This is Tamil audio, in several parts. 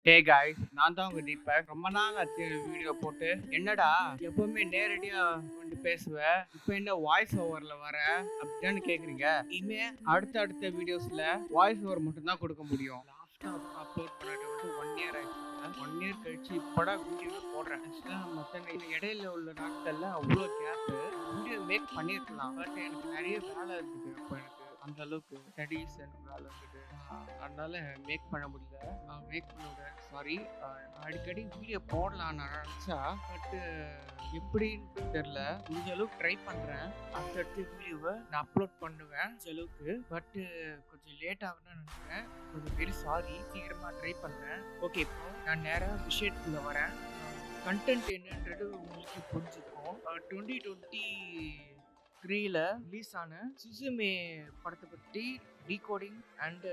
ஹே காய்ஸ், நான் தான் உங்க தீபக். ரொம்ப நாள் ஆச்சு வீடியோ போட்டு. என்னடா எப்பவுமே நேரடியா வந்து பேசுவேன், இப்போ என்ன வாய்ஸ் ஓவர்ல வர அப்படின்னு கேக்குறீங்க. இனிமே அடுத்த வீடியோஸ்ல வாய்ஸ் ஓவர் மட்டும் தான் கொடுக்க முடியும். லாஸ்டா அப்லோட் பண்ணிட்டு வந்து 1 இயர் ஆயிடுச்சு. 1 இயர் கழிச்சு இப்போடா வீடியோ போடுறேன். மற்ற இடையில உள்ள நாட்கள்ல அவ்வளோ கேப் வீடியோ மேக் பண்ணியிருக்கலாம். பட் எனக்கு நிறைய வேலை இருக்குது. அப்போ எனக்கு அந்த அளவுக்கு ஸ்டடீஸ் எனக்கு வேலை இருக்குது. அதனால மேக் பண்ண முடியல. மேக் பண்ண முடியல, சாரி. அடிக்கடி வீடியோ போடலான்னு நினச்சா, பட்டு எப்படின்னு தெரில. முடிஞ்ச அளவுக்கு ட்ரை பண்ணுறேன். அடுத்தடுத்து வீடியோவை நான் அப்லோட் பண்ணுவேன் முடிஞ்ச அளவுக்கு. பட்டு கொஞ்சம் லேட் ஆகுன்னு நினைக்கிறேன். கொஞ்சம் வெரி சாரி. சீக்கிரமாக ட்ரை பண்ணுறேன். ஓகே, இப்போ நான் நேராக விஷயத்துக்குள்ள வரேன். கண்டென்ட் என்னன்றது உங்களுக்கு புரிஞ்சுக்கும். 2023ல ரிலீஸ் ஆன சுசுமே படத்தை பற்றி டீகோடிங் அண்ட்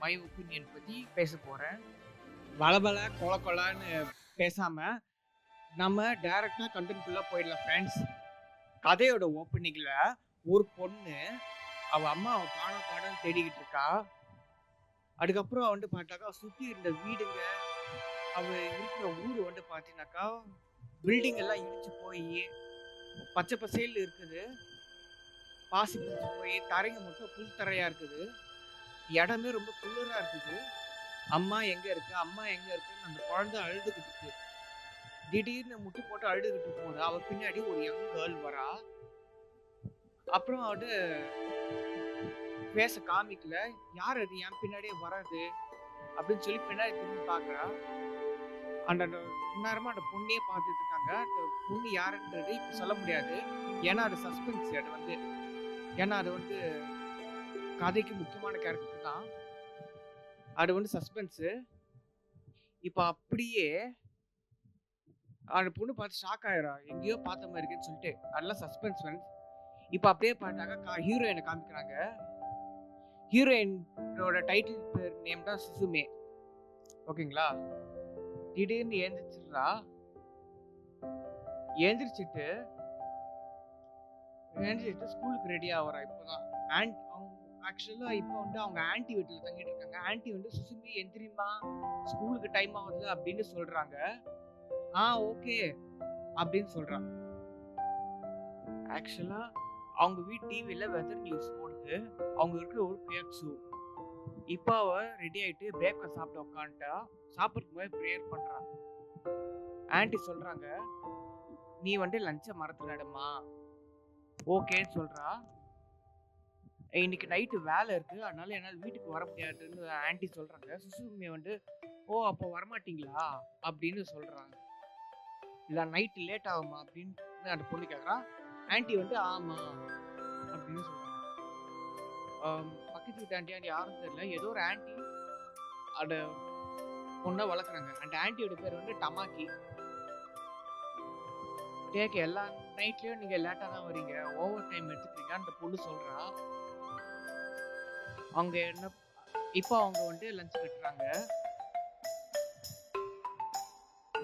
மை ஒப்பீனியன் பற்றி பேச போகிறேன். வளபல கொலன்னு பேசாம நம்ம டைரக்டா கண்டென்ட்குள்ள போயிடலாம் ஃப்ரெண்ட்ஸ். கதையோட ஓப்பனிங்ல ஒரு பொண்ணு அவ அம்மாவை காண தேடிக்கிட்டு இருக்கா. அதுக்கப்புறம் வந்து பார்த்தாக்கா சுத்தி இருந்த வீடுங்க, அவ இருக்கிற ஊர் வந்து பார்த்தீங்கன்னாக்கா பில்டிங் எல்லாம் இடிச்சு போய் பச்சை பசேல் இருக்குது. பாசி பிடிச்சு போய் தரைங்க மட்டும் புல் தரையா இருக்குது. இடமே ரொம்ப குளிரா இருக்குது. அம்மா எங்க இருக்கு அந்த குழந்தை அழுதுகிட்டு இருக்கு. திடீர்னு முட்டு போட்டு அழுதுகிட்டு போகுது. அவ பின்னாடி ஒரு யங் கேர்ள் வரா. அப்புறம் அவட்டு பேச காமிக்கல. யார் அது என் பின்னாடியே வராது அப்படின்னு சொல்லி பின்னாடி திரும்பி பாக்குறா. அந்த நேரமா அந்த பொண்ணையே பார்த்துட்டு இருக்காங்க. அந்த பொண்ணு யாருன்றது இப்ப சொல்ல முடியாது. ஏன்னா அது சஸ்பென்ஸ். அது வந்து கதைக்கு முக்கியமான கேரக்டர் தான். அது வந்து சஸ்பென்ஸ். இப்ப அப்படியே அந்த பொண்ணு பார்த்து ஷாக் ஆயிரா. எங்கேயோ பார்த்த மாதிரி இருக்குன்னு சொல்லிட்டு. அதெல்லாம் சஸ்பென்ஸ் ஃப்ரெண்ட்ஸ். இப்ப அப்படியே பார்த்தாக்கா ஹீரோயினை காமிக்கிறாங்க. ஹீரோயினோட டைட்டில் பேர் நேம் தான் சுசுமே. ஓகேங்களா? திடீர்னு எழுந்திரிச்சிடுறா. எழுந்திரிச்சிட்டு ஸ்கூலுக்கு ரெடி ஆகிறா. இப்போதான் ஆக்சுவலா இப்போ வந்து அவங்க ஆன்டி வீட்டில் தங்கிட்டு இருக்காங்க. ஆன்டி வந்து சுசுமி எந்திரிமா, ஸ்கூலுக்கு டைம் ஆகுது அப்படின்னு சொல்றாங்க. ஓகே அப்படின்னு சொல்றாங்க. ஆக்சுவலா அவங்க வீட்டு டிவியில வெதர் நியூஸ் ஓடுது. அவங்க இருக்கிற ஒரு பியர்ஸு. இப்போ அவ ரெடி ஆயிட்டு பிரேக்ஃபாஸ்ட் சாப்பிட்டு உட்காந்துட்டா. சாப்பிட்றதுக்கு முன்னாடி ப்ரேயர் பண்றா. ஆன்டி சொல்றாங்க, நீ வந்து லஞ்ச மரத்துல நடுமா. ஓகேன்னு சொல்றா. இன்னைக்கு நைட்டு வேலை இருக்கு, அதனால என்னால் வீட்டுக்கு வர முடியாதுன்னு ஆன்டி சொல்றாங்க. சுசுமே வந்து அப்போ வரமாட்டீங்களா அப்படின்னு சொல்றாங்க. இல்ல நைட்டு லேட் ஆகுமா அப்படின்னு அந்த பொண்ணு கேட்குறா. ஆன்டி வந்து ஆமா அப்படின்னு சொல்றாங்க. பக்கத்து வீட்டு ஆன்டி யாரும் தெரியல. ஏதோ ஒரு ஆன்டி அந்த பொண்ணை வளர்க்குறாங்க. அந்த ஆன்டியோட பேர் வந்து டமாக்கி. கேட்க எல்லா நைட்லயும் நீங்க லேட்டா தான் வரீங்க, ஓவர் டைம் எடுத்துக்கிறீங்க அந்த பொண்ணு சொல்றா. அவங்க என்ன இப்போ அவங்க வந்து லஞ்ச் கட்டுறாங்க.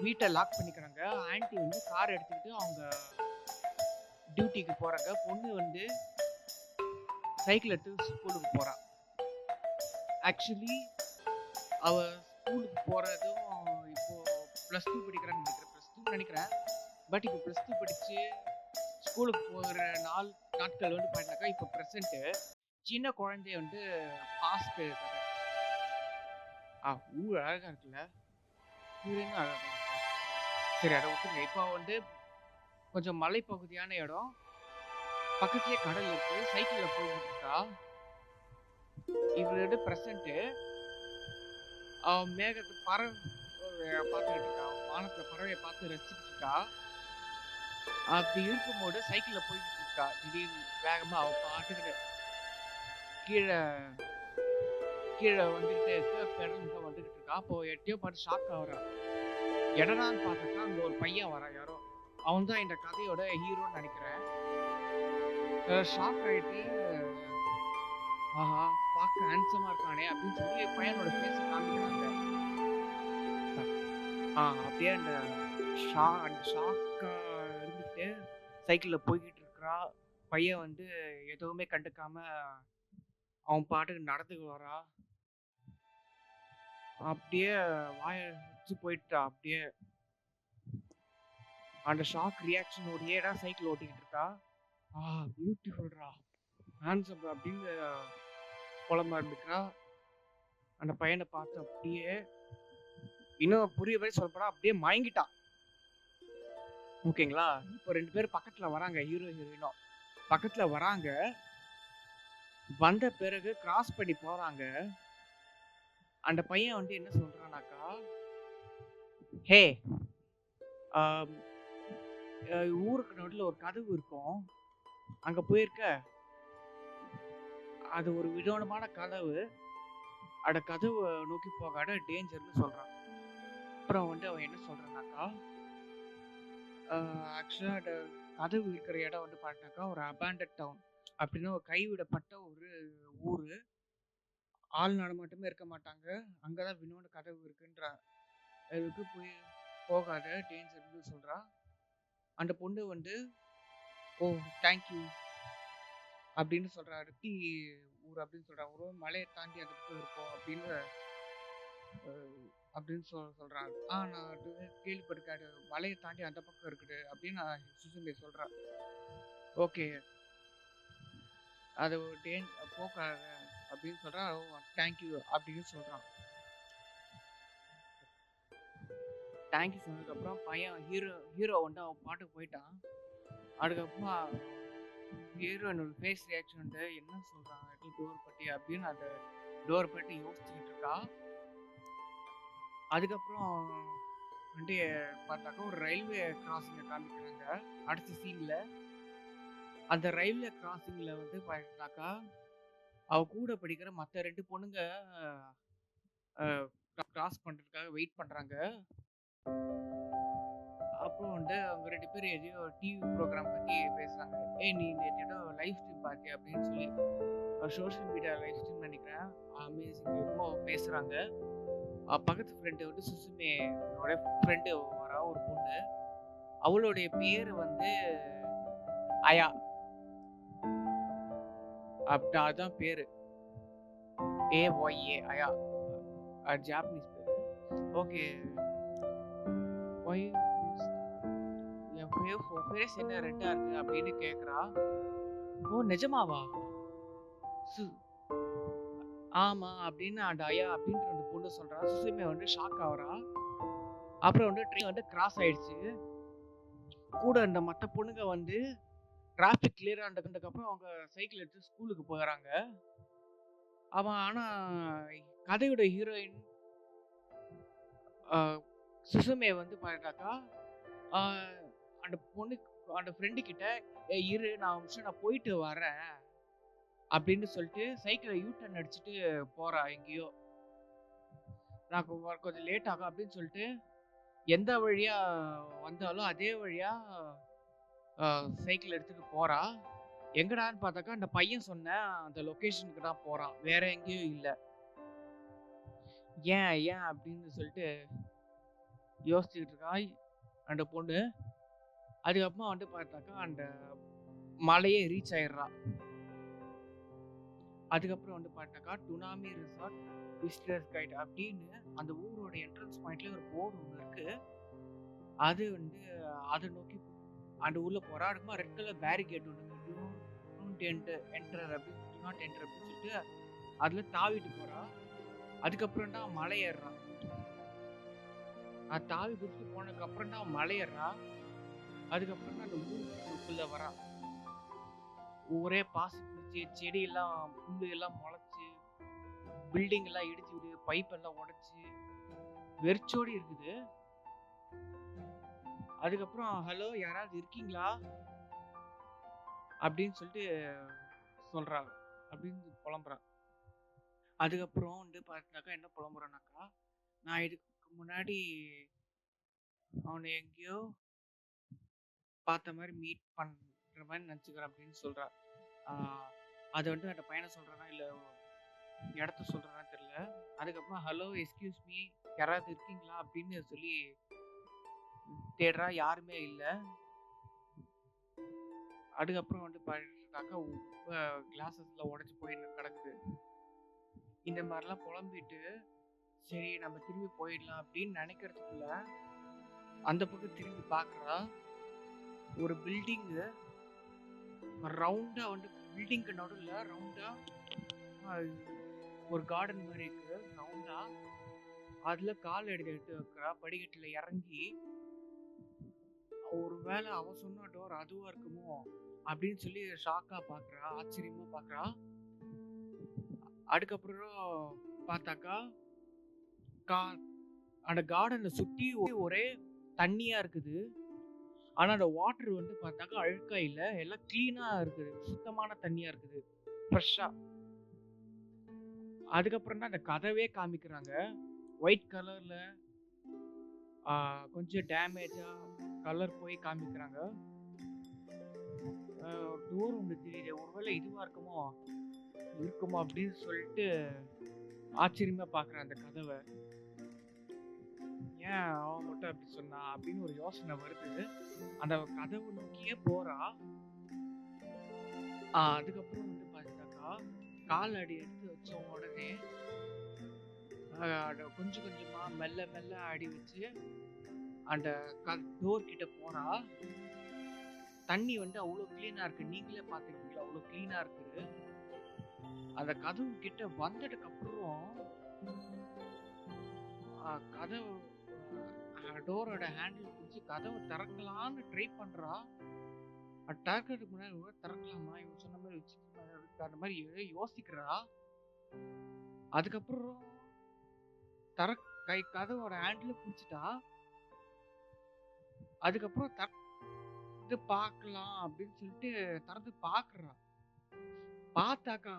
வீட்டை லாக் பண்ணிக்கிறாங்க. ஆன்டி வந்து கார் எடுத்துக்கிட்டு அவங்க டியூட்டிக்கு போறாங்க. பொண்ணு வந்து சைக்கிள் எடுத்து ஸ்கூலுக்கு போறா. ஆக்சுவலி அவ ஸ்கூலுக்கு போறதும் இப்போ +2 படிக்கிறான்னு நினைக்கிறேன். பட் இப்போ +2 படிச்சு ஸ்கூலுக்கு போகிற நாட்கள் வந்து பார்த்தீங்கன்னாக்கா இப்போ ப்ரெசென்ட்டு. சின்ன குழந்தைய வந்து பாஸ்ட் கதை. ஊர் அழகா இருக்குல்ல, ஊரேங்க அழகா இருக்கு. சரி, அதை விட்டுருங்க. இப்போ வந்து கொஞ்சம் மலைப்பகுதியான இடம், பக்கத்துலேயே கடல் இருக்கு. சைக்கிளில் போய்கிட்டு இருக்கா. இவரோட ப்ரெசென்ட்டு மேகத்து பறவை பார்த்துக்கிட்டு இருக்கா. வானத்தில் பறவையை பார்த்து ரசிச்சுட்டு இருக்கா. அப்படி இருக்கும்போது சைக்கிளில் போய்கிட்டு இருக்கா. திடீர்னு வேகமாக அவள் பாட்டுக்கிட்டு கீழே வந்துகிட்டே இருக்கு. பெடலுங்க வந்துகிட்டு இருக்கா. அப்போ எட்டையோ பார்த்து ஷாக் ஆகுறா. இடனான்னு பார்த்தாக்கா அங்கே ஒரு பையன் வரா. யாரோ அவன் தான் இந்த கதையோட ஹீரோன்னு நினைக்கிறேன். ஷாக் ஆகிட்டு, ஆஹா பார்க்க ஹேண்ட்ஸமா இருக்கானே அப்படின்னு சொல்லி பையனோட ஃபேஸை காமிக்கிறாங்க. அப்படியே அந்த ஷாக்கா இருந்துட்டு சைக்கிளில் போய்கிட்டு இருக்கிறா. பையன் வந்து எதுவுமே கண்டுக்காம அவன் பாட்டுக்கு நடந்துக்கு வரா. அப்படியே வாய வச்சு போயிட்டா. அப்படியே அந்த ஷாக் ரியாக்ஷனோடயே தான் சைக்கிள் ஓட்டிக்கிட்டு இருக்கா. பியூட்டிஃபுல்ரா, ஹேண்ட்ஸம் அப்படின்னு புலம்ப ஆரம்பிக்கிறா. அந்த பையனை பார்த்து அப்படியே இன்னும் புரிய வரை சொல்லப்படா அப்படியே மயங்கிட்டான். ஓகேங்களா? இப்போ 2 பேரும் பக்கத்துல வராங்க, ஹீரோ ஹீரோயினும் பக்கத்துல வராங்க. வந்த பிறகு கிராஸ் பண்ணி போறாங்க. அந்த பையன் வந்து என்ன சொல்றானாக்கா, ஹே, ஊருக்கு நடுவில் ஒரு கதவு இருக்கும், அங்க போயிருக்க? அது ஒரு விதமான கதவு, அந்த கதவை நோக்கி போகாத, டேஞ்சர்னு சொல்றான். அப்புறம் வந்து அவன் என்ன சொல்றானாக்கா, ஆக்சுவலாக அந்த கதவு இருக்கிற இடம் வந்து பார்த்தாக்கா ஒரு அபேண்டட் டவுன், அப்படின்னா ஒரு கைவிடப்பட்ட ஒரு ஊர், ஆள் நடமாட்டமே இருக்க மாட்டாங்க, அங்கதான் வினோட கதவு இருக்குன்ற, அதுக்கு போய் போகாத, டேஞ்சர்னு சொல்றா. அந்த பொண்ணு வந்து ஓ தேங்க்யூ அப்படின்னு சொல்றா. ரித்தி ஊர் அப்படின்னு சொல்றா. ஒரு மலையை தாண்டி அந்த பக்கம் இருக்கும் அப்படின்னு சொல்றாங்க. நான் அது கேள்விப்பட்டிருக்காரு, மலையை தாண்டி அந்த பக்கம் இருக்குது அப்படின்னு நான் சுசுமே சொல்றேன். ஓகே, அது போக்காத அப்படின்னு சொல்றான். தேங்க்யூ அப்படின்னு சொல்றான். தேங்க்யூ சொன்னதுக்கப்புறம் பையன் ஹீரோ வந்து அவன் பாட்டுக்கு போயிட்டான். அதுக்கப்புறம் ஹீரோயினோட ஃபேஸ் ரியாக்ஷன் வந்து என்ன சொல்றாங்க, டோர் பட்டி அப்படின்னு அந்த டோர் பட்டி யோசிச்சுக்கிட்டு இருக்கா. அதுக்கப்புறம் வந்து பார்த்தாக்கா ஒரு ரயில்வே கிராசிங்கை காமிக்கிறாங்க அடுத்த சீன்ல. அந்த ரயில்வே கிராசிங்ல வந்து பார்த்தாக்கா அவ கூட படிக்கிற மற்ற 2 பொண்ணுங்க கிராஸ் பண்றதுக்காக வெயிட் பண்றாங்க. அப்புறம் வந்து அவங்க 2 பேரும் எதையோ டிவி ப்ரோக்ராம் பத்தி பேசுறாங்க. நீ நேற்று லைவ் ஸ்ட்ரீம் பார்த்தியா அப்படின்னு சொல்லி, சோஷியல் மீடியா லைவ் ஸ்ட்ரீம் நினைக்கிறேன், அமேசிங் என்னமோ பேசுறாங்க. பக்கத்து ஃப்ரெண்டு வந்து சுசுமேயோட ஃப்ரெண்டு வரா, ஒரு பொண்ணு. அவளுடைய பேர் வந்து அயா, அதான் பேரு, AYA, அயா, ஜாப்பனீஸ் பேரு. ஓகே, என் ஃபேஸ் என்ன ரெட்டா இருக்கு அப்படின்னு கேக்குறா. ஓ நிஜமாவா? ஆமா அப்படின்னு அந்த அயா அப்படின்ற அந்த பொண்ணு சொல்றா. சுசுமே வந்து ஷாக் ஆகுறா. அப்புறம் வந்து ட்ரெயின் வந்து கிராஸ் ஆயிடுச்சு. கூட இந்த மற்ற பொண்ணுங்க வந்து டிராஃபிக் கிளியர் ஆனதுக்கப்புறம் அவங்க சைக்கிள் எடுத்து ஸ்கூலுக்கு போகிறாங்க. அவன் ஆனா கதையோட ஹீரோயின் சுசுமே வந்து பார்த்தாக்கா அந்த பொண்ணு அந்த ஃப்ரெண்டு கிட்ட இரு நான் போயிட்டு வரேன் அப்படின்னு சொல்லிட்டு சைக்கிளை யூட்டர்ன் அடிச்சுட்டு போறா எங்கேயோ. நான் கொஞ்சம் லேட் ஆகும் அப்படின்னு சொல்லிட்டு எந்த வழியா வந்தாலும் அதே வழியா சைக்கிள் எடுத்துட்டு போறா. எங்கடான்னு பார்த்தாக்கா அந்த பையன் சொன்ன அந்த லொக்கேஷனுக்கு தான் போறான், வேற எங்கேயும் இல்லை. ஏன் அப்படின்னு சொல்லிட்டு யோசிச்சுக்கிட்டு இருக்கா அந்த பொண்ணு. அதுக்கப்புறமா வந்து பார்த்தாக்கா அந்த மலையே ரீச் ஆயிடுறா. அதுக்கப்புறம் வந்து பார்த்தாக்கா டுனாமி ரிசார்ட் விசிட்டர்ஸ் கைட் அப்படின்னு அந்த ஊரோட என்ட்ரன்ஸ் பாயிண்ட்ல ஒரு போர்டு ஒன்று இருக்கு. அது வந்து அதை நோக்கி அந்த ஊர்ல போறா. அதுக்குமா ரெட் கலர் பேரிகேட் ஒன்று என்டர் அப்படின்னு சொல்லிட்டு அதுல தாவிட்டு போறா. அதுக்கப்புறம் தான் மலை ஏறுறான். தாவி குடிச்சு போனதுக்கு அப்புறம் தான் மலை ஏறா. அதுக்கப்புறம் தான் அந்த ஊருக்குள்ள வரான். ஒரே பாசி பிடிச்சி, செடி எல்லாம் புல்லு எல்லாம் முளைச்சு, பில்டிங் எல்லாம் இடிச்சு, பைப் எல்லாம் உடைச்சு வெறிச்சோடி இருக்குது. அதுக்கப்புறம் ஹலோ யாராவது இருக்கீங்களா அப்படின்னு சொல்லிட்டு சொல்றாங்க, அப்படின்னு புலம்புறான். அதுக்கப்புறம் வந்து பார்த்தாக்கா என்ன புலம்புறானாக்கா, நான் இதுக்கு முன்னாடி அவனை எங்கேயோ பார்த்த மாதிரி மீட் பண்ற மாதிரி நினச்சிக்கிறேன் அப்படின்னு சொல்றா. அது வந்து அந்த பையனை சொல்றானா இல்லை இடத்த சொல்றான்னு தெரியல. அதுக்கப்புறம் ஹலோ எக்ஸ்கியூஸ் மீ யாராவது இருக்கீங்களா அப்படின்னு சொல்லி தேடுறா, யாருமே இல்லை. அதுக்கப்புறம் வந்து பார்த்தாக்கா கிளாஸஸ்ல உடஞ்சி போய் கிடக்குது. இந்த மாதிரிலாம் புலம்பிட்டு சரி நம்ம திரும்பி போயிடலாம் அப்படின்னு நினைக்கிறதுக்குள்ள அந்த பக்கம் திரும்பி பார்க்குறா. ஒரு பில்டிங்கு ரவுண்டா வந்து பில்டிங்க்கு நடுவில் ரவுண்டா ஒரு கார்டன் மாதிரி இருக்கு ரவுண்டா. அதுல கால் எடுத்து வைக்கிறா. படிக்கட்டுல இறங்கி ஒரு வேளை அவ சொன்ன டோர் அதுவா இருக்குமோ அப்படின்னு சொல்லி ஷாக்கா பாக்குறா, ஆச்சரியமா பாக்குறா. அதுக்கப்புறம் பார்த்தாக்கா அந்த கார்டனை சுத்தி ஒரே தண்ணியா இருக்குது. ஆனா அந்த வாட்டர் வந்து பார்த்தாக்கா அழுக்கா இல்ல, எல்லாம் கிளீனா இருக்குது, சுத்தமான தண்ணியா இருக்குது, ஃப்ரெஷ்ஷா. அதுக்கப்புறம் தான் அந்த கதவே காமிக்கிறாங்க. ஒயிட் கலர்ல கொஞ்சம் டேமேஜா கலர் போய் காமிக்கிறாங்க. டோர் ஒன்று தெரியுது, ஒருவேளை இதுவா இருக்குமோ அப்படின்னு சொல்லிட்டு ஆச்சரியமா பாக்குறேன் அந்த கதவை. ஏன் அவன் மட்டும் அப்படி சொன்னா அப்படின்னு ஒரு யோசனை வருது. அந்த கதவை நோக்கியே போறா. அதுக்கப்புறம் வந்து பார்த்தாக்கா கால் அடி எடுத்து வச்ச உடனே கொஞ்சம் கொஞ்சமா மெல்ல மெல்ல அடி வச்சு அந்த டோர் கிட்ட போறா. தண்ணி வந்து அவ்வளோ கிளீனா இருக்கு, நீங்களே பார்த்துருக்கீங்களா, அவ்வளோ கிளீனா இருக்குது. அந்த கதவு கிட்ட வந்ததுக்கு அப்புறம் கதவு டோரோட ஹேண்டில் பிடிச்சி கதவை திறக்கலான்னு ட்ரை பண்றா. திறக்கிறதுக்கு முன்னாடி திறக்கலாமா, இவன் சொன்ன மாதிரி வச்சு அந்த மாதிரி யோசிக்கிறா. அதுக்கப்புறம் கதவோட ஹேண்டில் பிடிச்சிட்டா. அதுக்கப்புறம் திறந்து பார்க்கலாம் அப்படின்னு சொல்லிட்டு திறந்து பார்க்கறா. பார்த்தாக்கா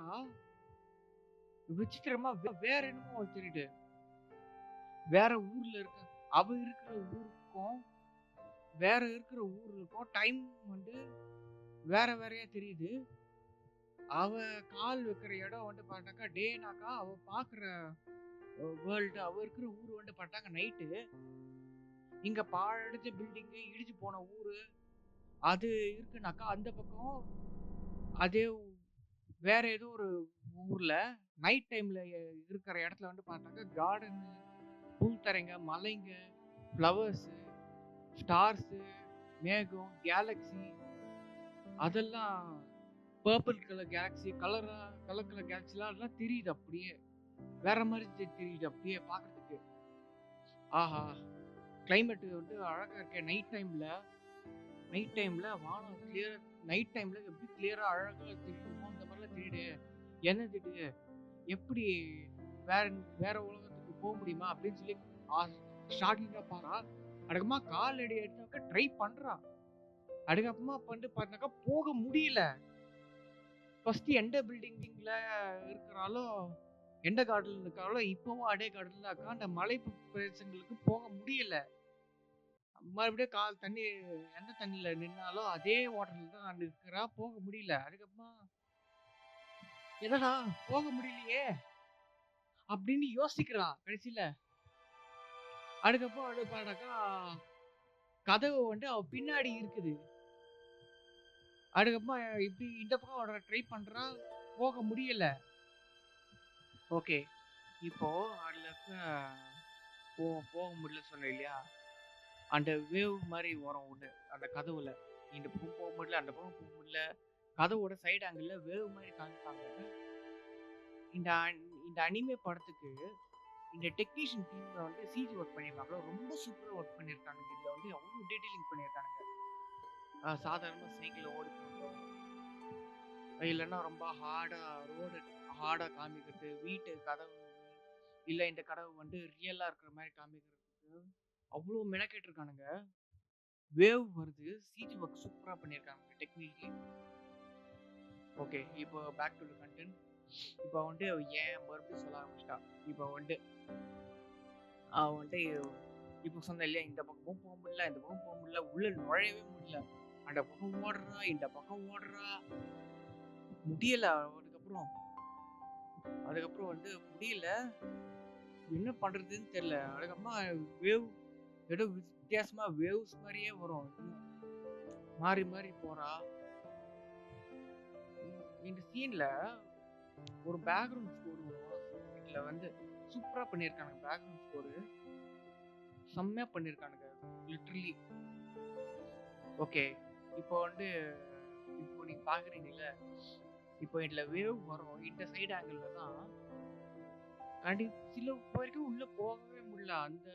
விசித்திரமா வேற என்னமோ தெரியுது. வேற ஊர்ல இருக்க, அவ இருக்கிற ஊருக்கும் வேற இருக்கிற ஊருக்கும் டைம் வந்து வேற வேறையா தெரியுது. அவ கால் வைக்கிற இடம் வந்து பார்த்தாக்கா டேனாக்கா, அவ பாக்குற வேர்ல்டு, அவ இருக்கிற ஊர் வந்து பார்த்தாங்க நைட்டு. இங்க பாழடைஞ்ச பில்டிங்கு, இடிச்சு போன ஊரு அது இருக்குனாக்கா, அந்த பக்கம் அதே வேற ஏதோ ஒரு ஊர்ல நைட் டைம்ல இருக்கிற இடத்துல வந்து பார்த்தாங்க கார்டன், பூத்தரைங்க, மலைங்க, ஃப்ளவர்ஸ், ஸ்டார்ஸ், மேகம், கேலக்ஸி, அதெல்லாம் purple colour galaxy, colour colour கேலக்ஸிலாம் அதெல்லாம் தெரியுது. அப்படியே வேற மாதிரி தெரியுது அப்படியே பார்க்கறதுக்கு. ஆஹா, கிளைமேட் வந்து அழகா இருக்கே. நைட் டைம்ல வானம் கிளியர், நைட் டைம்ல எப்படி கிளியரா அழகா தெரியுமோ அந்த மாதிரிலாம் தெரியுது. என்னது இது, எப்படி வேற வேற உலகத்துக்கு போக முடியுமா அப்படின்னு சொல்லி ஷாக்கிங்கா பாரா. அதுக்கப்புறமா கால் அடி எடுத்தாக்க ட்ரை பண்றா. அதுக்கப்புறமா வந்து பார்த்தாக்கா போக முடியல. ஃபர்ஸ்ட் எந்த பில்டிங்ல இருக்கிறாலோ, எந்த கார்டன்ல இருக்காலோ, இப்பவும் அதே கார்டன்ல இருக்கா. அந்த மலை பிரதேசங்களுக்கு போக முடியல. மறுபடியும் கால் தண்ணி, எந்த தண்ணியில நின்னாலோ அதே வாட்டர்ல தான் இருக்கிறா, போக முடியல. அதுக்கப்புறமா என்னடா போக முடியலையே அப்படின்னு யோசிக்கிறா கடைசியில. அதுக்கப்புறம் வந்து பாருனாக்கா கதவு வந்து அவ பின்னாடி இருக்குது. அதுக்கப்புறமா இப்படி இந்த பக்கம் ட்ரை பண்றா, போக முடியல. ஓகே, இப்போ அதுல போக முடியல சொன்னேன் இல்லையா, அந்த வேவ் மாதிரி வரும் ஒண்ணு அந்த கதவுல. இந்த பக்கம் போக முடியல, அந்த பக்கம் போக முடியல, கதவோட சைடு ஆங்கிள் வேவ் மாதிரி காமிப்பாங்க. இந்த இந்த அனிமே படத்துக்கு இந்த டெக்னீஷியன் டீம்ல வந்து சிஜி ஒர்க் பண்ணியிருக்காங்க, ரொம்ப சூப்பரா ஒர்க் பண்ணியிருக்காங்க. இதுல வந்து அவ்வளோ டீடைலிங் பண்ணியிருக்காங்க. சாதாரணமா சைக்கிள் ஓடி போகிறோம், இல்லைன்னா ரொம்ப ஹார்டா காமிக்கிறது, வீட்டு கதவு இல்லை இந்த கதவு வந்து ரியலா இருக்கிற மாதிரி காமிக்கிறதுக்கு அவ்வளோ மெனக்கெட்டு இருக்கானுங்க. வேவ் வருது, சிஜி ஒர்க் சூப்பரா பண்ணியிருக்காங்க டெக்னிக்கலி. ஓகே, இப்போ பேக் டு தி கண்டென்ட். இப்போ வந்துட்டு ஏன் மறுபடியும் சொல்ல ஆரம்பிச்சிட்டா. இப்போ வந்துட்டு இப்போ சொன்ன இல்லையா, இந்த பக்கமும் போக முடியல, இந்த பக்கம் போக முடியல, உள்ள நுழையவே முடியல, அந்த பக்கம் ஓடுறா, இந்த பக்கம் ஓடுறா, முடியல. அதுக்கப்புறம் வந்து முடியல, என்ன பண்றதுன்னு தெரியல. அதுக்கப்புறமா வேவ் ஏதோ வித்தியாசமா வேவ்ஸ் மாதிரியே வரும், மாறி மாறி போறா. இந்த சீன்ல ஒரு பேக்ரவுண்ட் ஸ்கோர் வரும். இதுல வந்து சூப்பரா பண்ணியிருக்கானுங்க. பேக்ரவுண்ட் ஸ்கோரு செம்மையா பண்ணியிருக்கானுங்க. லிட்டரலி. ஓகே. இப்போ இப்போ நீங்க பாக்குறீங்கல்ல, இப்போ இதுல வேவ் வரும். இந்த சைடு ஆங்கிள் தான் சில வரைக்கும் உள்ள போகவே முடியல. அந்த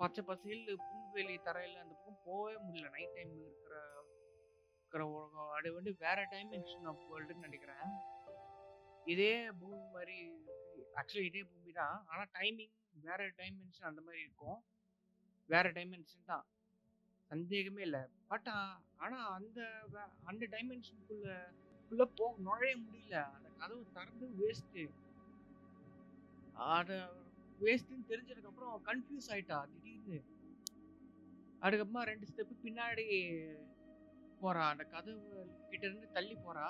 பச்சை பசேல்னு புல்வெளி தரையில அந்த பக்கம் போகவே முடியல. நைட் டைம் இருக்கிற உலகம். அது வேற டைமென்ஷன் ஆஃப் வேர்ல்டுன்னு நினைக்கிறேன். இதே பூமி மாதிரி ஆக்சுவலி இதே பூமி தான். ஆனா டைமிங் வேற டைமென்ஷன் அந்த மாதிரி இருக்கும். வேற டைமென்ஷன் தான், சந்தேகமே இல்லை. பட் ஆனா அந்த டைமென்ஷனுக்குள்ள நுழைய முடியல. அந்த கதவு திறந்து வேஸ்ட்னு தெரிஞ்சதுக்கு அப்புறம் கன்ஃபியூஸ் ஆயிட்டா திடீர்னு. அதுக்கப்புறமா 2 ஸ்டெப் பின்னாடி போறா. அந்த கதவு கிட்ட இருந்து தள்ளி போறா.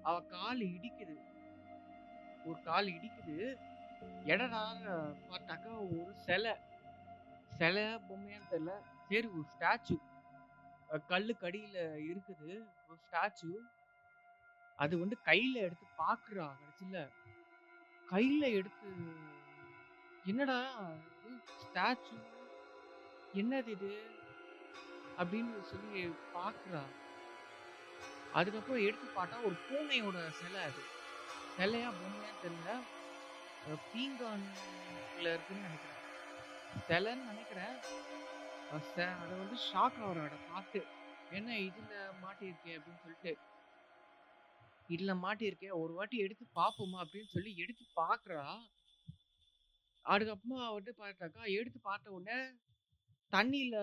அவ கால் இடிக்குது. ஒரு கால் இடிக்குது. எடடா பார்த்தாக்கா ஒரு சிலை பொம்மையான்னு தெரியல. சரி, ஒரு ஸ்டாச்சு கல்லுக்கு அடியில இருக்குது. ஒரு ஸ்டாச்சு. அது கையில எடுத்து பாக்குறா. கடைசியில கையில எடுத்து, என்னடா ஸ்டாச்சு, என்னது இது அப்படின்னு சொல்லி பாக்குறா. அதுக்கப்புறம் எடுத்து பார்த்தா ஒரு பூனையோட சிலை. அது சிலையா பொம்மையா தெரியல. பீங்கான்ல இருக்குன்னு நினைக்கிறேன். சிலைன்னு நினைக்கிறேன். அதை ஷாக் ஆகுறாட பார்த்து. என்ன இதுல மாட்டியிருக்கே அப்படின்னு சொல்லிட்டு, இதுல மாட்டியிருக்கேன், ஒரு வாட்டி எடுத்து பார்ப்போமா அப்படின்னு சொல்லி எடுத்து பார்க்குறா. அதுக்கப்புறமா பார்த்தாக்கா எடுத்து பார்த்த உடனே தண்ணியில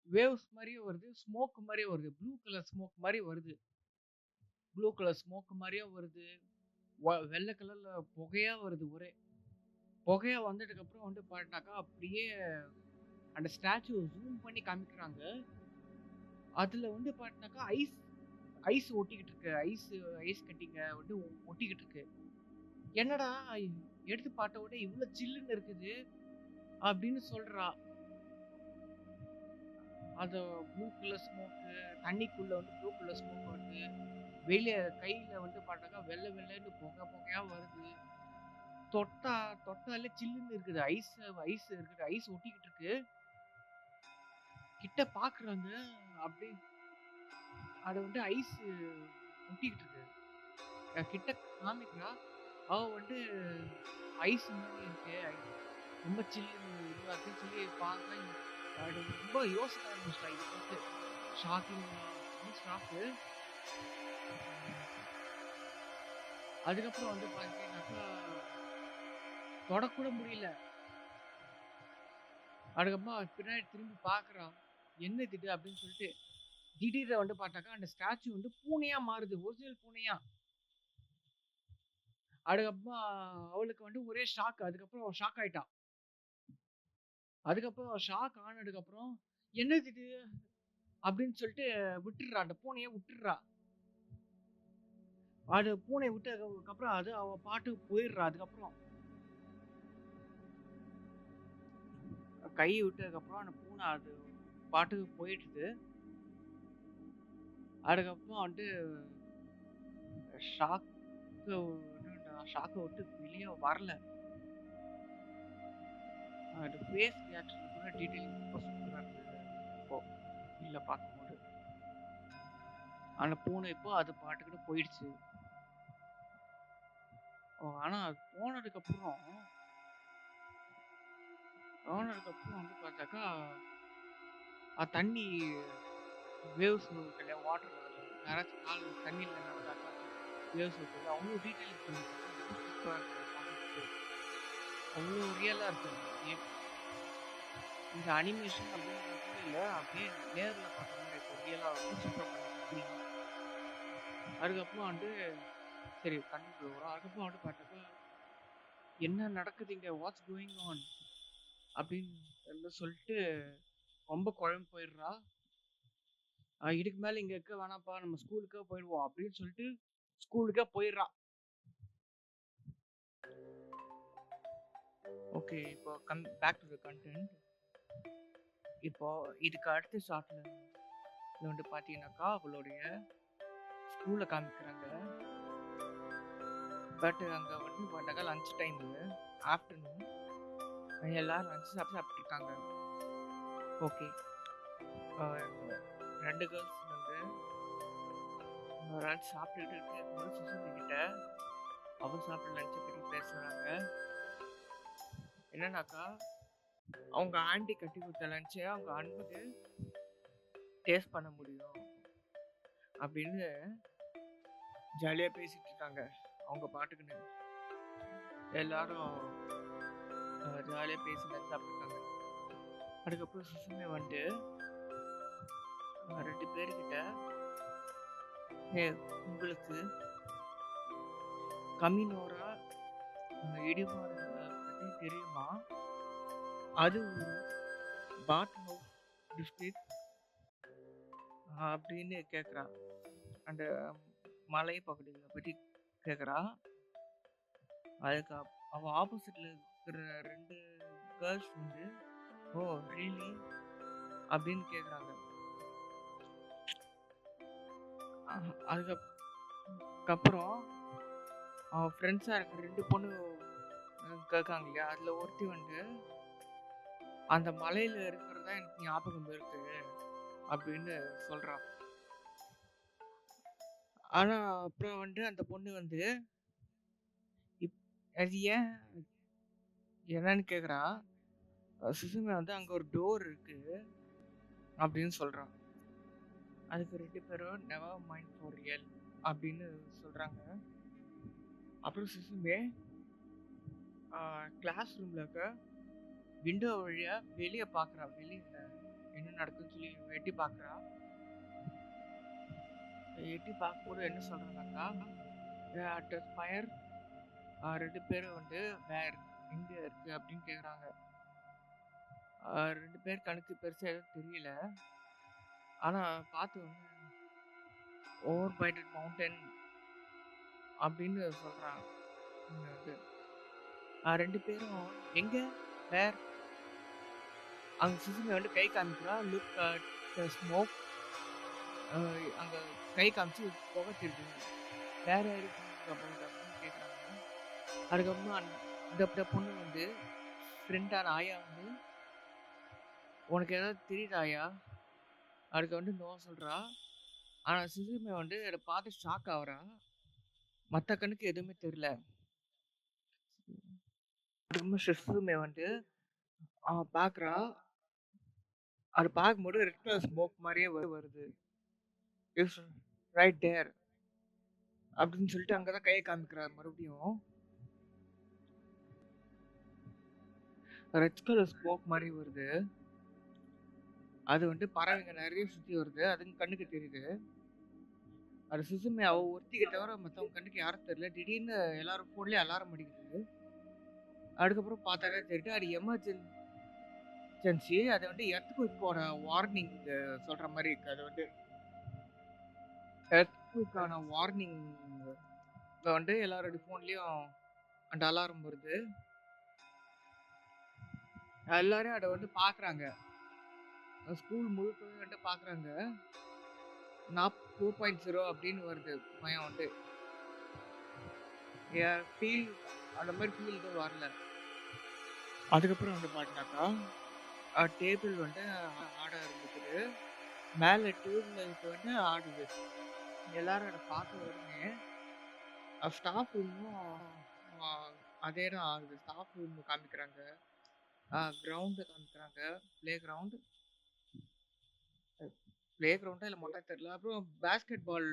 வேவ்ஸ் மாதிரியே வருது, ஸ்மோக் மாதிரியே வருது. ப்ளூ கலர் ஸ்மோக் மாதிரி வருது. ப்ளூ கலர் ஸ்மோக் மாதிரியே வருது. வெள்ளை கலர்ல புகையா வருது. ஒரே புகையா வந்ததுக்கு அப்புறம் பார்த்தாக்கா அப்படியே அந்த ஸ்டாச்சு ஜூம் பண்ணி காமிக்கிறாங்க. அதுல பார்த்தாக்கா ஐஸ் ஒட்டிக்கிட்டு இருக்கு. ஐஸ் கட்டிங்க ஒட்டிக்கிட்டு இருக்கு. என்னடா எடுத்து பார்த்த உடனே இவ்வளவு சில்லுன்னு இருக்குது அப்படின்னு சொல்றா. அது ப்ளூ கலர் ஸ்மோக்கு, தண்ணிக்குள்ள ப்ளூ கலர் ஸ்மோக் வருது. வெளியே கையில பார்த்தாக்கா வெள்ளை வெள்ளைன்னு புகையா வருது. தொட்டாலே சில்லுன்னு இருக்குது. ஐஸ் இருக்குது. ஐஸ் ஒட்டிக்கிட்டு இருக்கு. கிட்ட பாக்குறாங்க. அப்படி அது ஐஸ் ஒட்டிக்கிட்டு இருக்கு. கிட்ட காமிக்கிறா. அவ ஐஸ் மாதிரி இருக்கு, ரொம்ப சில்லுன்னு அப்படின்னு சொல்லி பார்க்க ரொம்ப யோசிக்க ஆரம்பிச்சிட்டா. இதை பார்த்து ஷாக்கிங் ஷாக்கு. அதுக்கப்புறம் பார்த்தீங்கன்னாக்கா தொடக்கூட முடியல. அதுக்கப்புறமா பின்னாடி திரும்பி பார்க்குறான், என்ன இது அப்படின்னு சொல்லிட்டு. திடீர்னு பார்த்தாக்கா அந்த ஸ்டாச்சு பூனையா மாறுது, ஒரிஜினல் பூனையா. அதுக்கப்புறமா அவளுக்கு ஒரே ஷாக். அதுக்கப்புறம் ஷாக் ஆயிட்டான். அதுக்கப்புறம் ஷாக் ஆனதுக்கு அப்புறம் என்னது இது அப்படின்னு சொல்லிட்டு விட்டுடுறா. அந்த பூனையை விட்டுடுறா. அது பூனை விட்டதுக்கு அப்புறம் அது அவ பாட்டுக்கு போயிடுறா. அதுக்கப்புறம் கையை விட்டதுக்கு அப்புறம் அந்த பூனை அது பாட்டுக்கு போயிடுது. அதுக்கப்புறம் ஷாக்கை விட்டு வெளியே வரல. அது ஃபேஸ் ரியாக்ஷன் கூட டீடைலிங் ரொம்ப சூப்பரா இருந்தது. இப்போ இல்ல பார்க்கும்போது அந்த பூனை இப்போ அது பாட்டுக்கிட்டு போயிடுச்சு. ஆனா அது போனதுக்கு அப்புறம் பார்த்தாக்கா தண்ணி வேவ்ஸ் இருக்குல்ல, வாட்டர் யாராச்சும் கால் தண்ணியில் நடந்தாக்கா வேவ்ஸ் இருக்குது. அவ்வளோ டீட்டெயில்ஸ் பண்ணிருக்காங்க. சூப்பராக இருக்குது பார்க்கறதுக்கு. அவ்வளோ ரியலாக இருக்குது. இந்த அனிமேஷன் அப்படின்றது இல்லை, அப்படியே நேரில் பார்க்குற மாதிரி இருக்கும். ரியலாக ரொம்ப சூப்பராக பண்ணிருக்காங்க. அதுக்கப்புறம் சரி கண்டிப்பாக வரும். அதுக்கப்புறம் பார்த்தாக்கா என்ன நடக்குது இங்கே, வாட்ஸ் கோயிங் ஆன் அப்படின்னு சொல்லிட்டு ரொம்ப குழம்பு போயிடுறா. இதுக்கு மேலே இங்கே இருக்க வேணாம்ப்பா, நம்ம ஸ்கூலுக்கே போயிடுவோம் அப்படின்னு சொல்லிட்டு ஸ்கூலுக்கே போயிடுறா. ஓகே, இப்போ பேக் டு த கண்டென்ட். இப்போ இதுக்கு அடுத்த ஷார்ட்ல பார்த்தீங்கன்னாக்கா அவளுடைய ஸ்கூலை காமிக்கிறாங்க. பட் அங்கே வந்து போட்டாக்கா லஞ்ச் டைமில் ஆஃப்டர்நூன் எல்லாரும் லஞ்ச் சாப்பிட்டுருக்காங்க. ஓகே, ரெண்டு கேர்ள்ஸ் வந்து லஞ்ச் சாப்பிட்டுட்டு இருக்கும்போது சுசுமி கிட்ட அவன் சாப்பிட்ற லஞ்சை பற்றி பேசுகிறாங்க. என்னன்னாக்கா அவங்க ஆண்டி கட்டி கொடுத்த லஞ்சை அவங்க அன்புக்கு டேஸ்ட் பண்ண முடியும் அப்படின்னு ஜாலியாக பேசிட்டு இருக்காங்க. அவங்க பாட்டுக்குன்னு எல்லாரும் ஜாலியாக பேசி லஞ்ச் சாப்பிட்டுருக்காங்க. அதுக்கப்புறம் சுசுமி வந்துட்டு 2 பேர்கிட்ட உங்களுக்கு கமினோரா இடிபாடுகளை பற்றி தெரியுமா? அது ஒரு பாத் ஹவுஸ் டிஸ்ட்ரிக்ட் அப்படின்னு கேட்குறா. அந்த மலை பகுதிகளை பற்றி கேட்குறா. அதுக்கு அவள் ஆப்போசிட்டில் இருக்கிற 2 கேர்ள்ஸ் வந்து ஓ ரியலி அப்படின்னு கேட்குறாங்க. அதுக்கப்புறம் அவன் ஃப்ரெண்ட்ஸாக இருக்கிற 2 பொண்ணு கேட்காங்க இல்லையா, அதில் ஒருத்தி வந்து அந்த மலையில் இருக்கிறதா எனக்கு ஞாபகம் இருக்கு அப்படின்னு சொல்கிறான். ஆனால் அப்புறம் வந்து அந்த பொண்ணு வந்து அது ஏன் என்னன்னு கேட்குறா. சுசுமி வந்து அங்கே ஒரு டோர் இருக்கு அப்படின்னு சொல்கிறான். அதுக்கு 2 பேரும் நெவர் மைண்ட் ஃபார் ரியல் அப்படின்னு சொல்கிறாங்க. அப்புறம் சுசுமி கிளாஸ் ரூமில் இருக்க விண்டோ வழியாக வெளியே பார்க்குறா. வெளியில் என்ன நடக்குதுன்னு சொல்லி எட்டி பார்க்குறா. எட்டி பார்க்கும்போது என்ன சொல்கிறாங்கக்கா, அட் ஃபயர் 2 பேரும் வந்து வேர் எங்கே இருக்கு அப்படின்னு கேட்குறாங்க. 2 பேர் கணக்கு பெருசாக எதுவும் தெரியல. ஆனால் பார்த்து வந்து ஓவர் பைட்டட் மவுண்டன் அப்படின்னு சொல்கிறாங்க. வந்து 2 பேரும் எங்கே வேர் அங்கே சுசுமி வந்து கை காமிக்கிறா. லுக் ஸ்மோக் அங்கே கை காமிச்சு புகை தெரியுது. வேற இருக்கு அப்படின்னு கேட்குறாங்க. அதுக்கப்புறம் இந்த பொண்ணு வந்து ஃப்ரெண்டான ஆயா வந்து உனக்கு ஏதாவது தெரியுதா ஆயா? அதுக்கு வந்து நோ சொல்கிறா. ஆனால் சுசுமி வந்து அதை பார்த்து ஷாக் ஆகுறா. மற்ற கண்ணுக்கு எதுவுமே தெரியல. அதுக்கப்புறம் சுசுமி வந்து பார்க்குறா. அது பார்க்கும்போது ரெட் கலர் ஸ்மோக் மாதிரியே வருது. இட்ஸ் ரைட் தேர் அப்படின்னு சொல்லிட்டு அங்கே தான் கையை காமிக்கிறார். மறுபடியும் ரெட் கலர் ஸ்மோக் மாதிரி வருது. அது வந்து பறவைங்க நிறைய சுற்றி வருது. அதுங்க கண்ணுக்கு தெரியுது. அது சுசுமி அவள் ஒருத்திக்கு தவிர மற்றவங்க கண்ணுக்கு யாரும் தெரியல. திடீர்னு எல்லாரும் ஃபோன்லேயே அலாரம் அடிக்குது. அதுக்கப்புறம் பார்த்தாலே தெரியுது அது எமர்ஜென்சி. அதை வந்து எர்த்குயிக் போற வார்னிங் சொல்கிற மாதிரி இருக்கு. அது வந்து எர்த்குயிக்கான வார்னிங் வந்து எல்லாரோட ஃபோன்லேயும் அந்த அலாரம் வருது. எல்லாரும் அதை வந்து பார்க்குறாங்க. ஸ்கூல் முழுக்கவே வந்து பார்க்குறாங்க. நான் 4.0 அப்படின்னு வருது. பயம் வந்து ஃபீல் அந்த மாதிரி ஃபீல் எதுவும் வரல. அதுக்கப்புறம் வந்து பார்த்தினாக்கா டேபிள் வந்து ஆட ஆரம்பிக்குது. மேலே டியூப்லைட் வந்து ஆடுது. எல்லாரும் அதை பார்த்த உடனே ஸ்டாஃப் ரூமும் அதே தான் ஆகுது. ஸ்டாஃப் ரூம் காமிக்கிறாங்க, கிரவுண்டு காமிக்கிறாங்க, ப்ளே கிரவுண்டா இல்லை மொட்டை தெரியல. அப்புறம் பேஸ்கெட் பால்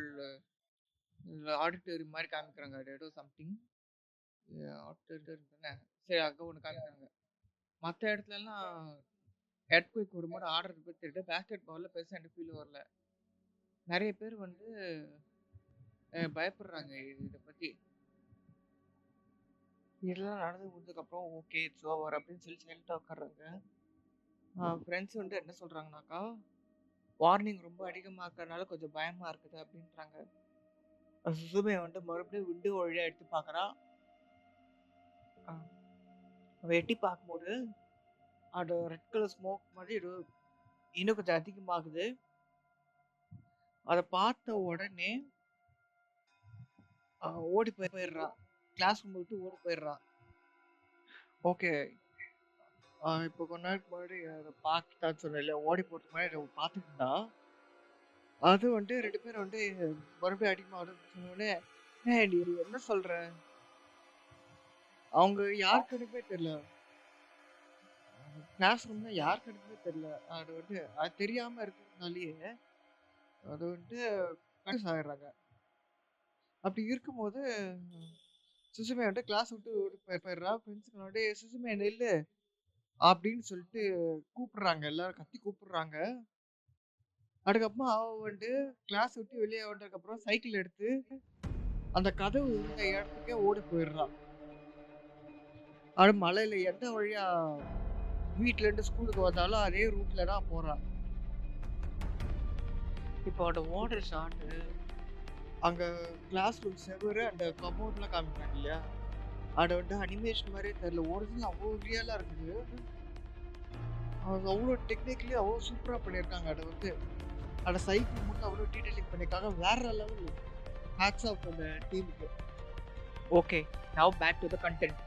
ஆடிட்டோரி மாதிரி காமிக்கிறாங்க. அது ஏதோ சம்திங் ஆடிட்டோரி தானே. சரி, அங்கே ஒன்று காமிக்கிறாங்க. மற்ற இடத்துலலாம் எர்த்குயிக் வரும்போது ஆடுறது பற்றி தெரியுது. பேஸ்கெட் பாலில் பெருசாக எனக்கு ஃபீல் வரல. நிறைய பேர் வந்து பயப்படுறாங்க இதை பற்றி. இதெல்லாம் நடந்து முடிஞ்சதுக்கப்புறம் ஓகே இட்ஸ் ஓவர் அப்படின்னு சொல்லி சைலண்டாக உட்காடுறாங்க. ஃப்ரெண்ட்ஸ் வந்து என்ன சொல்கிறாங்கனாக்கா, வார்னிங் ரொம்ப அதிகமாக இருக்கிறதுனால கொஞ்சம் பயமாக இருக்குது அப்படின்றாங்க. சுசுமி வந்து மறுபடியும் விண்டோ வழியாக எடுத்து பார்க்குறா. அவள் எட்டி பார்க்கும்போது அது ரெட் கலர் ஸ்மோக் மாதிரி இன்னும் கொஞ்சம் அதிகமாகுது. அதை பார்த்த உடனே ஓடி போயிடுறா. கிளாஸ் ரூம் விட்டு ஓடி போயிடுறான். ஓகே. இப்போ கொஞ்ச நேரத்துக்கு முன்னாடி அதை பார்த்துட்டான்னு சொன்னேன் இல்லையா, ஓடி போகிறதுக்கு முன்னாடி பார்த்துட்டு இருந்தா. அது வந்துட்டு 2 பேரும் வந்துட்டு மறுபடியும் அடிக்கமா சொன்னோடனே, நீ என்ன சொல்ற? அவங்க யாருக்குமே தெரியல. கிளாஸ் ரூம்ல யாருக்குமே தெரியல. அது வந்துட்டு அது தெரியாம இருக்கிறதுனாலயே அது வந்துட்டு கன்ஃபியூஸ் ஆயிடுறாங்க. அப்படி இருக்கும்போது சுசுமே வந்துட்டு கிளாஸ் விட்டு ஓடி போயிடுறா. ஃப்ரெண்ட்ஸுக்கு முன்னாடி சுசுமே நெல்லு அப்படின்னு சொல்லிட்டு கூப்பிடுறாங்க, எல்லாரும் கத்தி கூப்பிடுறாங்க. அதுக்கப்புறம் அவ வந்துட்டு கிளாஸ் விட்டு வெளியே வந்ததுக்கப்புறம் சைக்கிள் எடுத்து அந்த கதவு இருந்த இடத்துக்கே ஓடி போயிடுறான். அது மலையில எந்த வழியா வீட்ல இருந்து ஸ்கூலுக்கு வந்தாலும் அதே ரூட்ல தான் போறான். இப்போ அவட ஓடுற ஷாட்டு அங்க கிளாஸ் ரூம் செவரு அந்த கபோர்ட்லாம் காமிக்கிறாங்க இல்லையா, அது வந்து அனிமேஷன் மாதிரியே தெரியல. ஒரிஜினல் அவ்வளோ ரியலா இருக்குது. அவங்க அவ்வளோ டெக்னிக்கலி அவ்வளோ சூப்பரா பண்ணியிருக்காங்க. அதை வந்து அந்த சைக்கிள் மட்டும் அவ்வளோ டீடைலிங் பண்ணியிருக்காங்க. வேற லெவல். ஹேட்ஸ் ஆஃப் அந்த டீமுக்கு. Okay, now back to the content.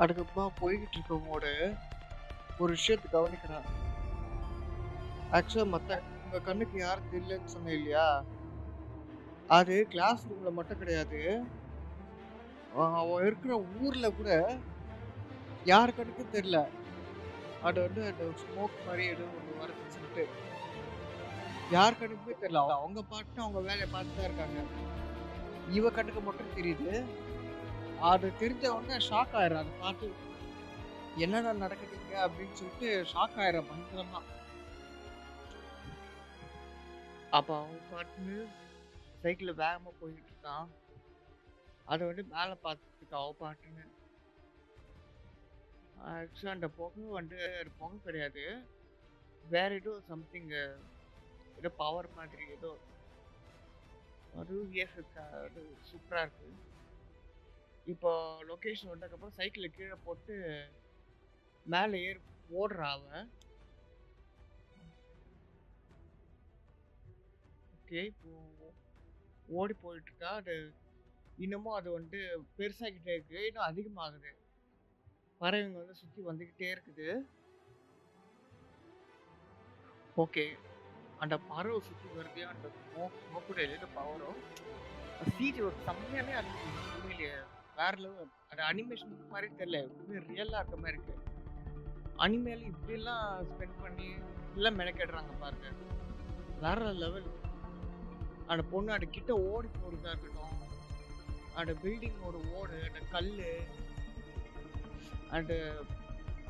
அதுக்கப்புறமா போய்கிட்டு இருக்கவங்களோட ஒரு விஷயத்தை கவனிக்கிறான். ஆக்சுவலாக உங்க கண்ணுக்கு யாரும் தெரியலன்னு சொன்னேன் இல்லையா, அது கிளாஸ் ரூம்ல மட்டும் கிடையாது, அவன் இருக்கிற ஊர்ல கூட யாரு கண்ணுக்கும் தெரியல. அது வந்து அந்த ஸ்மோக் மாதிரி ஏதோ ஒன்று வருதுன்னு சொல்லிட்டு யார் கண்ணுக்குமே தெரியல. அவங்க பாட்டு அவங்க வேலையை பார்த்து தான் இருக்காங்க. இவ கண்ணுக்கு மட்டும் தெரியுது. அது தெரிஞ்ச உடனே ஷாக் ஆயிடுறா. அதை பார்த்து என்னடா நடக்குதுங்க அப்படின்னு சொல்லிட்டு ஷாக் ஆயிடுற பயங்கரமா. அப்ப அவன் பாட்டுன்னு சைக்கிள்ல வேகமா போயிட்டு இருக்கான். அதை வந்து மேலே பார்த்துட்டு இருக்கா அவ பாட்டுன்னு. ஆக்சுவலா அந்த புகை வந்து புகை கிடையாது, வேற ஏதோ சம்திங், ஏதோ பவர் மாதிரி ஏதோ. அது அது சூப்பரா இருக்கு. இப்போ லொக்கேஷன் வந்ததுக்கப்புறம் சைக்கிளை கீழே போட்டு மேலே ஏறி ஓடுறா அவன். ஓகே, இப்போ ஓடி போயிட்டு இருக்கா. அது இன்னமும் அது வந்து பெருசாகிட்டே இருக்கு, இன்னும் அதிகமாகுது. பறவைங்க வந்து சுற்றி வந்துக்கிட்டே இருக்குது. ஓகே, அந்த பறவை சுற்றி வருது. அந்த ஸ்மோக்கோட எது பவரும் சீரி ஒரு செம்மையாவே அது உண்மையிலேயே வேற லெவல். அது அனிமேஷன் மாதிரி தெரியல, ரியலா இருக்க மாதிரி இருக்கு. அனிமேல இப்படிலாம் ஸ்பெண்ட் பண்ணி எல்லாம் மெனக்கெடுறாங்க பாருங்க, வேற லெவல். அந்த பொண்ணு அது கிட்ட ஓடி போறதா இருக்கட்டும், அந்த பில்டிங்கோட ஓடு, அந்த கல்லு, அந்த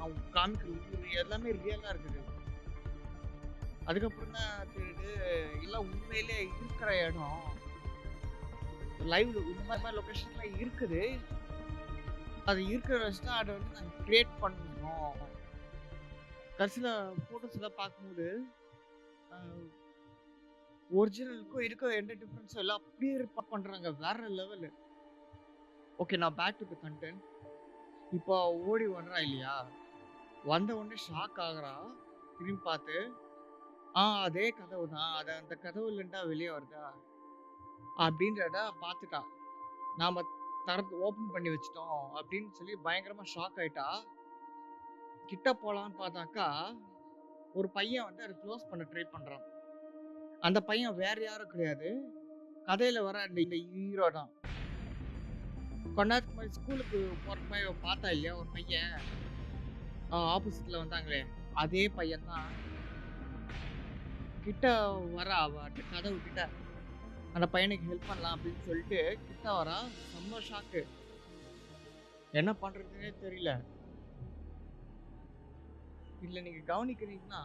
அவங்க காமிக்கிற ஊர் எல்லாமே ரியலா இருக்குது. அதுக்கப்புறம் தான் தெரியுது எல்லாம் உண்மையிலே இருக்கிற இடம். லைவ்ல இந்த மாதிரி லொகேஷன்லாம் இருக்குது. அது இருக்கிற வச்சு அதை வந்து நாங்கள் கிரியேட் பண்ணணும். கடைசியில் ஃபோட்டோஸ் எல்லாம் பார்க்கும்போது ஒரிஜினலுக்கும் இருக்க எந்த டிஃப்ரென்ஸும் எல்லாம் அப்படியே ரிப்போர்ட் பண்ணுறாங்க, வேற லெவலு. ஓகே, நான் பேக் டு த கண்டென்ட். இப்போ ஓடி வர்றா இல்லையா, வந்த உடனே ஷாக் ஆகுறா. திரும்பி பார்த்து அதே கதவு தான், அது அந்த கதவுல இருந்தா வெளியே வருதா அப்படின்றத பார்த்துட்டா. நாம திறந்து ஓப்பன் பண்ணி வச்சிட்டோம் அப்படின்னு சொல்லி பயங்கரமா ஷாக் ஆயிட்டா. கிட்ட போலான்னு பார்த்தாக்கா ஒரு பையன் வந்து அதை க்ளோஸ் பண்ண ட்ரை பண்றான். அந்த பையன் வேற யாரும் கிடையாது, கதையில வர இந்த ஹீரோ தான். கொஞ்ச நேரத்துக்கு முன்னாடி ஸ்கூலுக்கு போறதுக்கு மாதிரி பார்த்தா இல்லையா ஒரு பையன், ஆப்போசிட்ல வந்தாங்களே, அதே பையன் தான். கிட்ட வர அவ அந்த கதவு கிட்ட அந்த பையனுக்கு ஹெல்ப் பண்ணலாம் அப்படின்னு சொல்லிட்டு கிட்ட வரா. செம்ம ஷாக்கு, என்ன பண்றதுன்னே தெரியல. இதுல நீங்க கவனிக்கிறீங்கன்னா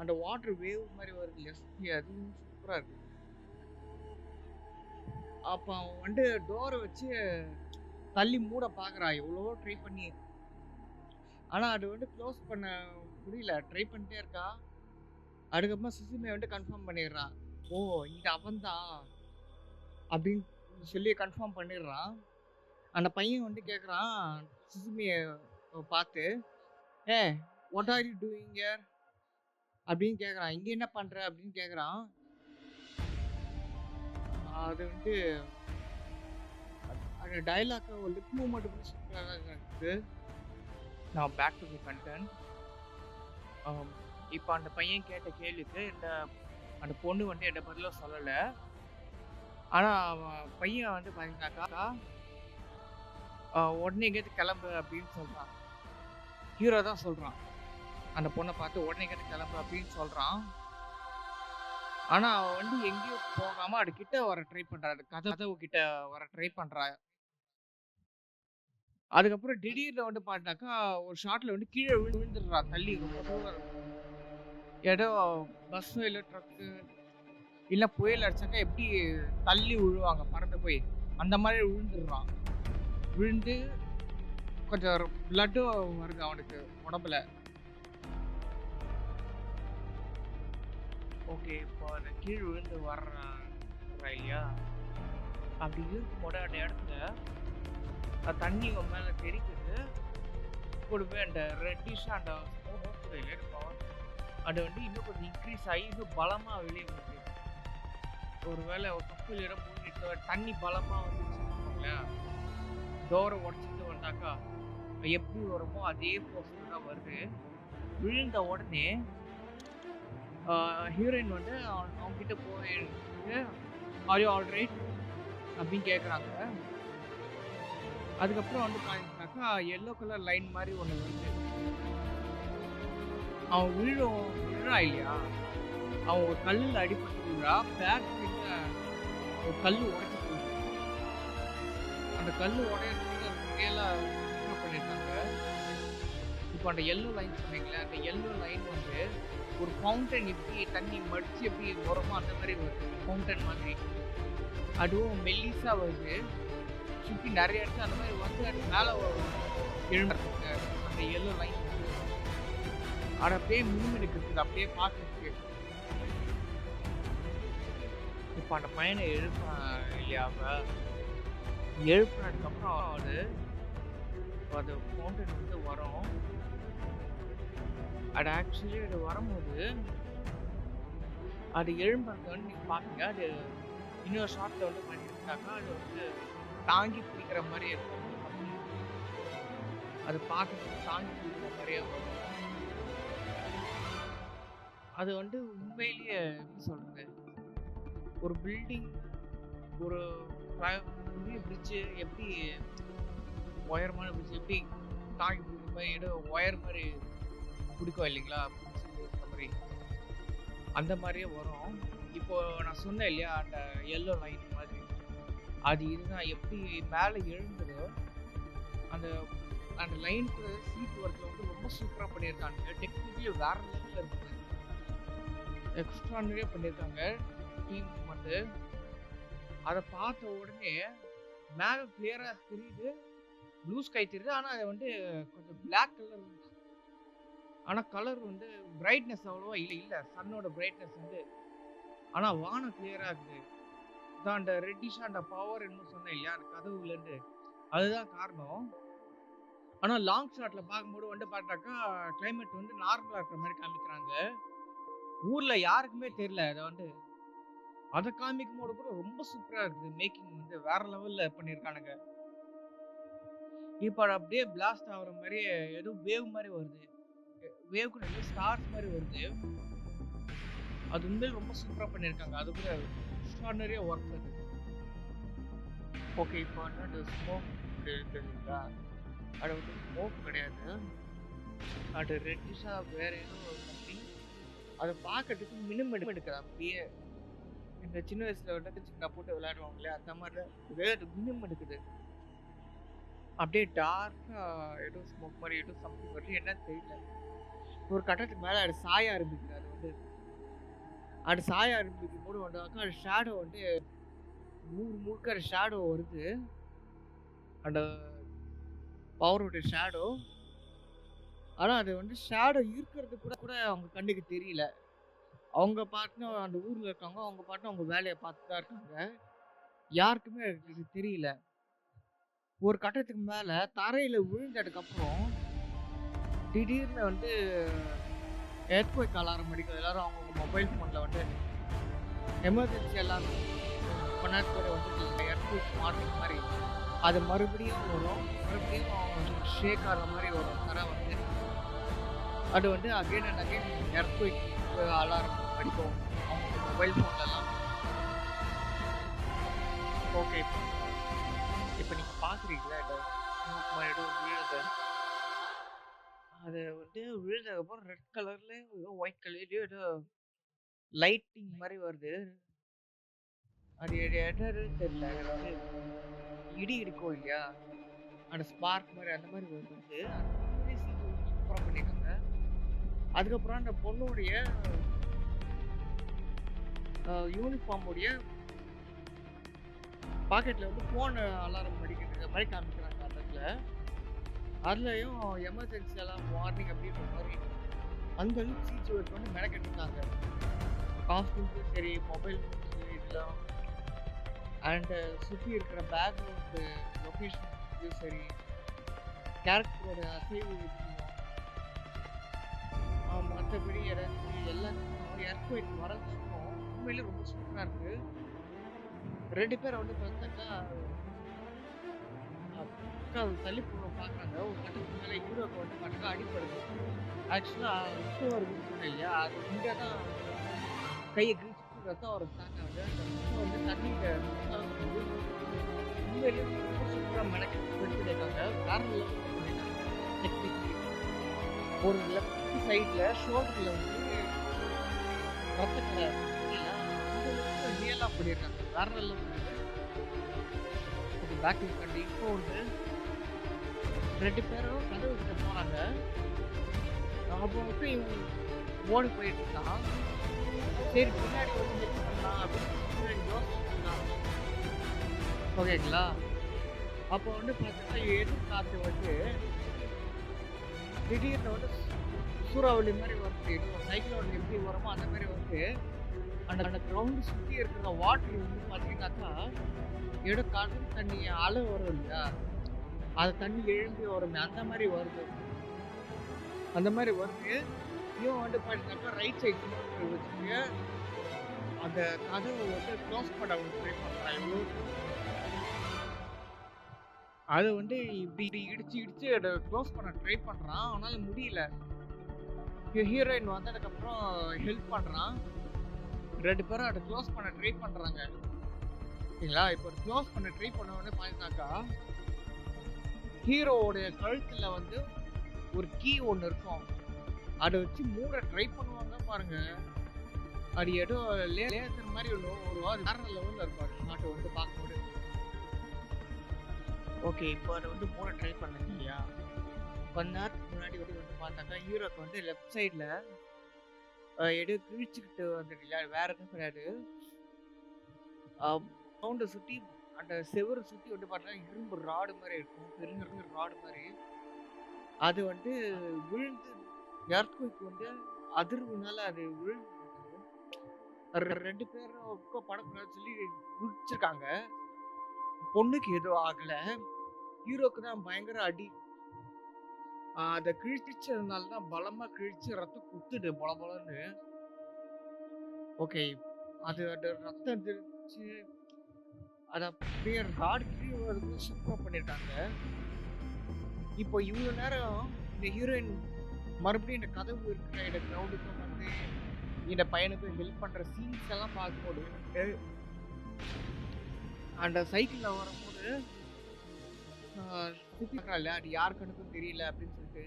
அந்த வாட்டர் வேவ் மாதிரி வருது இல்லையா, அதுவும் சூப்பரா இருக்கு. அப்ப அவன் வந்து டோரை வச்சு தள்ளி மூட பாக்குறா, எவ்வளவோ ட்ரை பண்ணி. ஆனா அது வந்து க்ளோஸ் பண்ண முடியல, ட்ரை பண்ணிட்டே இருக்கா. அதுக்கப்புறமா சுசுமே வந்து கன்ஃபார்ம் பண்ணிடுறான், ஓ இங்க அவன் தான் அப்படின்னு சொல்லி கன்ஃபார்ம் பண்ணிடுறான். அந்த பையன் வந்து கேட்குறான் சுசுமிய பார்த்து, hey what are you doing here அப்படின்னு கேட்குறான். இங்கே என்ன பண்ற அப்படின்னு கேட்குறான். அது வந்து அந்த டைலாக் லிப் மூவ்மெண்ட் கூட சூப்பராக தான் இருக்கு. நான் பேக் டு தி கண்டென்ட். இப்போ அந்த பையன் கேட்ட கேள்விக்கு அந்த பொண்ணு வந்து எந்த பதிலும் சொல்லலை. ஆனால் பையன் வந்து பார்த்தீங்கன்னாக்கா உடனே எங்கேயாவது கிளம்பு அப்படின்னு சொல்கிறான். ஹீரோ தான் சொல்கிறான், அந்த பொண்ணை பார்த்து உடனே எங்கேயாவது கிளம்பு அப்படின்னு சொல்கிறான். ஆனால் அவன் வந்து எங்கேயும் போகாமல் அது கிட்ட வர ட்ரை பண்ணுறா, அது கதவு கிட்ட வர ட்ரை பண்ணுறா. அதுக்கப்புறம் திடீர்னு வந்து பார்த்தாக்கா ஒரு ஷாட்டில் வந்து கீழே விழுந்துடுறா, தள்ளி ரொம்ப தூரம். ஏதோ பஸ்ஸோ இல்லை ட்ரக்கு இல்லை புயல் அடிச்சாக்கா எப்படி தள்ளி விழுவாங்க பறந்து போய், அந்த மாதிரி விழுந்துடுறான். விழுந்து கொஞ்சம் பிளட்டும் வருது அவனுக்கு உடம்புல. ஓகே, இப்போ அந்த கீழ் விழுந்து வர்றான் இல்லையா, அப்படி இருக்கும்போது அந்த இடத்துல தண்ணி மேலே தெரிக்குது. கூடவே அந்த ரெட்டிஷாக அந்த ஸ்மோக் இருக்கும், அது வந்து இன்னும் கொஞ்சம் இன்க்ரீஸ் ஆகி இன்னும் பலமாக வெளியே வருது. ஒருவேளை ஒரு கப்பல் இடம் மூழ்கிட்டு தண்ணி பலமாக வந்துச்சுன்னு டோரை உடச்சிட்டு வந்தாக்கா எப்படி வருமோ அதே போஸ்ட் தான் வருது. விழுந்த உடனே ஹீரோயின் வந்து அவங்ககிட்ட போய் ஆர் யூ ஆல் ரைட் அப்படின்னு கேட்குறாங்க. அதுக்கப்புறம் வந்து பார்த்தீங்கன்னாக்கா எல்லோ கலர் லைன் மாதிரி ஒன்று வருது. அவன் விழுறா இல்லையா, அவன் ஒரு கல்லில் அடிபட்டு விழுறா. பேக் ஒரு கல் உடைச்சி போகுது. அந்த கல் உடையிறதுக்கு ரியலாக என்ன பண்ணியிருக்காங்க. இப்போ அந்த எல்லோ லைன் சொன்னீங்களே, அந்த எல்லோ லைன் வந்து ஒரு ஃபவுண்டன் எப்படி தண்ணி மடிச்சு எப்படி வருமோ அந்த மாதிரி வருது, ஃபவுண்டன் மாதிரி. அதுவும் மெல்லிஸாக வருது, சுற்றி நிறைய இடத்துல அந்த மாதிரி வந்து அது மேலே எழுந்துருக்கு. அந்த எல்லோ லைன் அதை அப்படியே மினுமினுக்கு அப்படியே பார்க்கறதுக்கு. இப்போ அந்த பையனை எழுப்பான் இல்லையா, எழுப்புனதுக்கப்புறம் அது ஃபவுண்டன் வந்து வரும். அது ஆக்சுவலி அது வரும்போது அது எழும்புறது வந்து நீங்கள் பார்ப்பீங்க. அது இன்னொரு ஷார்ட்டில் வந்து பண்ணியிருந்தாக்கா அது வந்து தாங்கி பிடிக்கிற மாதிரியே இருக்கும். அது பார்க்கறதுக்கு தாங்கி பிடிக்கிற மாதிரியே வரும். அது வந்து உண்மையிலேயே எப்படி சொல்கிறது, ஒரு பில்டிங் ஒரு பிரிட்ஜு எப்படி ஒயர்மான பிரிட்ஜ் எப்படி தாங்கி பிடிக்கிற மாதிரி ஏதோ ஒயர் மாதிரி பிடிக்கும் இல்லைங்களா, பிடிச்சி மாதிரி அந்த மாதிரியே வரும். இப்போ நான் சொன்னேன் இல்லையா அந்த எல்லோ லைன் மாதிரி, அது இதுதான் எப்படி மேலே எழுந்ததோ அந்த அந்த லைன் கூட சீட் ஒர்க்கில் வந்து ரொம்ப சூப்பராக பண்ணியிருக்காங்க. டெக்னிக்கலி வேற லெவலில் இருக்குது, எக்ஸ்ட்ரானரியாக பண்ணியிருக்காங்க டீம் வந்து. அதை பார்த்த உடனே மேலே கிளியராக தெரியுது, ப்ளூ ஸ்கை தெரியுது. ஆனால் அது வந்து கொஞ்சம் பிளாக் கலர், ஆனால் கலர் வந்து பிரைட்னஸ் அவ்வளோவா இல்லை சன்னோட பிரைட்னஸ் வந்து. ஆனால் வானம் கிளியராக இருக்குது. தான் அந்த ரெட்டிஷாக அந்த பவர் என்னமோ சொன்னேன் இல்லையா அந்த கதவுலேருந்து, அதுதான் காரணம். ஆனால் லாங் ஷாட்டில் பார்க்கும்போது வந்து பார்த்தாக்கா கிளைமேட் வந்து நார்மலாக இருக்கிற மாதிரி காமிக்கிறாங்க. ஊரில் யாருக்குமே தெரியல. அதை வந்து அதை காமிக்கும் போது கூட ரொம்ப சூப்பராக இருக்குது. மேக்கிங் வந்து வேற லெவலில் பண்ணியிருக்கானுங்க. இப்போ அப்படியே பிளாஸ்ட் ஆகிற மாதிரி ஏதோ வேவ் மாதிரி வருது, வேவ்க்கு நிறைய ஸ்டார்ஸ் மாதிரி வருது. அது உண்மையில் ரொம்ப சூப்பராக பண்ணியிருக்காங்க. அது கூட எக்ஸ்ட்ரானரியாக ஒர்க் அது. ஓகே, இப்போ வந்து ஸ்மோக் இருக்குங்களா, அது வந்து ஸ்மோக் கிடையாது, அது ரெட்டிஷாக வேற ஏதோ சம்திங். அதை பார்க்கறதுக்கு மினிமம் எடுக்குது. அப்படியே இந்த சின்ன வயசுல வந்து சின்ன போட்டு விளையாடுவாங்க இல்லையா, அந்த மாதிரி ஒரே அது மினிமம் எடுக்குது. அப்படியே டார்க்காக ஏதோ ஸ்மோக் மாதிரி ஏதோ சம்திங் வருது, என்ன தெரியல. ஒரு கட்டத்துக்கு மேலே அது சாய ஆரம்பிக்குது. அது வந்து அது சாய ஆரம்பிக்கும் போது வந்தாக்கா அது ஷேடோ வந்து முழுக்க அது ஷேடோ வருது, அந்த பவரோட ஷேடோ. ஆனால் அது வந்து ஷேடோ இருக்கிறது கூட கூட அவங்க கண்ணுக்கு தெரியல. அவங்க பாட்டுன்னு அந்த ஊரில் இருக்காங்க, அவங்க பாட்டுன்னு அவங்க வேலையை பார்த்து தான் இருக்காங்க, யாருக்குமே அது தெரியல. ஒரு கட்டத்துக்கு மேலே தரையில் விழுந்ததுக்கப்புறம் திடீர்னு வந்து எர்த்குவேக் அலாரம் அடிக்கும். எல்லாரும் அவங்கவுங்க மொபைல் ஃபோனில் வந்து எமர்ஜென்சி எல்லாரும் கொஞ்ச நேரத்தோட வந்து எர்த்குவேக் வார்னிங் மாதிரி அது மறுபடியும் வரும், மறுபடியும் ஷேக் ஆகிற மாதிரி வரும் தரை வந்து. அது வந்து again and again earthquake alarm அடிக்கும் அவங்க மொபைல் ஃபோன்லலாம். ஓகே, இப்போ நீங்கள் பார்க்குறீங்களா இந்த ஸ்மோக் மாதிரி ஏதோ விழுது, அது வந்து விழுந்ததுக்கப்புறம் ரெட் கலர்ல ஏதோ ஒயிட் கலர்லயோ ஏதோ லைட்டிங் மாதிரி வருது. அது என்னன்னு தெரியல. அது வந்து இடி இடிக்கும் இல்லையா, அந்த ஸ்பார்க் மாதிரி அந்த மாதிரி வருது. அந்த மாதிரி சூப்பராக பண்ணியிருக்காங்க. அதுக்கப்புறம் அந்த பொண்ணுடைய யூனிஃபார்முடைய பாக்கெட்டில் வந்து ஃபோன் அலாரம் அடிக்கிறதுக்கு மாதிரி காமிக்கிறாங்க அந்த இடத்துல. அதுலேயும் எமர்ஜென்சி எல்லாம் வார்னிங் அப்படின்ற மாதிரி அந்த அளவுக்கு சீச்சு ஒர்க் வந்து மெனக்கெட்டுருக்காங்க. காஸ்டியூம்ஸும் சரி, மொபைல் ஃபோன்ஸு இதெல்லாம், அண்டு சுற்றி இருக்கிற பேக்ரவுண்டு லொக்கேஷன் சரி, கேரக்டரோட அசைவு இதுவும், மற்றபடி ஏதாச்சும் எல்லாத்துக்கும் எர்த்குயிக் வரதுக்கும் உண்மையிலே ரொம்ப சூப்பராக இருக்குது. 2 பேரை வந்து பார்த்தாக்கா தள்ளி போக பார்க்குறாங்க. ஒரு கட்டத்துக்கு மேலே ஹீரோக்கு வந்து பார்த்தாக்கா அடிப்படுது. ஆக்சுவலாக ரத்தம் வருதுன்னு சொன்னேன் இல்லையா, அது இங்கே தான் கையை கிழிச்சிட்டு ரத்தம் வர ஸ்டார்ட் ஆகுது. அந்த ரத்தம் வந்து தண்ணியில் உண்மையிலேயே ரொம்ப சூப்பராக மெனக்கெட்டு பண்ணியிருக்காங்க. வேற லெவலில் பண்ணியிருக்காங்க டெக்னிக். ஒரு லெஃப்ட் சைடில் ஷோல்டரில் வந்து ரத்தக்கரை ரியலாக பண்ணியிருக்காங்க. வேற லெவலில் ஓகே, பேக் கண்டி. இப்போ வந்து 2 பேரும் கதவு கிட்ட போனாங்க. அப்போ வந்து இவன் ஓடி போயிட்டு இருக்கான். சரி, பின்னாடி வந்து செக் பண்ணலாம் அப்படின்னு யோசிச்சுருக்கான். ஓகேங்களா? அப்போ வந்து பார்த்தீங்கன்னா எதிர்காற்று வந்து திடீர்னு வந்து சூறாவளி மாதிரி வந்து சைக்கிளோட எப்படி வருமோ அந்த மாதிரி வந்து அந்த கிரவுண்டு சுற்றி இருக்கிற வாட்டர் வந்து பார்த்தீங்கன்னாக்கா ஏதோ கடல் தண்ணி அலை வரும் இல்லையா, அது தண்ணி எழும்பி வரும், அந்த மாதிரி வருது. அந்த மாதிரி வருது. இவன் வந்து பார்த்தீங்கன்னாக்கா ரைட் சைட் வச்சுட்டு அந்த கதவை வந்து க்ளோஸ் பண்ண ட்ரை பண்ணுறான். அது வந்து இப்படி இடிச்சு அதை க்ளோஸ் பண்ண ட்ரை பண்ணுறான். அவனால முடியல. ஹீரோயின் வந்ததுக்கப்புறம் ஹெல்ப் பண்ணுறான். 2 பேரும் அதை க்ளோஸ் பண்ண ட்ரை பண்ணுறாங்க. ஓகேங்களா? இப்போ க்ளோஸ் பண்ண ட்ரை பண்ணவொடனே பார்த்தீங்கன்னாக்கா ஹீரோவோடைய கழுத்தில் வந்து ஒரு கீ ஒன்று இருக்கும். அதை வச்சு மூட ட்ரை பண்ணுவாங்க பாருங்க. அது ஏதோ லேசர் மாதிரி ஒரு வேற லெவலில் இருப்பாரு நாட்டை வந்து பார்க்கும்போது. ஓகே, இப்போ அதை வந்து மூட ட்ரை பண்ணாங்க இல்லையா, கொஞ்ச நேரத்துக்கு முன்னாடி வந்து பார்த்தாக்கா ஹீரோக்கு வந்து லெஃப்ட் சைடில் எடு கிழிச்சுக்கிட்டு வந்துட்டு இல்லையா, வேற எதுவும் கிடையாது. சவுண்டை சுற்றி அந்த செவரை சுற்றி வந்து பார்த்தீங்கன்னா இரும்பு ராடு மாதிரி இருக்கும், பெருங்க ராடு மாதிரி. அது வந்து விழுந்து எர்த்குயிக் வந்து அதிர்வுனால அது விழுந்து 2 பேரும் படக்கூடாதுன்னு சொல்லி குடிச்சிருக்காங்க. பொண்ணுக்கு எதுவும் ஆகல, ஹீரோக்கு தான் பயங்கர அடி. அதை கிழிச்சதுனால தான் பலமா கிழிச்சு ரத்தம் குத்துடு பொல பொலன்னு. ஓகே, அது அந்த ரத்தம் தெரிச்சு அதை அப்படியே ராடு கீழே சூப்பராக பண்ணியிருக்காங்க. இப்போ இவ்வளோ நேரம் இந்த ஹீரோயின் மறுபடியும் இந்த கதவு இருக்கிற இந்த கிரௌண்டுக்கும் வந்து இந்த பையனுக்கும் ஹெல்ப் பண்ணுற சீன்ஸ் எல்லாம் பார்க்கும்போது அந்த சைக்கிளில் வரும்போது இல்ல அது யார் கணக்கும் தெரியல அப்படின்னு சொல்லிட்டு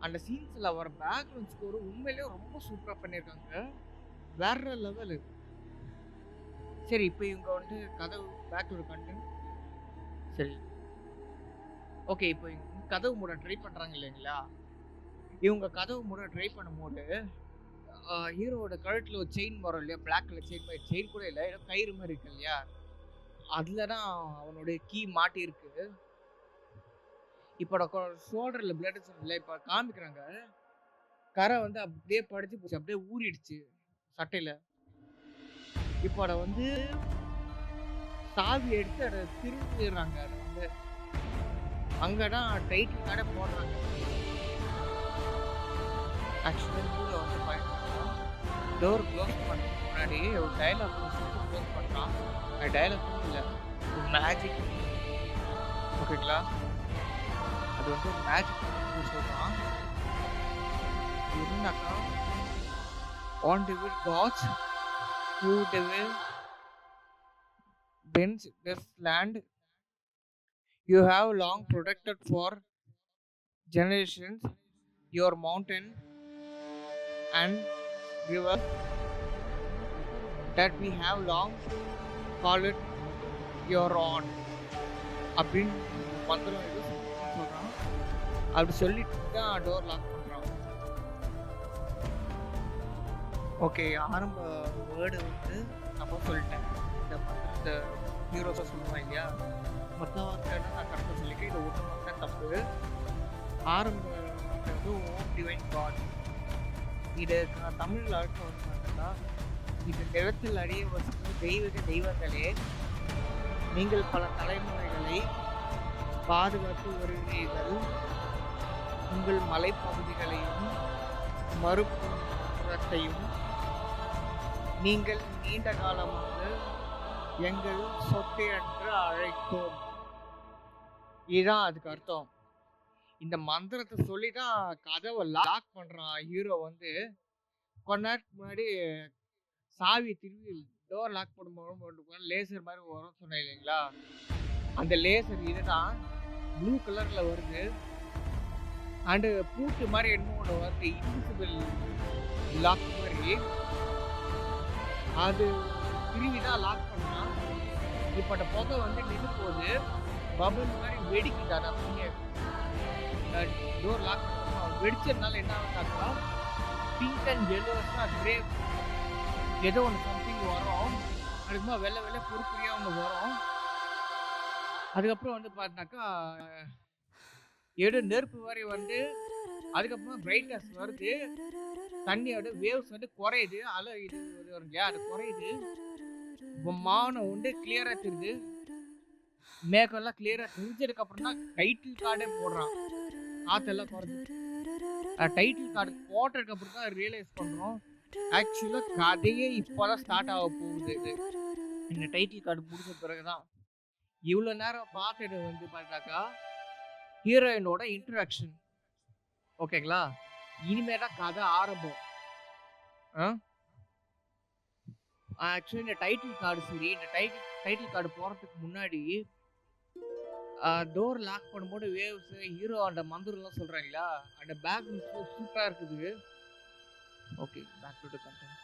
அந்த சீன்ஸ்ல வர பேக்ரவுண்ட் ஸ்கோர் உண்மையிலேயே ரொம்ப சூப்பரா பண்ணியிருக்காங்க. வேற லெவலு. சரி, இப்போ இவங்க வந்து கதவு பேக் டு கண்டென்ட். சரி, ஓகே, இப்போ இவங்க கதவு மூட ட்ரை பண்றாங்க இல்லைங்களா, இவங்க கதவு மூட ட்ரை பண்ணும்போது ஹீரோவோட கழுத்துல ஒரு செயின் வரும் இல்லையா, பிளாக் கலர் செயின் மாதிரி. செயின் கூட இல்லை, ஏதோ கயிறு மாதிரி இருக்கு இல்லையா, அதுல தான் அவனுடைய கீ மாட்டி இருக்கு. இப்போ ஷோல்டரில் பிளட் இல்லை, இப்போ காமிக்கிறாங்க கரை வந்து அப்படியே படிச்சு போச்சு, அப்படியே ஊறிடுச்சு சட்டையில். இப்போ அதை வந்து சாவி எடுத்து அதை திரும்பிடுறாங்க. அதை வந்து அங்கே தான் டைட்டில் கடை போடுறாங்க. ஆக்சுவலாக வந்து பார்த்தீங்கன்னா டோர் க்ளோஸ் பண்ணுறதுக்கு முன்னாடி ஒரு டைலாக் க்ளோஸ் பண்ணுறான். அது டைலாக் இல்லை, ஒரு மேஜிக். ஓகேங்களா? அது வந்து ஒரு மேஜிக் சொல்றான். என்னன்னாக்கா on devil gods who devil bends this land you have long protected for generations your mountain and river that we have long called it your own அப்படின்னு மந்திரம் ஏதோ சொல்றான். அப்படி சொல்லிட்டு தான் டோர் லாக் பண்றான். ஓகே, ஆரம்ப வேர்டு வந்து நம்ம சொல்லிட்டேன். இந்த மந்திரத்தை ஹீரோஸாக சொல்லுவான் இல்லையா, மொத்த வார்த்தைன்னு நான் கரெக்டாக சொல்லிக்கிறேன். இது ஒன்று மட்டும் தப்பு. ஆரம்ப வார்த்தை வந்து ஓம் டிவைன் காட். இது நான் தமிழில் அர்த்தம் வந்து பார்த்தா, இது நிலத்தில் அறிய வசிக்கும் தெய்வங்களே, நீங்கள் பல தலைமுறைகளை பாதுகாத்து வருகிறீர்கள். உங்கள் மலைப்பகுதிகளையும் மறுபுறத்தையும் நீங்கள் நீண்ட காலமாக எங்கள் சொத்து என்று அழைத்தோம். இதுதான் அதுக்கு அர்த்தம். இந்த மந்திரத்தை சொல்லி தான் கதவை லாக் பண்றான் ஹீரோ. வந்து கொஞ்ச நேரத்துக்கு முன்னாடி சாவி திரும்பி டோர் லாக் பண்ணும்போது லேசர் மாதிரி வரும் சொன்னேன் இல்லைங்களா, அந்த லேசர் இதுதான் ப்ளூ கலர்ல வருது. அண்டு பூட்டு மாதிரி என்னமோ ஒன்று வருது, இன்விசிபிள் லாக் மாதிரி. அது திரும்பி தான் லாக் பண்ணா. இப்போ அந்த புகை வந்து நின்று போகுது, பபுள் மாதிரி வெடிக்குது. அப்படியே டோர் லாக் பண்ண வெடிச்சதுனால என்ன ஆகுதாக்கா, பிங்க் அண்ட் எல்லோஸா கிரே ஏதோ ஒன்று சம்திங் வரும். அதுக்குமா வெள்ளை வெள்ளை பொறுப்புரியாக ஒன்று வரும். அதுக்கப்புறம் வந்து பார்த்தாக்கா ஏதோ நெருப்பு மாதிரி வந்து அதுக்கப்புறமா பிரைட்னஸ் வருது, தண்ணியோட வேவ்ஸ் வந்து குறையுது, அலை இது வரும் இல்லையா, அது குறையுது. மானம் வந்து கிளியராக தெரியுது, மேகம்லாம் கிளியராக தெரிஞ்சதுக்கு அப்புறம் தான் டைட்டில் கார்டே போடுறான். காற்றெல்லாம் குறைஞ்சி டைட்டில் கார்டு போட்டதுக்கு அப்புறம் தான் ரியலைஸ் பண்ணுறோம் ஆக்சுவலாக கதையே இப்போதான் ஸ்டார்ட் ஆக போகுது. இந்த டைட்டில் கார்டு முடிஞ்ச பிறகுதான் இவ்வளோ நேரம் பார்த்துட்டு வந்து பார்த்தாக்கா ஹீரோயினோட இன்ட்ராக்ஷன். ஓகேங்களா, இனிமே தான் கதை ஆரம்பம். ஆக்சுவலி இந்த டைட்டில் கார்டு சரி, இந்த டைட்டில் கார்டு போகிறதுக்கு முன்னாடி டோர் லாக் பண்ணும்போது வேவ்ஸ் ஹீரோ அந்த மந்திரம்லாம் சொல்கிறாங்களா, அந்த பேக் சூப்பராக இருக்குது. Okay, back to content.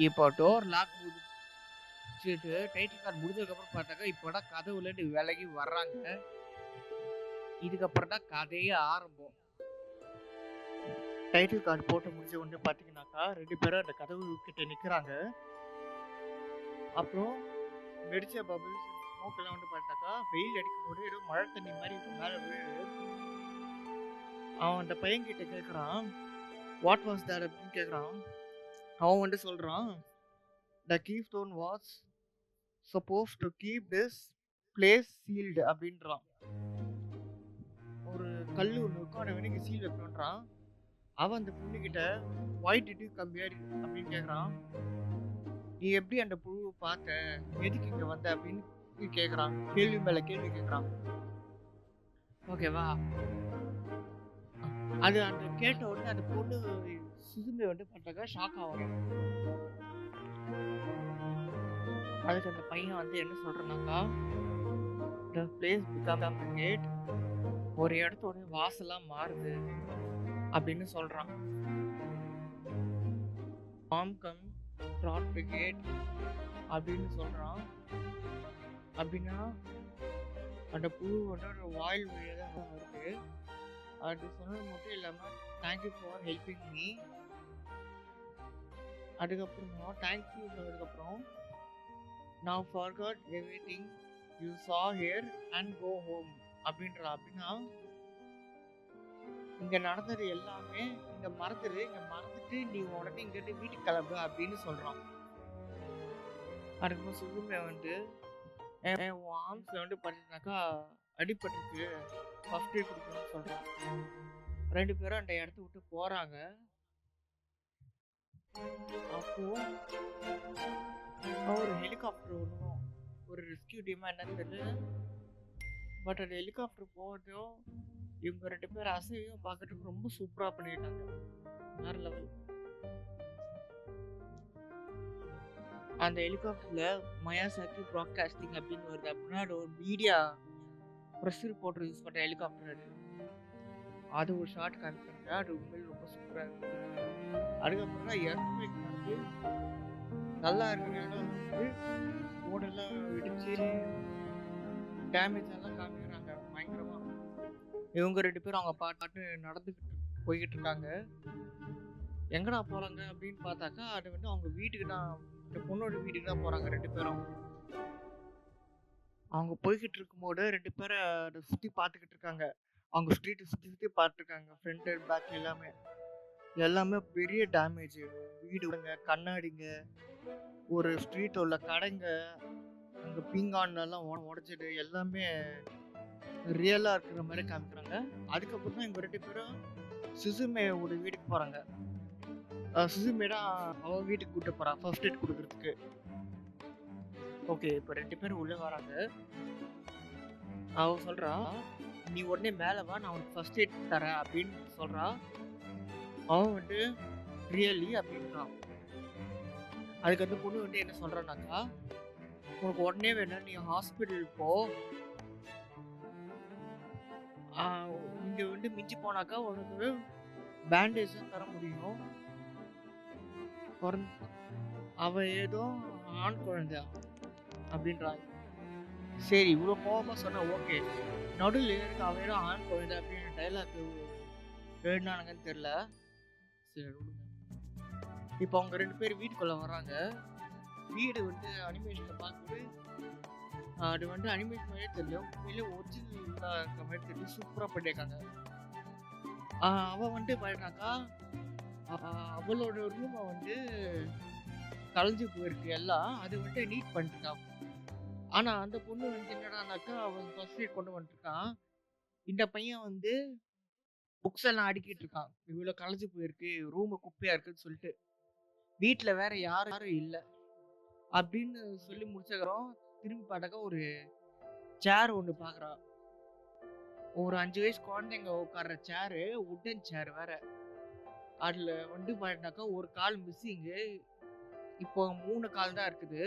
இப்போ டோர் லாக் முடிச்சுட்டு டைட்டில் கார்டு முடிஞ்சதுக்கப்புறம் பார்த்தாக்கா இப்போ தான் கதவுலேருந்து விலகி வர்றாங்க. இதுக்கப்புறம் தான் கதையே ஆரம்பம். டைட்டில் கார்டு போட்டு முடிஞ்ச உடனே பார்த்தீங்கன்னாக்கா 2 பேரும் அந்த கதவு கிட்ட நிற்கிறாங்க. அப்புறம் வெடிச்ச பபிள்ஸ் ஸ்மோக்கெல்லாம் வந்து பார்த்தாக்கா வெயில் அடிக்கும் போது ஏதோ மழை தண்ணி மாதிரி மேலே விழுது. அவன் அந்த பையன்கிட்ட கேட்குறான், வாட் வாஸ் தேட் அப்படின்னு கேட்குறான். அவன் வந்து சொல்கிறான், the keystone was suppose to keep this place sealed அப்படின்றான். ஒரு கல் ஒன்று இருக்கும், அதை வேணுக்கு சீல் வைக்கணுன்றான். அவன் அந்த பொண்ணுக்கிட்ட why did you come here அப்படின்னு கேட்குறான். நீ எப்படி அந்த புழுவை பார்த்த, எதுக்கு இங்கே வந்த அப்படின்னு கேட்குறான். கேள்வி மேலே கேள்வி கேட்குறான். ஓகேவா, அது அந்த கேட்ட உடனே அந்த பொண்ணு சுதுமை வந்து பார்த்தாக்கா ஷாக் ஆகும். அதுக்கு அந்த பையன் வந்து என்ன சொல்றானாக்கா, the place become the gate, ஒரு இடத்தோட வாசலாம் மாறுது அப்படின்னு சொல்றான். Mom come brought the gate அப்படின்னு சொல்றான். அப்படின்னா அந்த புழுவோட ஒரு வாயில் வழியாக தான் வருது. அது சொன்னது மட்டும் இல்லாமல் தேங்க்யூ ஃபார் ஹெல்பிங் மீ. அதுக்கப்புறமா தேங்க்யூ சொன்னதுக்கப்புறம் now forgot everything you saw here and go home அப்படின்றா. அப்படின்னா இங்க நடந்தது எல்லாமே இங்க மறந்துட்டு நீ உடனே இங்கிட்டு வீட்டுக்கு கிளம்பு அப்படின்னு சொல்றான். அதுக்கு சுகுமே வந்து உன் ஆர்ம்ஸ்ல வந்து பார்த்தீங்கன்னாக்கா அடிபட்டுருக்கு, ஃபர்ஸ்ட் எய்ட் கொடுக்கணும்னு சொல்றான். 2 பேரும் அந்த இடத்த விட்டு போறாங்க. அப்போ ஒரு ஹெலிகாப்டர் ஒன்றும் ஒரு ரெஸ்கியூ டீமா என்னன்னு தெரியல பட் அந்த ஹெலிகாப்டர் போகிறதும் இவங்க 2 பேர் அசைவையும் பார்க்கறதுக்கு ரொம்ப சூப்பராக பண்ணியிருக்காங்க. வேற லெவல். அந்த ஹெலிகாப்டர்ல மயாசாக்கி ப்ராட்காஸ்டிங் அப்படின்னு வருது. அப்படின்னா அது ஒரு மீடியா ப்ரெஸ் ரிப்போர்ட்டர் யூஸ் பண்ணுற ஹெலிகாப்டர் அது. அது ஒரு ஷார்ட் காமிக்கிறாங்க. அது உண்மையில ரொம்ப சூப்பராக இருக்கு. அதுக்கப்புறம் தான் எர்த்குவேக் வந்து நல்லா இருக்கிற இடம் வந்து ஓடெல்லாம் இடிச்சு டேமேஜ் எல்லாம் காமிக்கிறாங்க பயங்கரமா. இவங்க 2 பேரும் அவங்க பாட்டு நடந்துக்கிட்டு போய்கிட்டு இருக்காங்க. எங்கடா போறாங்க அப்படின்னு பார்த்தாக்கா அது வந்து அவங்க வீட்டுக்கு தான், இந்த பொண்ணோட வீட்டுக்கு தான் போறாங்க 2 பேரும். அவங்க போய்கிட்டு இருக்கும்போது 2 பேரை அதை சுத்தி பார்த்துக்கிட்டு இருக்காங்க. அவங்க ஸ்ட்ரீட்டை சுத்தி சுத்தி பார்த்துருக்காங்க. ஃப்ரண்ட் பேக் எல்லாமே எல்லாமே பெரிய டேமேஜ். வீடுங்க, கண்ணாடிங்க, ஒரு ஸ்ட்ரீட் உள்ள கடைங்க, அங்க பீங்கான் எல்லாம் உடைச்சது எல்லாமே ரியலா இருக்கிற மாதிரி காமிக்கிறாங்க. அதுக்கப்புறம் தான் இவங்க 2 பேரும் சுசுமேவோட வீட்டுக்கு போறாங்க. சுசுமே தான் அவ வீட்டுக்கு கூட்டு போறா ஃபர்ஸ்ட் எய்ட் கொடுக்கறதுக்கு. ஓகே, இப்போ 2 பேரும் உள்ள வராங்க. அவ சொல்றா, நீ உடனே மேல வா, நான் உனக்கு ஃபர்ஸ்ட் எய்ட் தரேன் அப்படின்னு சொல்றா. அவன் வந்து ரியலி அப்படின்றான். அதுக்கு அந்த பொண்ணு வந்து என்ன சொல்றானாக்கா, உனக்கு உடனே வேணும், நீ ஹாஸ்பிட்டல் போ, இங்க வந்து மிஞ்சி போனாக்கா உனக்கு பேண்டேஜ் தான் தர முடியும். அவ ஏதோ ஆண் குழந்தை அப்படின்றாங்க. சரி, இவ்வளோ கோபமா சொன்னா ஓகே. நடுவில் இருக்கு அவ ஏதோ ஆண் குழந்தை அப்படின்னு டைலாக் எழுதினானுங்கன்னு தெரியல. சரி விடுங்க. இப்போ அவங்க 2 பேர் வீட்டுக்குள்ள வராங்க. வீடு வந்து அனிமேஷன்ல பார்க்கும்போது அது வந்து அனிமேஷன் மாதிரியே தெரியும். உண்மையிலே ஒரிஜினலா இருக்கிற மாதிரி தெரியும். சூப்பரா பண்ணியிருக்காங்க. அவ வந்து பாருனாக்கா அவளோட ரூமை வந்து கலைஞ்சு போயிருக்கு எல்லாம். அது வந்து நீட் பண்ணிருக்கான். ஆனா அந்த பொண்ணு வந்து என்னடானாக்கா அவன் ஃபர்ஸ்ட் எய்ட் கொண்டு வந்துருக்கான். இந்த பையன் வந்து புக்ஸ் எல்லாம் அடுக்கிட்டு இருக்கான். இவ்வளவு கலைஞ்சு போயிருக்கு, ரூம் குப்பையா இருக்குன்னு சொல்லிட்டு. வீட்டுல வேற யாரும் இல்லை அப்படின்னு சொல்லி முடிச்சதும் திரும்பி பார்த்தாக்கா ஒரு சேர் ஒன்று பாக்குறா. ஒரு 5 வயசு குழந்தைங்க உட்கார்ற சேரு, உட்டன் சேர் வேற. அதுல வந்து பாருனாக்கா ஒரு கால் மிஸ்ஸிங்கு. இப்போ 3 கால் தான் இருக்குது.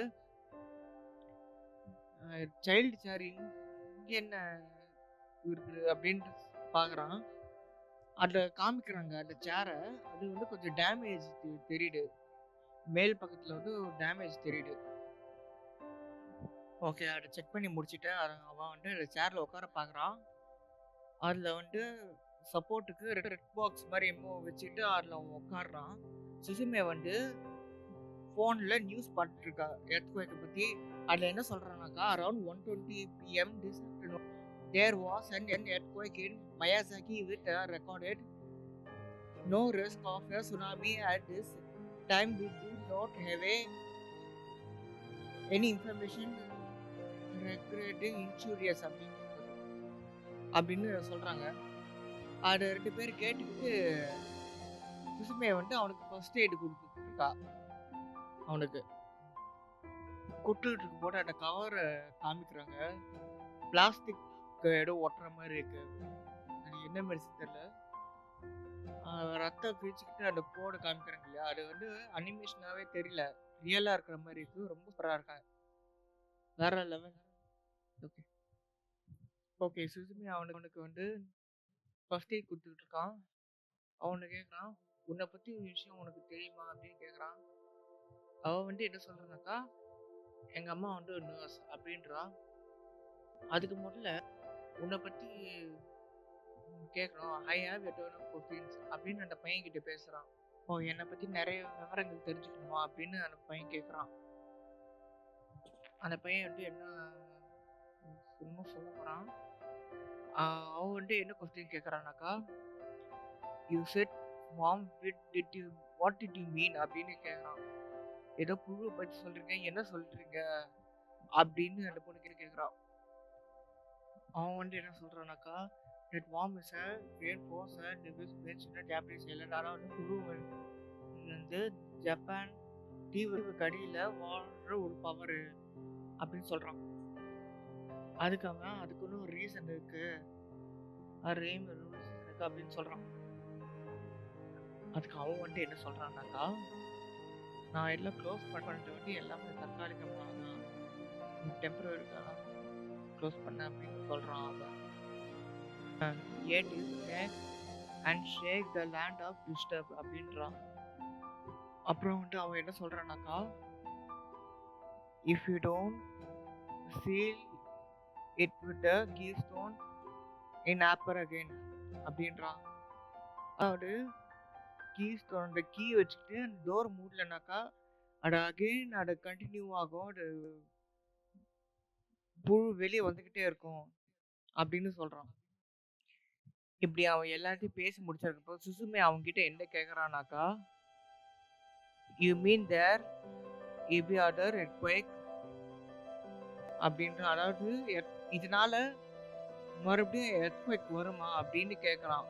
சைல்டு சேர் இங்க என்ன இருக்குது அப்படின்னு பாக்குறான். அதுல காமிக்கிறாங்க அந்த சேரை. அது வந்து கொஞ்சம் டேமேஜ் தெரியுது. மேல் பக்கத்துல வந்து ஒரு டேமேஜ் தெரியுது. ஓகே, அதை செக் பண்ணி முடிச்சுட்டு அவன் வந்து அந்த சேர்ல உட்கார பாக்குறான். அதுல வந்து சப்போர்ட்டுக்கு ரெட் பாக்ஸ் மாதிரி என்னமோ வச்சுட்டு அதுல அவன் உட்காடுறான். சுசுமே வந்து ஃபோன்ல நியூஸ் பார்த்துட்டு இருக்கா எர்த்குவேக்கை பத்தி. அதுல என்ன சொல்றானாக்கா, around 1:20 PM this afternoon there was an earthquake in Miyazaki with recorded no risk of a tsunami at this time. We do not have any information regarding injuries அப்படின்னு சொல்றாங்க. அது 2 பேர் கேட்டுக்கிட்டு சுசுமே வந்து அவனுக்கு ஃபர்ஸ்ட் எய்டு கொடுத்துட்டு இருக்கா. அவனுக்கு கொட்டுட்டு போட்டு அந்த கவரை காமிக்கிறாங்க. பிளாஸ்டிக் ஏதோ ஒட்டுற மாதிரி இருக்கு. அது என்ன மெடிசன் தெரியல. ரத்தம் பிரிச்சுக்கிட்டு அந்த கோடை காமிக்கிறாங்க இல்லையா, அது வந்து அனிமேஷனாவே தெரியல, ரியலா இருக்கிற மாதிரி இருக்கு. ரொம்ப சூப்பரா இருக்காங்க. வேற லெவல். ஓகே ஓகே சுசுமி அவனுக்கு வந்து ஃபர்ஸ்ட் எய்ட் கொடுத்துக்கிட்டு இருக்கான். அவனை கேட்குறான், உன்னை பத்தி ஒரு விஷயம் உனக்கு தெரியுமா அப்படின்னு கேட்குறான். அவன் வந்து என்ன சொல்றானாக்கா, எங்க அம்மா வந்து ஒரு நர்ஸ் அப்படின்றான். அதுக்கு முதல்ல உன்னை பத்தி கேட்கணும், I have a turn of questions அப்படின்னு அந்த பையன் கிட்ட பேசுறான். ஓ, என்னை பத்தி நிறைய விவரங்கள் தெரிஞ்சுக்கணுமா அப்படின்னு அந்த பையன் கேட்குறான். அந்த பையன் வந்து என்ன சொல்ல போறான். அவன் வந்து என்ன கொஸ்டின் கேட்குறானாக்கா, you said mom what did you mean அப்படின்னு கேட்குறான். ஏதோ புழுவை பற்றி சொல்றீங்க, என்ன சொல்றீங்க அப்படின்னு அந்த பொண்ணுக்கிட்ட கேட்குறான். அவன் வந்து என்ன சொல்றானாக்கா, that worm is a great force and it was mentioned in Japanese island. ஆனால் வந்து புழு வந்து ஜப்பான் தீவுக்கு அடியில் வாழ்ற ஒரு பவர் அப்படின்னு சொல்றான். அதுக்குன்னு ஒரு ரீசன் இருக்கு, ரீம் இருக்கு அப்படின்னு சொல்றான். அதுக்கு அவன் வந்துட்டு என்ன சொல்றான்னாக்கா, நான் எல்லாம் க்ளோஸ் பண்ணிட்டு வந்து எல்லாமே தற்காலிகமாக தான், டெம்பரரிக்காக க்ளோஸ் பண்ண அப்படின்னு சொல்றான் அவன். It is take and shake the land of disturb அப்படின்றான். அப்புறம் வந்துட்டு அவன் என்ன சொல்றான்னாக்கா, if you don't seal it with the keystone in upper again அப்படின்றான். அதாவது கீஸ்டோனோட கீ வச்சுக்கிட்டு அந்த டோர் மூடலனாக்கா அது அகைன் அது கண்டினியூ ஆகும், அது புழு வெளியே வந்துக்கிட்டே இருக்கும் அப்படின்னு சொல்றான். இப்படி அவன் எல்லாத்தையும் பேசி முடிச்சதுக்கப்புறம் சுசுமே அவன்கிட்ட என்ன கேட்குறானாக்கா, you mean there be other earthquake அப்படின்ற, அதாவது இதனால மறுபடியும் எர்த்குவேக் வருமா அப்படின்னு கேட்குறான்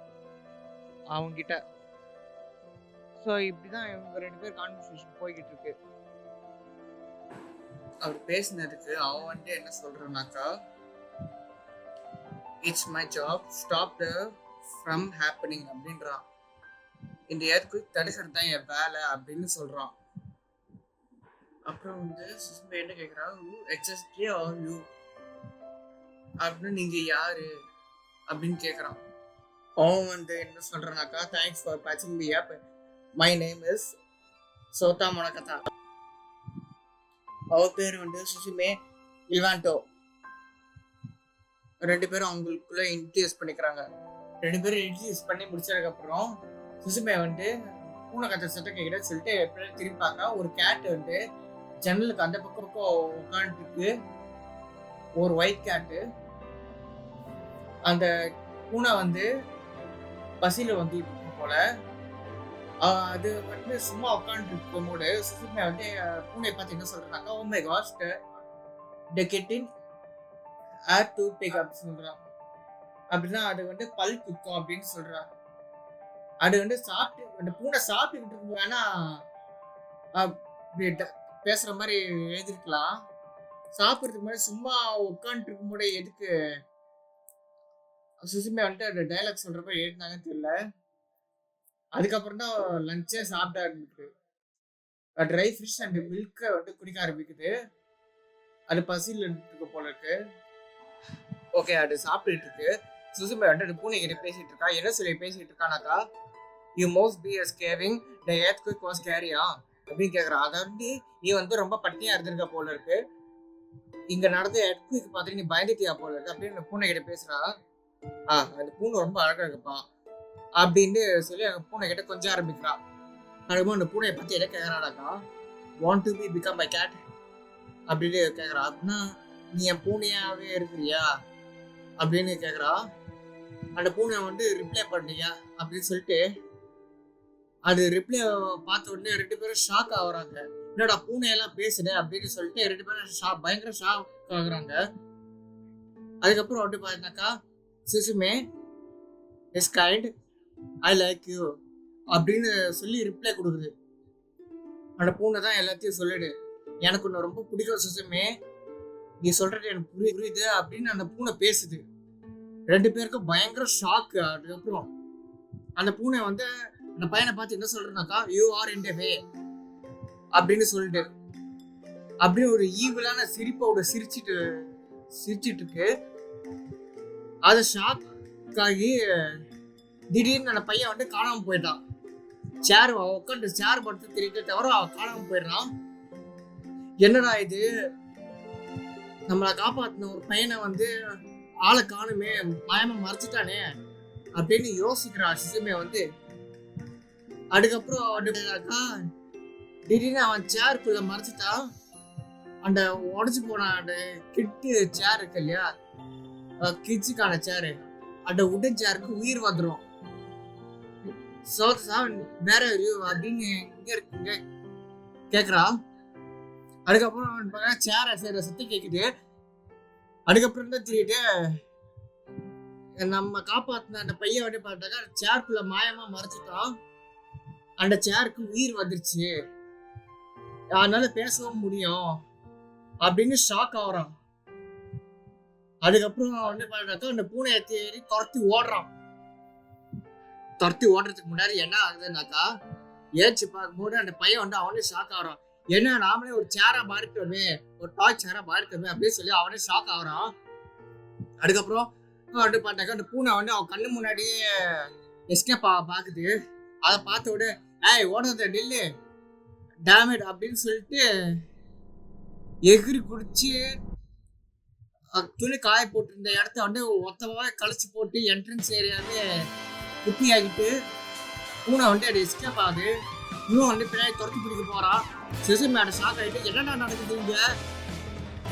அவன்கிட்ட. ஸோ இப்படிதான் இவங்க 2 பேர் கான்வர்சேஷன் போய்கிட்டு இருக்கு. அவர் பேசினதுக்கு அவன் வந்துட்டு என்ன சொல்றானாக்கா, it's my job stop the from happening அப்படின்றான். இந்த எர்த்குவேக் தடுக்கிறது தான் என் வேலை அப்படின்னு சொல்றான். அப்புறம் வந்து சுசுமே என்ன கேட்குறா, எக்ஸாக்ட்லி ஆர் யூ அப்படின்னு, நீங்க யாரு அப்படின்னு கேட்குறான். அவன் வந்து என்ன சொல்றானாக்கா, thanks for patching me up, my name is Sota Munakata. அவ பேர் வந்து சுசுமே இவான்டோ. 2 பேரும் அவங்களுக்குள்ள இன்ட்ரடியூஸ் பண்ணிக்கிறாங்க. 2 பேரும் இன்ட்ரடியூஸ் பண்ணி முடிச்சதுக்கு அப்புறம் சுசுமே வந்து பூனை கத்த சத்தம் கேட்கிற சொல்லிட்டு திரும்பி பார்க்க ஒரு கேட் வந்து ஜன்னலுக்கு அந்த பக்கம் உட்காந்துருக்கு, ஒரு ஒயிட் கேட்டு. அந்த பூனை வந்து பசியில வந்து போல அது வந்து சும்மா உட்காந்து இருக்கும்போது சுசுமே வந்து பூனை பார்த்து என்ன சொல்றாங்க, oh my god the kitten had to pick up சொல்றான். அப்படின்னா அது வந்து பல் குத்தம் அப்படின்னு சொல்றான். அது வந்து சாப்பிட்டு அந்த பூனை சாப்பிட்டுக்கிட்டு இருக்கு, வேணா பேசுற மாதிரி எழுதிருக்கலாம். சாப்பிட்றதுக்கு முன்னாடி சும்மா உட்காந்துட்டு இருக்கும்போது எதுக்கு சுசுமே வந்துட்டு அந்த டைலாக் சொல்றப்ப எழுதினாங்கன்னு தெரியல. அதுக்கப்புறம் தான் லஞ்சே சாப்பிட ஆரம்பிக்குது. ட்ரை ஃபிஷ் அண்ட் மில்கை வந்து குடிக்க ஆரம்பிக்குது. அது பசியில் இருக்கு போல இருக்கு. ஓகே, அது சாப்பிட்டுட்டு இருக்கு. சுசுமே வந்து அந்த பூனை கிட்ட பேசிட்டு இருக்கா. என்ன சொல்லி பேசிட்டு இருக்கானாக்கா, யூ மோஸ்ட் பி ஸ்கேவிங் த எர்த்குவேக் வாஸ் ஸ்கேரியா அப்படின்னு கேட்குறான். அதாவது நீ வந்து ரொம்ப பட்டினியா இருந்திருக்க போல இருக்கு, இங்க நடந்த எர்த்குவேக் பார்த்துட்டு நீ பயந்துட்டியா போல இருக்கு அப்படின்னு பூனை கிட்ட பேசுறா. அந்த பூனை ரொம்ப அழகா இருக்குப்பா அப்படின்னு சொல்லி அந்த பூனை கிட்ட கொஞ்சம் ஆரம்பிக்கிறா. அதுவும் அந்த பூனையை பத்தி என்ன கேட்கறானாக்கா, want to be become my cat அப்படின்னு கேட்கறா. அப்படின்னா நீ என் பூனையாவே இருக்கிறியா அப்படின்னு கேட்கறா. அந்த பூனை வந்து ரிப்ளை பண்ணியா அப்படின்னு சொல்லிட்டு அது ரிப்ளை பார்த்த உடனே 2 பேரும் ஷாக் ஆகுறாங்க. என்னடா பூனையெல்லாம் பேசுது அப்படின்னு சொல்லிட்டு 2 பேரும் பயங்கர ஷாக் ஆகுறாங்க. அதுக்கப்புறம் வந்து பார்த்தீங்கன்னாக்கா, Suzume is kind, I like you அப்படின்னு சொல்லி ரிப்ளை கொடுக்குது. அந்த பூனை தான் எல்லாத்தையும் சொல்லிடு, எனக்கு உன்னை ரொம்ப பிடிக்கும் சுசுமே, நீ சொல்றது எனக்கு புரியுது அப்படின்னு அந்த பூனை பேசுது. 2 பேருக்கும் பயங்கர ஷாக்கு. அதுக்கப்புறம் அந்த பூனை வந்து அந்த பையனை பார்த்து என்ன சொல்றேன்னாக்கா, யூ ஆர் இன் த வே அப்படின்னு சொல்லிட்டு அப்படியே ஒரு ஈவிலான சிரிப்போட சிரிச்சிட்டு இருக்கு. அது ஷாக் ஆகி திடீர்னு அந்த பையன் வந்து காணாம போயிட்டான். சேர் உட்காந்து சேர் படுத்து தெரிவிக்க தவிர அவன் காணாம போயிடுறான். என்னடா இது, நம்மளை காப்பாத்தின ஒரு பையனை வந்து ஆளை காணுமே, மாயமா மறைச்சிட்டானே அப்படின்னு யோசிக்கிறான் சுசுமே வந்து. அதுக்கப்புறம் திடீர்னு அவன் சேருக்குள்ள மறைச்சிட்டான். அந்த உடச்சு போன அந்த கிட்டு சேர் இருக்கு இல்லையா, கிட்ஸுக்கான சேரு, அந்த உடன் சேருக்கு உயிர் வந்துடும். வேற அப்படின்னு இங்க இருக்குங்க கேக்குறா. அதுக்கப்புறம் சேரை செய்யற சத்தம் கேக்குது. அதுக்கப்புறம் தான் தெரியுது நம்ம காப்பாத்தின அந்த பையன் வந்து பார்த்தாக்கா சேர்க்குள்ள மாயமா மறைச்சிட்டான். அந்த சேருக்கு உயிர் வந்துருச்சு, அதனால பேசவும் முடியும் அப்படின்னு ஷாக் ஆகுறான். அதுக்கப்புறம் வந்து பாருனாக்கா அந்த பூனையை தேடி துரத்தி ஓடுறான். துரத்தி ஓடுறதுக்கு முன்னாடி என்ன ஆகுதுன்னாக்கா ஏச்சு பார்க்கும்போது அந்த பையன் வந்து அவனே ஷாக் ஆகிறான். ஏன்னா நாமளே ஒரு சேரா மாறிட்டோமே, ஒரு டாய் சேரா மாறிட்டோமே அப்படின்னு சொல்லி அவனே ஷாக் ஆகுறான். அதுக்கப்புறம் வந்து பார்த்தாக்கா அந்த பூனை வந்து அவன் கண்ணு முன்னாடியே எஸ்கேப் பாக்குது. அதை பார்த்த விட ஏய் ஓடுறத நில்லு டேமேட் அப்படின்னு சொல்லிட்டு எகிரி குடிச்சு துணி காய போட்டிருந்த இடத்த வந்து மொத்தமாக கழிச்சு போட்டு என்ட்ரன்ஸ் ஏரியாவே குப்பி ஆகிட்டு பூனை வந்து அது எஸ்கேப் ஆகுது. இன்னும் வந்து பின்னாடி துரத்தி பிடிக்க போறான். சிசுமேட ஷாக் ஆகிட்டு என்னென்ன நடக்குது இங்க,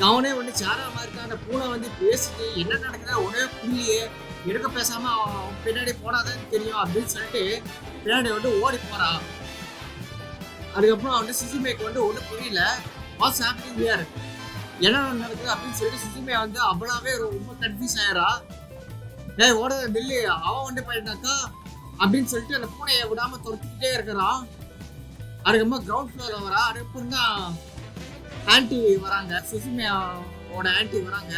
அவனே வந்து சேராமா இருக்கான். அந்த பூனை வந்து பேசிட்டு என்ன நடக்குதா ஒரே புள்ளியே எடுக்க பேசாம அவன் பின்னாடி போனாதான் தெரியும் அப்படின்னு சொல்லிட்டு பின்னாடி வந்து ஓடி போறான். அதுக்கப்புறம் வந்து சிசுமேக்கு வந்து ஒன்றும் புரியல, வாட்ஸ் ஹேப்பனிங் ஹியர், என்ன நடக்குது அப்படின்னு சொல்லிட்டு சிசுமே வந்து அவ்வளவே ரொம்ப கன்ஃபியூஸ் ஆயிரா. ஏய் ஓட டெல்லி அவன் வந்து போயிட்டாக்கா அப்படின்னு சொல்லிட்டு அந்த பூனையை விடாம துரத்திக்கிட்டே இருக்கிறான். அதுக்கப்புறமா கிரவுண்ட் ஃப்ளோர்ல வரா. அதுக்கப்புறம் தான் ஆன்டி வராங்க, சுசுமையோட ஆன்டி வராங்க.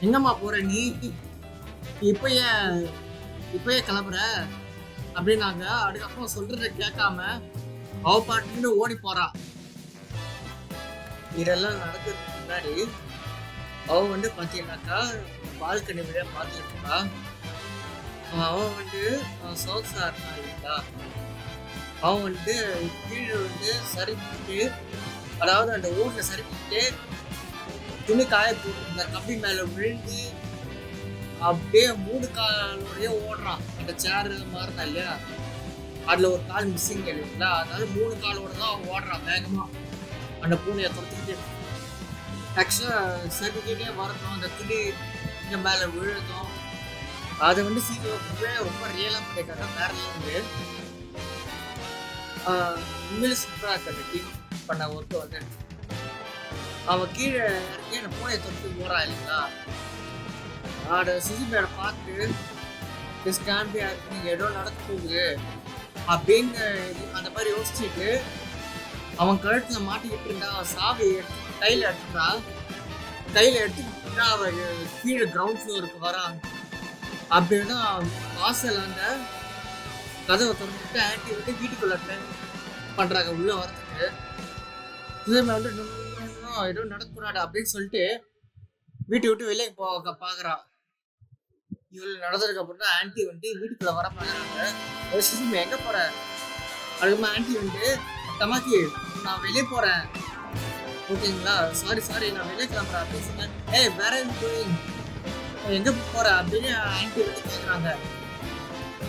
எங்கம்மா போற நீ, இப்பயே கிளம்புற அப்படின்னாங்க. அதுக்கப்புறம் சொல்றத கேட்காம அவ பாட்டுன்னு ஓடி போறா. இதெல்லாம் நடக்கிறதுக்கு முன்னாடி அவ வந்து பாத்தீங்கன்னாக்கா பால்கனி விட பார்த்துட்டு இருக்கா. அவன் வந்து சோக்ஸா இருக்கா இல்லைங்களா, அவன் வந்து கீழே வந்து சரிப்பிட்டு, அதாவது அந்த ஊர்ல சரிப்பிட்டு துணி காய போட்டு கம்பி மேல விழுந்து அப்படியே 3 காலோடய ஓடுறான். அந்த சேர் மாறினா இல்லையா, அதுல ஒரு கால் மிஸ்ஸிங் இல்லைங்களா, அதனால 3 காலோட தான் அவன் ஓடுறான் வேகமா அந்த பூனையை துரத்திக்கிட்டே. ஆக்சுவலா சரிக்கிட்டே வரட்டும், அந்த துணி இங்க மேல விழுதும், அதை வந்து சீக்கிரம் ரொம்ப ரியலா பண்ணிருக்காங்க. வேற இருந்து உண்மையில சூப்பரா இருக்காங்க டீம் பண்ண ஒர்க்கு வந்து. அவன் கீழே இறக்கி அந்த பூனையை தொட்டு போறான் இல்லைங்களா, அதை சுசுமேட பார்த்து ஸ்டாம்பியா இருக்கு, நீங்க ஏதோ நடக்க போகுது அப்படின்னு அந்த மாதிரி யோசிச்சுட்டு அவன் கழுத்துல மாட்டிக்கிட்டு இருந்தா சாவி கையில எடுத்துட்டா. கையில எடுத்துக்கிட்டா அவன் கீழே கிரவுண்ட் ஃப்ளோருக்கு வரான். அப்படின்னா வாசல் அந்த கதவை திறந்துட்டு ஆன்டி வந்து வீட்டுக்குள்ள பண்றாங்க உள்ள வரதுக்கு. சுசுமே வந்து எதுவும் நடக்கூடாது அப்படின்னு சொல்லிட்டு வீட்டை விட்டு வெளியே போக பாக்குறான். இவ்வளவு நடந்ததுக்கு அப்புறம் தான் ஆன்டி வந்து வீட்டுக்குள்ள வர பாக்குறாங்க. சுசுமே எங்க போற, அதுக்கப்புறமா ஆன்டி வந்து தமாக்கி நான் வெளியே போறேன் ஓகேங்களா, சாரி நான் வெளியே கிளம்புறேன் அப்படின்னு சொன்னேன். ஏய் வேற எங்க போற அப்படின்னு ஆன்டி வந்து கேட்குறாங்க.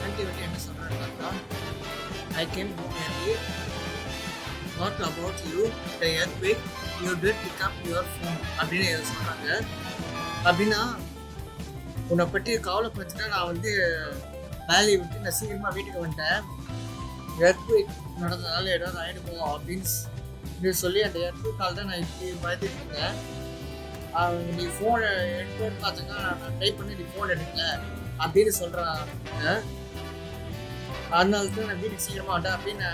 ஆன்டி வந்து என்ன சொல்றாங்கன்னா, I came not about you the earthquake you did pick up your phone அப்படின்னு சொல்றாங்க. அப்படின்னா உன்னை பற்றி கவலைப்பட்டுட்டா நான் வந்து வேலையை விட்டு நான் சீக்கிரமா வீட்டுக்கு வந்துட்டேன், எர்த்குவேக் நடந்ததுனால ஏதாவது ஆயிடுமோ அப்படின்னு சொல்லி அந்த எர்த்குவேக் கால் தான் நான் இப்படி பயந்துட்டு இருந்தேன். நீ ஃபோனை எடுத்து பார்த்துக்கா, நான் டைப் பண்ணி நீ ஃபோன் எடுக்கல அப்படின்னு சொல்கிறாங்க. அதனால தான் நான் வீட்டுக்கு சீக்கிரமாக வந்துட்டேன் அப்படின்னு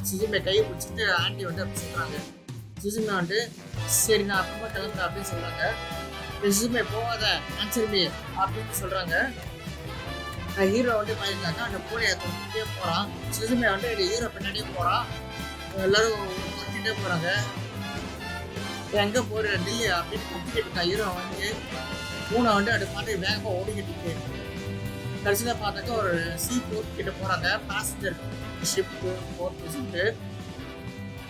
சுசுமே கையை பிடிச்சிட்டு ஆண்டி வந்து அப்படி சொல்கிறாங்க. சுசுமே வந்து சரி நான் அப்புறமா கிளம்புறேன் அப்படின்னு சொல்கிறாங்க. சுசுமே போகாத ஆன்சர் மீ அப்படின்னு சொல்கிறாங்க. ஹீரோ வந்து பார்த்தாக்கா அந்த பூனையை தொட்டிகிட்டே போகிறான். சுசுமே வந்து ஹீரோ பின்னாடியே போகிறான். எல்லாரும் தொட்டிகிட்டே போகிறாங்க. எங்கே போகிற டெல்லி அப்படின்னு கத்திக்கிட்டு இருக்கா ஹீரோ வந்து. பூனை வந்து அது பாட்டு வேகமாக ஓடிக்கிட்டு இருக்கு. கடைசியில் பார்த்தாக்கா ஒரு சீ போர்ட் கிட்ட போகிறாங்க, பேசஞ்சர் ஷிப்பு போர்ட் ஷிப்பு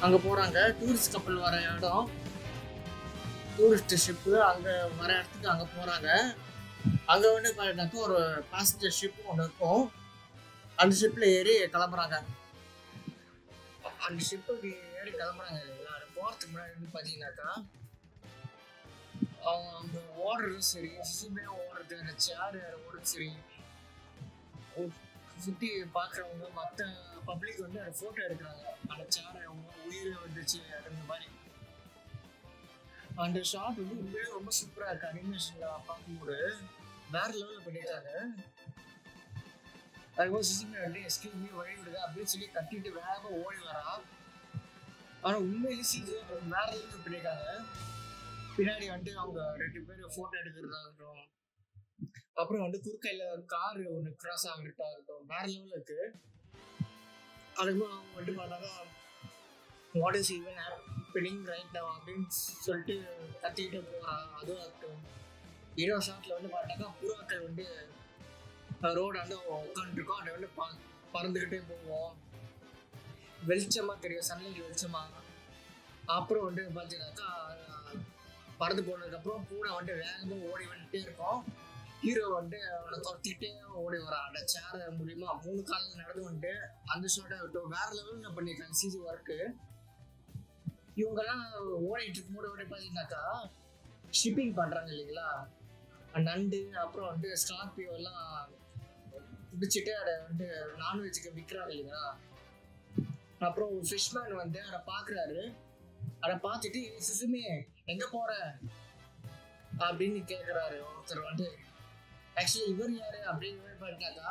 அங்கே போகிறாங்க. டூரிஸ்ட் கப்பல் வர இடம், டூரிஸ்ட் ஷிப்பு அங்கே வர இடத்துக்கு அங்கே போகிறாங்க. அங்கே வந்து பார்த்தீங்கன்னாக்கா ஒரு பேசஞ்சர் ஷிப்பு ஒன்று இருக்கும். அந்த ஷிப்பில் ஏறி கிளம்புறாங்க. அந்த ஷிப்புக்கு ஏறி கிளம்புறாங்க. எல்லாரும் போகிறதுக்கு முன்னாடி வந்து பார்த்தீங்கன்னாக்கா அவங்க அங்கே ஓடுறதும் சரி, சுசுமே ஓடுறது, அந்த சேர் ஓடுறது சரி, சுற்றி பார்க்குறவங்க மற்ற பப்ளிக் வந்து அந்த ஃபோட்டோ எடுக்கிறாங்க. அந்த சேரை அவங்க உயிர் வந்துச்சு அந்த மாதிரி. அந்த ஷாட் வந்து உண்மையிலே ரொம்ப சூப்பராக இருக்கு. அனிமேஷனில் பார்க்கும்போது வேற லெவலில் பண்ணிட்டாங்க. அதுக்கப்புறம் சுசுமே வந்து எஸ்கியூஸ் மீ வழி விடுது அப்படின்னு சொல்லி கட்டிட்டு வேகமாக ஓடி வரா. ஆனால் உண்மையிலே சீக்கிரம் வேற லெவலில் பண்ணியிருக்காங்க. பின்னாடி வந்துட்டு அவங்க 2 பேரும் ஃபோட்டோ எடுக்கிறதாகட்டும், அப்புறம் வந்து குறுக்கையில் கார் ஒன்று கிராஸ் ஆகிட்டாகட்டும், வேற லெவலில் இருக்கு. அதுக்கப்புறம் அவங்க வந்துட்டு பார்த்தாக்கா what is even happening right now அப்படின்னு சொல்லிட்டு கத்திக்கிட்டே போகிறான். அதுவும் ஆகட்டும், இன்னொரு ஷாட்டில் வந்து பார்த்தாக்கா புறாக்கள் வந்து ரோடு வந்து உட்காந்துருக்கோம், அதை வந்து பறந்துக்கிட்டே போவோம், வெளிச்சமாக தெரியும், சன்லைட் வெளிச்சமாக. அப்புறம் வந்து பார்த்தீங்கன்னாக்கா பறந்து போனதுக்கப்புறம் பூனை வந்து வேகமாக ஓடி வந்துட்டே இருக்கும். ஹீரோ வந்து அவனை துரத்திக்கிட்டே ஓடி வரான் அந்த சேர் மூலியமா 3 காலில் நடந்து வந்துட்டு. அந்த ஷாட்டை விட்டு வேற லெவலில் பண்ணியிருக்காங்க சிஜி ஒர்க்கு. இவங்கெல்லாம் ஓடிட்டு இருக்கும்போது ஓடி பார்த்தீங்கன்னாக்கா ஷிப்பிங் பண்ணுறாங்க இல்லைங்களா, நண்டு அப்புறம் வந்து ஸ்கார்பியோ எல்லாம் பிடிச்சிட்டு அதை வந்து நான்வெஜ்ஜுக்கு விற்கிறாங்க இல்லைங்களா. அப்புறம் ஒரு ஃபிஷ்மேன் வந்து அதை பார்க்குறாரு. அதை பார்த்துட்டு சிசுமே எங்கே போகிற அப்படின்னு கேட்குறாரு ஒருத்தர் வந்து. ஆக்சுவலி இவர் யாரு அப்படின்னு பண்ணிட்டாக்கா,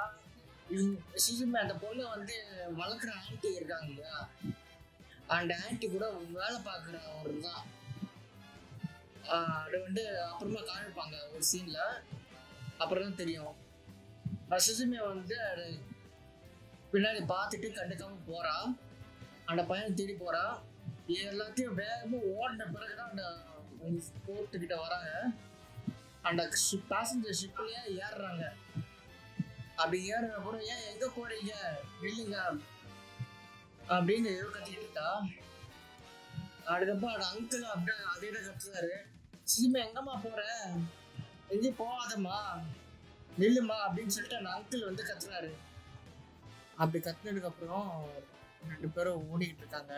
சிசுமே அந்த பொண்ணை வந்து வளர்க்குற ஆன்ட்டி இருக்காங்க இல்லையா, அந்த ஆன்ட்டி கூட வேலை பார்க்குறவர் தான். அது வந்து அப்புறமா காமிப்பாங்க ஒரு சீன்ல, அப்புறம் தான் தெரியும். சிசுமே வந்து பின்னாடி பார்த்துட்டு கண்டுக்காம போறா, அந்த பையனை தேடி போறா. எல்லாத்தையும் வேகமாக ஓடின பிறகுதான் அந்த போர்ட்டுக்கிட்ட வராங்க. அந்த பேசஞ்சர் ஷிப்லயே ஏறுறாங்க. அப்படி ஏறுற கூட ஏன் எங்க போறீங்க இல்லைங்க அப்படின்னு ஏதோ கத்திக்கிட்டு இருக்கா. அதுக்கப்புறம் அந்த அங்கிள் அப்படியே அதே தான் கத்துறாரு. சிசுமே எங்கம்மா போற, எங்கேயும் போகாதம்மா நில்லுமா அப்படின்னு சொல்லிட்டு அந்த அங்கிள் வந்து கத்துறாரு. அப்படி கத்துனதுக்கு அப்புறம் 2 பேரும் ஓடிக்கிட்டு இருக்காங்க.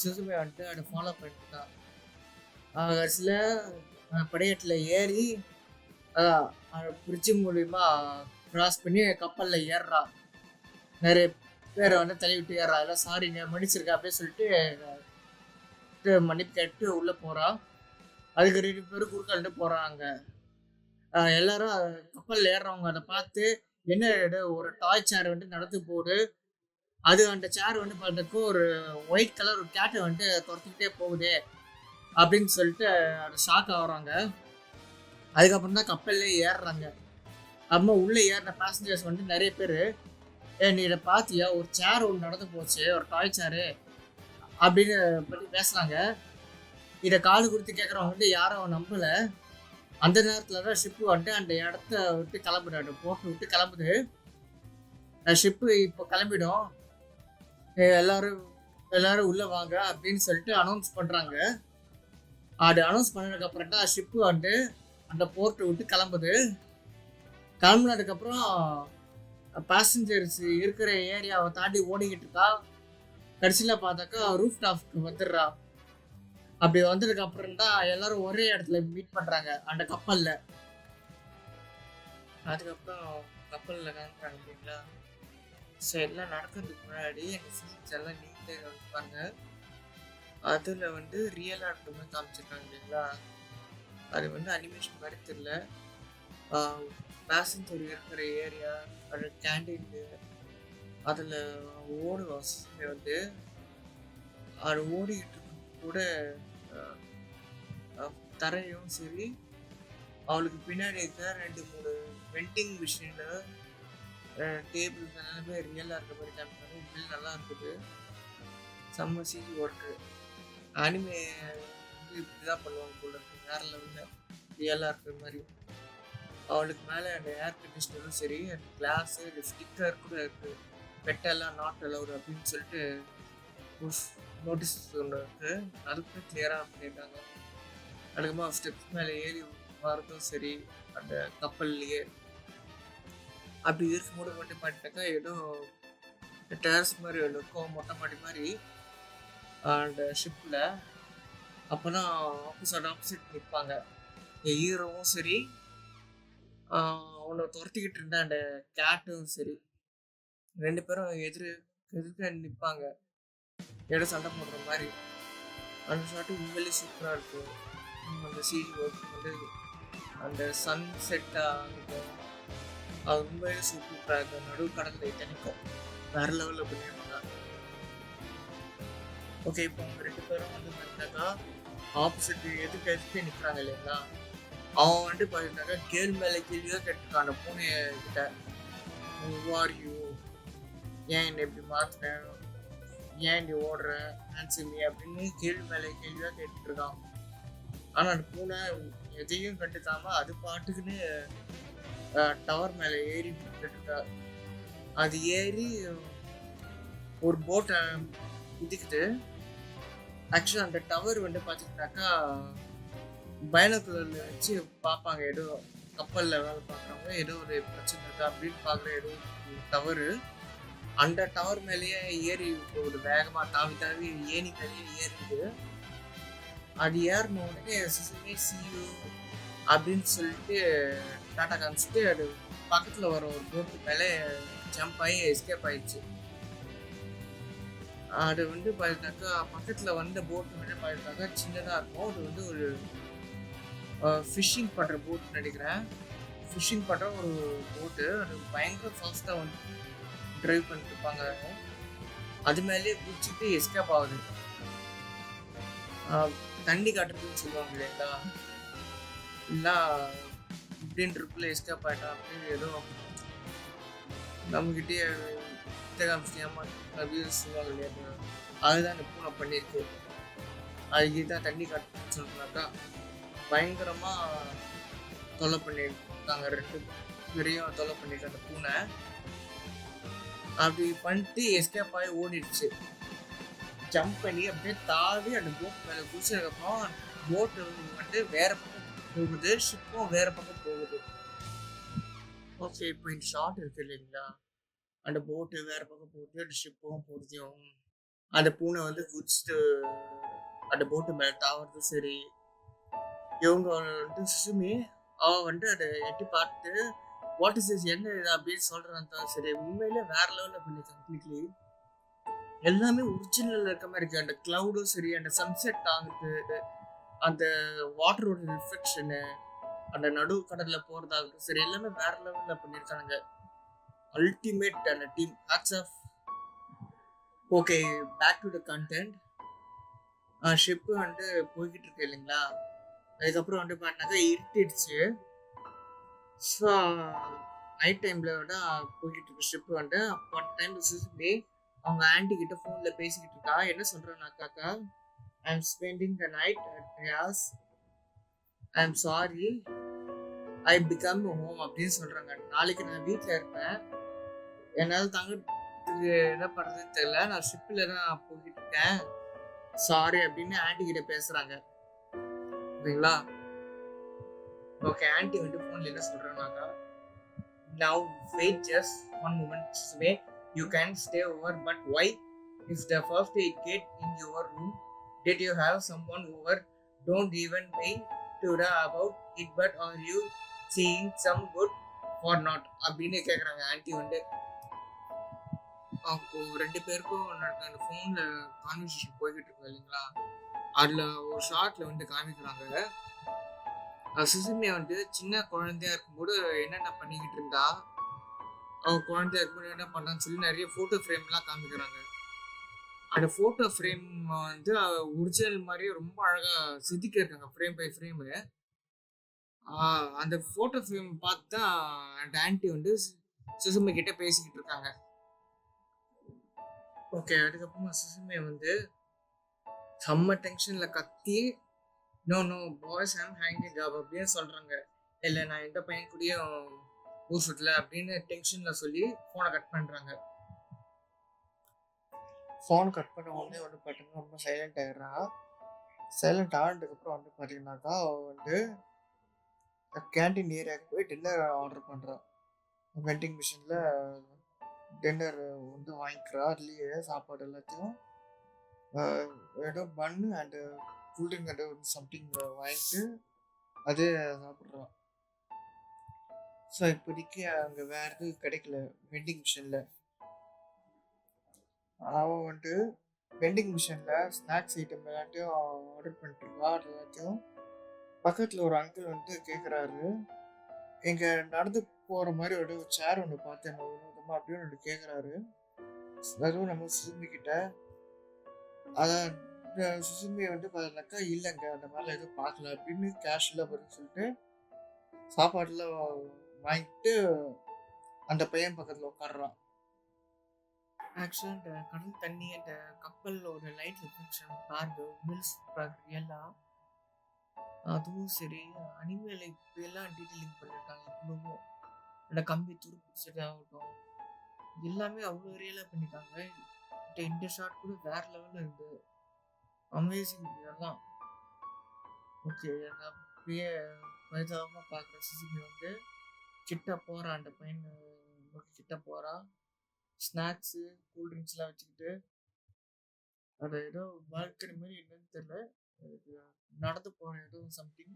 சிசுமே வந்துட்டு அதை ஃபாலோ பண்ணிட்டு இருக்கான். கடைசியில் படிக்கட்டில் ஏறி பிரிட்ஜு மூலிமா கிராஸ் பண்ணி கப்பலில் ஏறுறா. நிறைய பேரை வந்து தள்ளிவிட்டு ஏறா. எல்லாம் சாரிங்க மன்னிச்சிருக்கா அப்படின்னு சொல்லிட்டு மன்னிப்பு கேட்டு உள்ளே போகிறா. அதுக்கு 2 பேரும் குறுக்காலிட்டு போகிறாங்க. எல்லாரும் கப்பலில் ஏறுறவங்க அதை பார்த்து என்ன ஒரு டாய் சேர் வந்து நடந்து போகுது. அது அந்த சேர் வந்து பார்த்துக்கு ஒரு ஒயிட் கலர் ஒரு கேட்டை வந்து துரத்திக்கிட்டே போகுது அப்படின்னு சொல்லிட்டு அது ஷாக் ஆகுறாங்க. அதுக்கப்புறம் தான் கப்பல்லே ஏறுறாங்க. அம்மா உள்ளே ஏறின பேசஞ்சர்ஸ் வந்து நிறைய பேர் நீ இதை பார்த்தியா, ஒரு சேர் ஒன்று நடந்து போச்சு, ஒரு டாய் சேரு அப்படின்னு பற்றி பேசுகிறாங்க. இதை காது கொடுத்து கேட்குறவங்க வந்து யாரும் நம்பலை. அந்த நேரத்தில் தான் ஷிப்பு வந்துட்டு அந்த இடத்த விட்டு கிளம்புறாரு, போட்டு விட்டு கிளம்புது. ஷிப்பு இப்போ கிளம்பிடும், எல்லாரும் உள்ளே வாங்க அப்படின்னு சொல்லிட்டு அனௌன்ஸ் பண்ணுறாங்க. அது அனௌன்ஸ் பண்ணதுக்கு அப்புறம் தான் ஷிப்பு வந்து அந்த போர்ட்டை விட்டு கிளம்புது. கிளம்புனதுக்கப்புறம் பேசஞ்சர்ஸ் இருக்கிற ஏரியாவை தாண்டி ஓடிக்கிட்டு இருக்கா. கடைசியில் பார்த்தாக்கா ரூஃப் டாப்க்கு வந்துடுறா. அப்படி வந்ததுக்கு அப்புறம் தான் எல்லாரும் ஒரே இடத்துல மீட் பண்ணுறாங்க அந்த கப்பலில். அதுக்கப்புறம் கப்பலில் கிளம்புறாங்க இல்லைங்களா. ஸோ எல்லாம் நடக்கிறதுக்கு முன்னாடி எங்கள் சீன்ஸ் எல்லாம் நீட்டாக வைப்பாங்க. அதில் வந்து ரியலாக இருக்கிற மாதிரி காமிச்சிருக்காங்க இல்லைங்களா. அது வந்து அனிமேஷன் மாதிரி தெரியல. பேசஞ்சர் இருக்கிற ஏரியா, அது கேண்டீனு, அதில் ஓடு வசதி வந்து அது ஓடிக்கிட்டு கூட தரையும் சரி, அவளுக்கு பின்னாடி இருக்கிற 2-3 வெண்டிங் மிஷினு டேபிள் எல்லாமே ரியலாக இருக்க மாதிரி காமிப்பாங்க. பில் நல்லா இருக்குது, செம்ம சிஜி ஒர்க்கு. அனிமே வந்து இப்படி தான் பண்ணுவாங்க போல இருக்கு, வேறு லெவலில் ரியலாக இருக்கிற மாதிரி. அவளுக்கு மேலே அந்த ஏர் கண்டிஷனரும் சரி, அந்த கிளாஸு, அந்த ஸ்டிக்கர் கூட இருக்குது, பெட்டெல்லாம் நாட் அலவுட் அப்படின்னு சொல்லிட்டு நோட்டீஸ் ஒன்று இருக்குது. அதுக்கு கிளியராக பண்ணியிருக்காங்க. அதுக்கப்புறம் ஸ்டெப்ஸ் மேலே ஏறி வரதும் சரி, அந்த கப்பல்லையே அப்படி இருக்கும்போது மட்டும் பண்ணிட்டாக்கா ஏதோ டேரஸ் மாதிரி இருக்கும், மொட்டை மாடி மாதிரி அந்த ஷிப்பில். அப்போ தான் ஆப்போசிட் நிற்பாங்க. ஹீரோவும் சரி, அவனை துரத்திக்கிட்டு இருந்த அந்த கேட்டும் சரி, 2 பேரும் எதிர்க்க நிற்பாங்க, ஏதோ சண்டை போடுற மாதிரி. அந்த ஷாட்டு உண்மையிலே சூப்பராக இருக்கும். அந்த சிஜி ஒர்க் வந்து அந்த சன் செட்டாக இருக்கும், அது உண்மையிலே சூப்பராக இருக்கும். நடுவு கடலில் இத்தனைக்கும் வேறு லெவலில் பண்ணியிருப்பாங்க. ஓகே, இப்போ அவங்க 2 பேரும் வந்து பார்த்தாக்கா ஆப்போசிட் எதுக்கு எதுக்கு நிற்கிறாங்க இல்லைங்களா, அவன் வந்துட்டு பார்த்தீங்கன்னாக்கா கேள்வி மேலே கேள்வியாக கேட்டுருக்கான் அந்த பூனை கிட்ட. ஆர் யூ, ஏன் என்னை இப்படி மாற்றினேன், ஏன் நீ ஓடுற, ஆன்சர் மீ அப்படின்னு கேள்வி மேலே கேள்வியாக கேட்டுருக்கான். ஆனால் அந்த பூனை எதையும் கண்டுக்காம அது பாட்டுக்குன்னு டவர் மேலே ஏறி இருக்கா. அது ஏறி ஒரு போட்டை குதிக்குது. ஆக்சுவலாக அந்த டவர் வந்து பார்த்தீங்கன்னாக்கா பைனாகுலர்ல வச்சு பார்ப்பாங்க, ஏதோ கப்பலில் வேலை பார்க்குறவங்க ஏதோ ஒரு பிரச்சனை இருக்கா அப்படின்னு பார்க்குற ஏதோ டவரு. அந்த டவர் மேலேயே ஏறி ஒரு வேகமாக தாவி தாவி ஏணி மேலேயே ஏறிது. அது ஏறின உடனே சிசுமே சியூ அப்படின்னு சொல்லிட்டு டாட்டா காமிச்சிட்டு அது பக்கத்தில் வர ஒரு போட்டு மேலே ஜம்ப் ஆகி எஸ்கேப் ஆயிடுச்சு. அது வந்து பார்த்தீங்கன்னாக்கா பக்கத்தில் வந்த போட்டு வந்து பார்த்தீங்கன்னாக்கா சின்னதாக இருக்கும். அது வந்து ஒரு ஃபிஷ்ஷிங் பண்ணுற போட் நினைக்கிறேன். ஃபிஷ்ஷிங் பண்ணுற ஒரு போட்டு. அது பயங்கர ஃபாஸ்ட்டாக வந்து ட்ரைவ் பண்ணிட்டு இருப்பாங்க. அது மேலேயே குடிச்சிட்டு எஸ்கேப் ஆகுது. தண்ணி காட்டுறதுன்னு சொல்லுவாங்க இல்லைங்களா, இல்லை இப்படின்னு ட்ரிப்பில் எஸ்கேப் ஆகிட்டா அப்படின்னு ஏதோ நம்மக்கிட்டே இன்ஸ்டாகிராம் வியூஸ் சொல்லுவாங்க இல்லையா, அதுதான் இந்த பூனை பண்ணியிருக்கு. அதுக்கு தான் தண்ணி காட்டுறதுன்னு சொல்லினாக்கா பயங்கரமாக தொல்லை பண்ணியிருக்காங்க. 2 பேரையும் தொல்லை பண்ணியிருக்க அந்த பூனை. அப்படி பண்ணிட்டு எஸ்கேப் ஆகி ஓடிடுச்சு. ஜம்ப் பண்ணி அப்படியே தாவி அந்த போட் மேலே குதிச்சதுக்கப்புறம் போட்டு வந்து வேற பக்கம் போகுது, ஷிப்பும் வேற பக்கம் போகுது. ஓகே, இப்போ இந்த ஷார்ட் இருக்கு இல்லைங்களா, அந்த போட்டு வேற பக்கம் போகுது, அந்த ஷிப்பும் போகுதையும் அந்த பூனை வந்து குதிச்சுட்டு அந்த போட்டு மேலே தாவறது. சரி, இவங்க வந்து சுசுமி அவன் வந்து அதை எட்டி பார்த்து வாட் இஸ் திஸ், என்ன இது அப்படின்னு சொல்றான். சரி, உண்மையிலே வேற லெவலில் பண்ணி கம்ப்ளீட்லி எல்லாமே ஒரிஜினல் இருக்க மாதிரி இருக்கு. அந்த கிளவுடும் சரி, அந்த சன்செட் ஆகுது, அந்த வாட்டரோட ரிஃப்ளெக்ஷனு, அந்த நடு கடல்ல போறதாகட்டும் சரி, எல்லாமே வேற லெவல்ல பண்ணியிருக்காங்க. அல்டிமேட் அந்த team, hats off. Okay, back to the content. Ship வந்து போய்கிட்டு இருக்கு இல்லைங்களா, அதுக்கப்புறம் வந்து பார்த்தாக்கா இருட்டிடுச்சு. ஸோ நைட் டைம்ல விட போய்கிட்டு இருக்கு ஷிப்பு வந்து. அப்போ அந்த டைம்ல சுசுமி அவங்க ஆன்டி கிட்ட ஃபோன்ல பேசிக்கிட்டு இருக்கா. என்ன சொல்றானாக்கா, I am spending the night at house, I am sorry, I become home அப்படின்னு சொல்றாங்க. நாளைக்கு நான் வீட்டில் இருப்பேன், என்னால் தங்கறதுக்கு என்ன பண்றதுன்னு தெரியல, நான் ஷிப்பில் தான் போய்கிட்டு இருக்கேன், சாரி அப்படின்னு ஆன்டி கிட்ட பேசுறாங்க. ஓகேங்களா. ஓகே, ஆன்டி வந்து ஃபோன்ல என்ன சொல்றாங்கனாக்கா, now wait just one moment, Susme, you can stay over, but why? If the first aid kit in your room, did you have someone over? Don't even wait to know about it, but are you seeing some good or not அப்படின்னு கேட்குறாங்க ஆன்டி வந்து. அப்போ 2 பேருக்கும் அந்த ஃபோனில் கான்வர்சேஷன் போய்கிட்டு இருக்கு இல்லைங்களா, அதில் ஒரு ஷார்ட்ல வந்து காமிக்கிறாங்க. சுசுமியா வந்து சின்ன குழந்தையா இருக்கும்போது என்னென்ன பண்ணிக்கிட்டு இருந்தா, அவன் குழந்தையா இருக்கும்போது என்ன பண்ணான்னு சொல்லி நிறைய ஃபோட்டோ ஃப்ரேம்லாம் காமிக்கிறாங்க. அந்த ஃபோட்டோ ஃப்ரேம் வந்து ஒரிஜினல் மாதிரியே ரொம்ப அழகாக செதுக்கியிருக்காங்க, ஃப்ரேம் பை ஃப்ரேமு. அந்த ஃபோட்டோ ஃப்ரேம் பார்த்து தான் அந்த ஆன்டி வந்து சுசுமி கிட்ட பேசிக்கிட்டு இருக்காங்க. ஓகே, அதுக்கப்புறமா சுசுமி வந்து செம்ம டென்ஷனில் கத்தி, no no boys I'm hanging job அப்படின்னு சொல்கிறாங்க. இல்லை, நான் எந்த பையன் கூடயும் ஊர் சுட்டல அப்படின்னு டென்ஷனில் சொல்லி ஃபோனை கட் பண்ணுறாங்க. ஃபோன் கட் பண்ண உடனே வந்து பார்த்தீங்கன்னா ரொம்ப சைலண்ட் ஆகிடுறான். சைலண்ட் ஆனதுக்கப்புறம் வந்து பார்த்தீங்கன்னாக்கா அவள் வந்து கேன்டீன் ஏரியாவுக்கு போய் டின்னர் ஆர்டர் பண்ணுறான். வெண்டிங் மிஷினில் டின்னர் வந்து வாங்கிக்கிறா. அதுலேயே சாப்பாடு எல்லாத்தையும் ஏதோ பன்னு அண்டு கூல்ட்ரிங்க் அண்டு சம்திங் வாங்கிட்டு அதே சாப்பிட்றான். ஸோ இப்போதைக்கு அங்கே வேறு எதுவும் கிடைக்கல வெண்டிங் மிஷினில். அவன் வந்துட்டு வெண்டிங் மிஷினில் ஸ்நாக்ஸ் ஐட்டம் எல்லாத்தையும் ஆர்டர் பண்ணிட்டுருக்கா. அது எல்லாத்தையும் பக்கத்தில் ஒரு அங்கிள் வந்து கேட்குறாரு, இங்கே நடந்து போகிற மாதிரி ஒரு சேர் ஒன்று பார்த்தேன் வினோதமாக அப்படின்னு ஒன்று கேட்குறாரு. அதுவும் நம்ம சுசுமிக்கிட்ட. அதான் சுசுமி வந்து பார்த்தீங்கன்னாக்கா இல்லைங்க அந்த மாதிரிலாம் எதுவும் பார்க்கல அப்படின்னு கேஷுவலாக பதில் சொல்லிட்டு சாப்பாடுல வாங்கிட்டு அந்த பையன் பக்கத்தில் உட்காடுறான். ஆக்சுவலாக இந்த கடல் தண்ணி அந்த கப்பலோட லைட் ரிஃப்ளெக்ஷன் பாருங்க உண்மையில சூப்பராக ரியலாக. அதுவும் சரி அனிமேல இப்படியெல்லாம் டீட்டெயிலிங் பண்ணியிருக்காங்க இன்னமும். அந்த கம்பி துரு பிடிச்சதாகட்டும் எல்லாமே அவ்வளோ ரியலாக பண்ணியிருக்காங்க. இந்த ஷாட் கூட வேற லெவலில் இருந்து அமேசிங் இதெல்லாம். ஓகே நான் அப்படியே பரிதாபமாக பார்க்குற சுசுமி வந்து கிட்ட போகிறான். அந்த பையன் கிட்ட போகிறான். ஸ்நாக்ஸு கூல்ட்ரிங்க்ஸ்லாம் வச்சுக்கிட்டு அது ஏதோ பால்கனி மாதிரி என்னன்னு தெரியல, எனக்கு நடந்து போகிற ஏதோ சம்திங்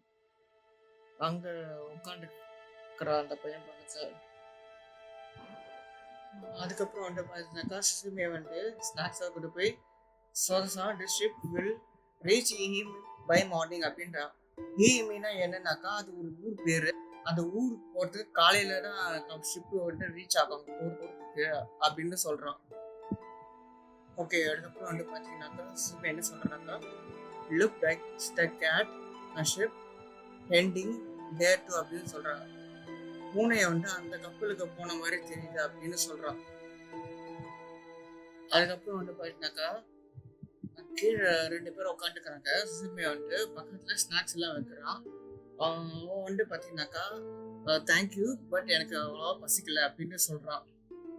அங்கே உட்காந்துக்கிறான் அந்த பையன் பக்கத்தில். அதுக்கப்புறம் வந்து பார்த்தீங்கன்னாக்கா சுசுமியை வந்து ஸ்நாக்ஸாக கொண்டு போய் Sota san the ship will reach him by morning அப்படின்றான். ஹீமினா என்னன்னாக்கா அது ஒரு ஊர் பேர். அந்த ஊருக்கு போகிறதுக்கு காலையில தான் ஷிப்பு வந்து ரீச் ஆகும் ஊருக்கு அப்படின்னு சொல்கிறான். ஓகே அதுக்கப்புறம் வந்து பார்த்தீங்கன்னாக்கா சுசுமி என்ன சொல்கிறாங்கன்னாக்கா look like the cat ship ஹெண்டிங் தேர் டு அப்படின்னு சொல்கிறாங்க. பூனையை வந்து அந்த கப்பலுக்கு போன மாதிரி தெரியுது அப்படின்னு சொல்றான். அதுக்கப்புறம் வந்து பார்த்தீங்கன்னாக்கா கீழே 2 பேர் உட்காந்துக்கிறாங்க. சுசுமியை வந்து பக்கத்துல ஸ்நாக்ஸ் எல்லாம் வைக்கிறான். அவன் வந்து பார்த்தீங்கன்னாக்கா தேங்க்யூ பட் எனக்கு அவ்வளோவா பசிக்கல அப்படின்னு சொல்றான்.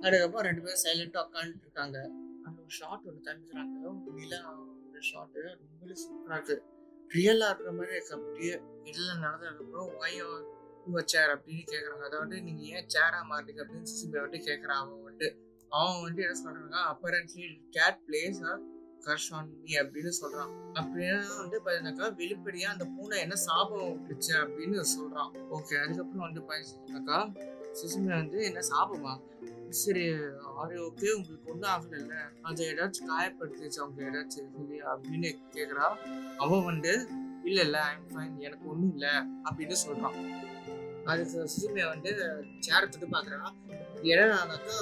அதுக்கப்புறம் 2 பேரும் சைலண்டா உட்காந்துட்டு இருக்காங்க. அந்த ஒரு ஷார்ட் ஒன்று காமிக்கிறாங்க. நிலா ஒரு ஷார்ட் ரொம்பவே சூப்பராக இருக்கு. ரியலா இருக்கிற மாதிரி இருக்கு. அப்படியே இதெல்லாம் நடந்ததுக்கப்புறம் ஒய்யோ சேர் அப்படின்னு கேட்குறாங்க. அதாவது நீங்க ஏன் சேரா மாட்டீங்க அப்படின்னு சுசுமி வந்து கேட்குறான். அவன் வந்து என்ன சொல்றாங்க apparently cat place curse on me அப்படின்னு சொல்றான். அப்படின்னா வந்து பார்த்தீங்கன்னாக்கா வெளிப்படையா அந்த பூனை என்ன சாபம் விட்டுச்சு அப்படின்னு சொல்றான். ஓகே அதுக்கப்புறம் வந்து பார்த்தீங்கன்னாக்கா சுசுமி வந்து என்ன சாபமா சரி அது ஓகே உங்களுக்கு ஒன்றும் ஆகல அதை ஏதாச்சும் காயப்படுத்துச்சு அவங்க ஏதாச்சும் சொல்லி அப்படின்னு கேட்குறா. அவன் வந்து இல்ல ஐம் ஃபைன் எனக்கு ஒன்றும் இல்லை அப்படின்னு சொல்றான். அதுக்கு சுசுமியை வந்து சேரை தொட்டு பார்க்குறான். ஏன்னாக்கா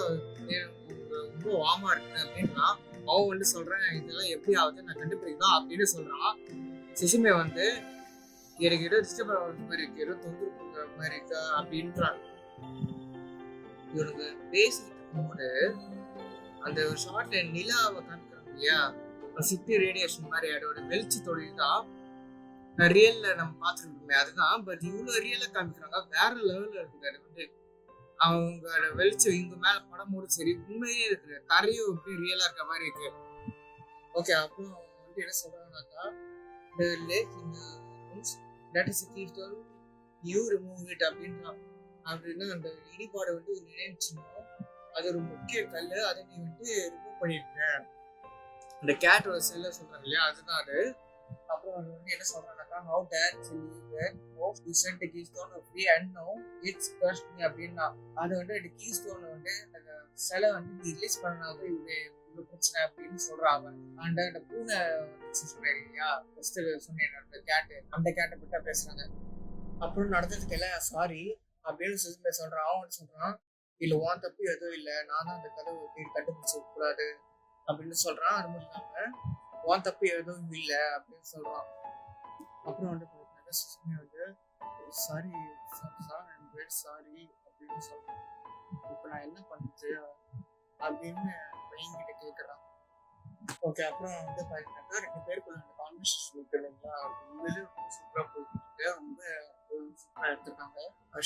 ரொம்ப வார்மா இருக்கு அப்படின்னா அவன் வந்து சொல்றேன் இதெல்லாம் எப்படி ஆகுது நான் கண்டுபிடிக்கலாம் அப்படின்னு சொல்றான். சுசுமியை வந்து எனக்கு ஏதோ டிஸ்டர்ப் ஆகிற மாதிரி இருக்கு, ஏதோ தொந்தரவு பண்ணுற மாதிரி இருக்கா அப்படின்றான். இவனுக்கு பேசிட்டு இருக்கும்போது அந்த ஷார்ட்ல நிலாவை காமிக்கிறாங்க இல்லையா, சுத்தி ரேடியேஷன் மாதிரி அதோட வெளிச்சத்தோட தான் ரியல்ல நம்ம பார்த்துருக்கோமே அதுதான். பட் இவ்வளவு ரியலா காமிக்கிறாங்க, வேற லெவல்ல இருக்குது. அது வந்து அவங்க வெளிச்சம் இங்க மேல படமோடு சரி உண்மையே இருக்குது. தரையும் எப்படி ரியலா இருக்க மாதிரி இருக்கு. ஓகே அப்புறம் வந்து என்ன சொல்றாங்கன்னாக்கா the lake in the rooms that is a keystone you remove it அப்படின்றான். அப்படின்னா அந்த இடிபாடை வந்து ஒரு நினைச்சுன்னா அது ஒரு முக்கிய கல், அதை நீ வந்து ரிமூவ் பண்ணிருக்க. அந்த கேட்டோட செல்ல சொல்றாங்க இல்லையா அதுதான் அது. அப்புறம் அது வந்து என்ன சொல்றாங்கன்னாக்கா how dare you sent the keystone free and now it's cursed me அப்படின்னா அது வந்து அந்த கீஸ்டோன் வந்து அந்த சிலை வந்து நீ ரிலீஸ் பண்ணாத இது பிரச்சனை அப்படின்னு சொல்றாங்க. அண்ட் அந்த பூனை இல்லையா ஃபர்ஸ்ட் சொன்னேன் அந்த கேட்டை பற்றி பேசுறாங்க. அப்புறம் நடந்ததுக்கு எல்லாம் சாரி அப்படின்னு சுசுமி சொல்றான். அவன் சொல்றான் இல்ல உன் தப்பு எதுவும் இல்லை, நான் தான் அந்த கதவை தேடி கண்டுபிடிச்சு கூடாது அப்படின்னு சொல்றான். அது மட்டும் இல்லாம உன் தப்பு எதுவும் இல்லை அப்படின்னு சொல்றான். அப்புறம் வந்து பார்த்தீங்கன்னா சுசுமி வந்து சாரி சாரி அப்படின்னு சொல்றான். இப்போ நான் என்ன பண்ணுறது அப்படின்னு பையன்கிட்ட கேட்குறான். ஓகே அப்புறம் வந்து பார்த்தீங்கன்னாக்கா 2 பேருக்குள்ள அந்த கான்வர்சேஷன் இருக்கு இல்லைங்களா, உண்மையிலே ரொம்ப சூப்பராக போயிட்டு இருக்கு. ரொம்ப சூப்பராக எடுத்துருக்காங்க.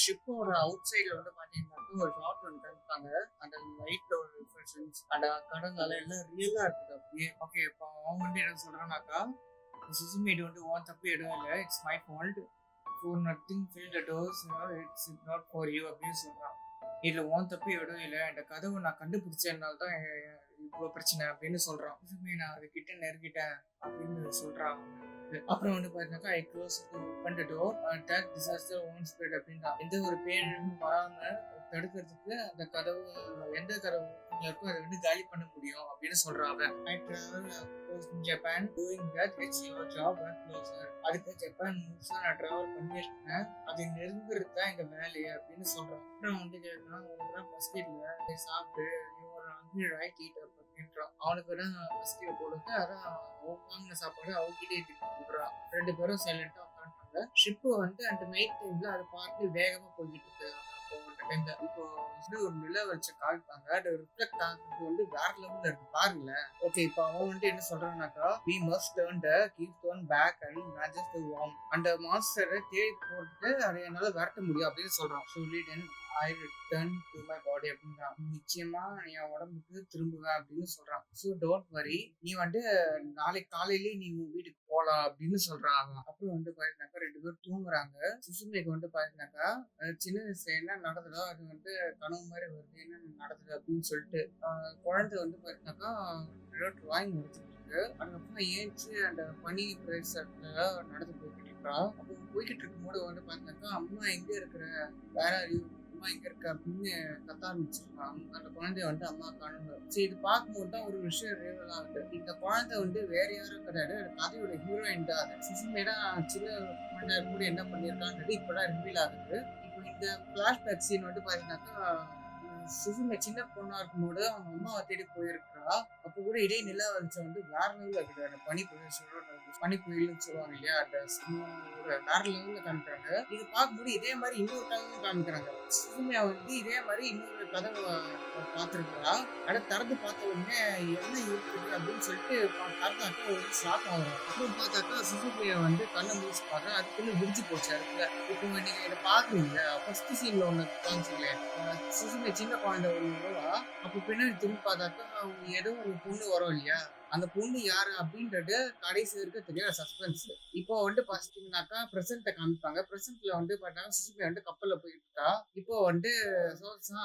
ஷிப்போட அவுட் சைடில் வந்து பார்த்தீங்கன்னாக்கா ஒரு ஷார்ட் ஒன்று காமிப்பாங்க. அந்த லைட்டோட ரிஃப்ளெக்ஷன்ஸ் அந்த கடல் அலை எல்லாம் ரியலாக இருக்குது அப்படியே. ஓகே இப்போ அவன் வந்து என்ன சொல்கிறான்னாக்கா சுசுமி இது வந்து உன் தப்பு எதுவும் இல்லை, it's my fault for nothing fill the doors it's not for you அப்படின்னு சொல்கிறான். இதில் உன் தப்பு எதுவும் இல்லை, இந்த கதவை நான் கண்டுபிடிச்சதுனால தான் இவ்வளோ பிரச்சனை அப்படின்னு சொல்கிறான். சுசுமி நான் அது கிட்ட நெருங்கிட்டேன் அப்படின்னு சொல்கிறான். அப்புறம் வந்து பார்த்தீங்கன்னாக்கா I close open the door and disaster own spirit அப்படின்னா எந்த ஒரு பேரும் வராமல் தடுக்கிறதுக்கு அந்த கதவு எந்த கதவு இருக்கோ அதை வந்து காலி பண்ண முடியும் அப்படின்னு சொல்றாங்க. I travel across Japan doing that it's your job and closer. அதுக்கு ஜப்பான் முழுசா நான் டிராவல் பண்ணியிருக்கேன், அதை நெருங்குறது தான் எங்க வேலையை அப்படின்னு சொல்றான். அப்புறம் வந்து கேட்கலாம் உங்களுக்கு பஸ்கெட்ல சாப்பிட்டு ரைட் ஈட் அப்படின்னு அப்படின்றான். அவனுக்கு பசிக்கிற போலுக்கு அதான் வாங்கின சாப்பாடு அவங்ககிட்டே கொடுக்குறான். 2 பேரும் சைலண்டா உட்காந்துட்டாங்க. ஷிப்பு அந்த நைட் டைம்ல அது பார்த்து வேகமா போய்கிட்டு இருக்கு. இப்போ ஒரு நில வச்சு காமிப்பாங்க. அது ரிஃப்ளெக்ட் ஆகுறது வேற லெவல்ல இருக்கு பாருங்களேன். ஓகே, இப்போ அவன் என்ன சொல்றான்னாக்கா, we must turn the keystone back and matches the worm. அந்த மாஸ்டரை தேடி போட்டு அதை என்னால விரட்ட முடியும் அப்படின்னு சொல்றான். சொல்லி then I return to my body அப்படின்றான். நிச்சயமா என் உடம்புக்கு திரும்புவேன் அப்படின்னு சொல்றான். ஸோ டோன்ட் வரி, நீ நாளைக்கு காலையிலேயே நீ உன் வீட்டுக்கு போலாம் அப்படின்னு சொல்றான் அவன். அப்புறம் பாத்தீங்கன்னாக்கா 2 பேரும் தூங்குறாங்க. சுசுமேக்கு பாத்தீங்கன்னாக்கா சின்ன வயசுல என்ன நடந்ததோ அது கனவு மாதிரி வருது, என்ன நடக்குது அப்படின்னு சொல்லிட்டு குழந்தை பாத்தீங்கன்னாக்கா டிராயிங் முடிச்சுட்டு இருக்கு. அதுக்கப்புறம் ஏஞ்சி அந்த பனி பிரதேசத்துல நடந்து போய்கிட்டு இருக்கா. அப்போ போய்கிட்டு இருக்கும்போது பாத்தீங்கன்னாக்கா அம்மா எங்க இருக்கிற, வேற அம்மா எங்க இருக்க அப்படின்னு கத்த ஆரம்பிச்சிருக்காங்க. அந்த குழந்தைய அம்மா காணுங்க. சரி, இது பார்க்கும்போது தான் ஒரு விஷயம் ரிவீல் ஆகுது. இந்த குழந்தை வேற யாரும் கிடையாது, கதையோட ஹீரோயின் தான். சுசுமே தான் சின்ன குழந்தை கூட என்ன பண்ணிருக்கான்னு இப்பதான் ரிவீல் ஆகுது. இப்போ இந்த பிளாஷ்பேக் சீன் பாத்தீங்கன்னாக்கா சுசுமே சின்ன பொண்ணா இருக்கும்போது அவங்க அம்மாவை தேடி போயிருக்கா. அப்போ கூட இதே நில வெளிச்சம் வேற லெவல்ல இருக்குது. அந்த பனி புயல்னு சொல்லுவாங்க இல்லையா, அந்த வேற லெவல்ல காமிக்கிறாங்க. இது பார்க்கும்போது இதே மாதிரி இன்னொரு கதையும் காமிக்கிறாங்க. சுசுமே இதே மாதிரி இன்னொரு கதை பார்த்துருக்கா. அதை திறந்து பார்த்த உடனே என்ன இருக்குது அப்படின்னு சொல்லிட்டு பார்த்தாக்கா ஒரு ஷாக் ஆகும். அப்புறம் பார்த்தாக்கா சுசுமையை கண்ணை முடிச்சு பார்க்க அதுக்குள்ள விரிச்சு போச்சு. அதுக்குள்ள இப்போ நீங்க இதை பாக்குறீங்க. ஃபர்ஸ்ட் சீன்ல ஒண்ணு காமிச்சிங்களேன், சுசுமே சின்ன குழந்தை வருவா. அப்போ பின்னாடி திரும்பி பார்த்தாக்கா ஏதோ ஒரு பொண்ணு வரும் இல்லையா, அந்த பொண்ணு யாரு அப்படின்றது கடைசி வரைக்கும் தெரியாத சஸ்பென்ஸ். இப்போ பாத்தீங்கன்னாக்கா பிரசன்ட காமிப்பாங்க. பிரசன்ட்ல பாத்தீங்கன்னா சுசுமே கப்பல்ல போயிட்டு இருக்கா. இப்போ சோல்ஸா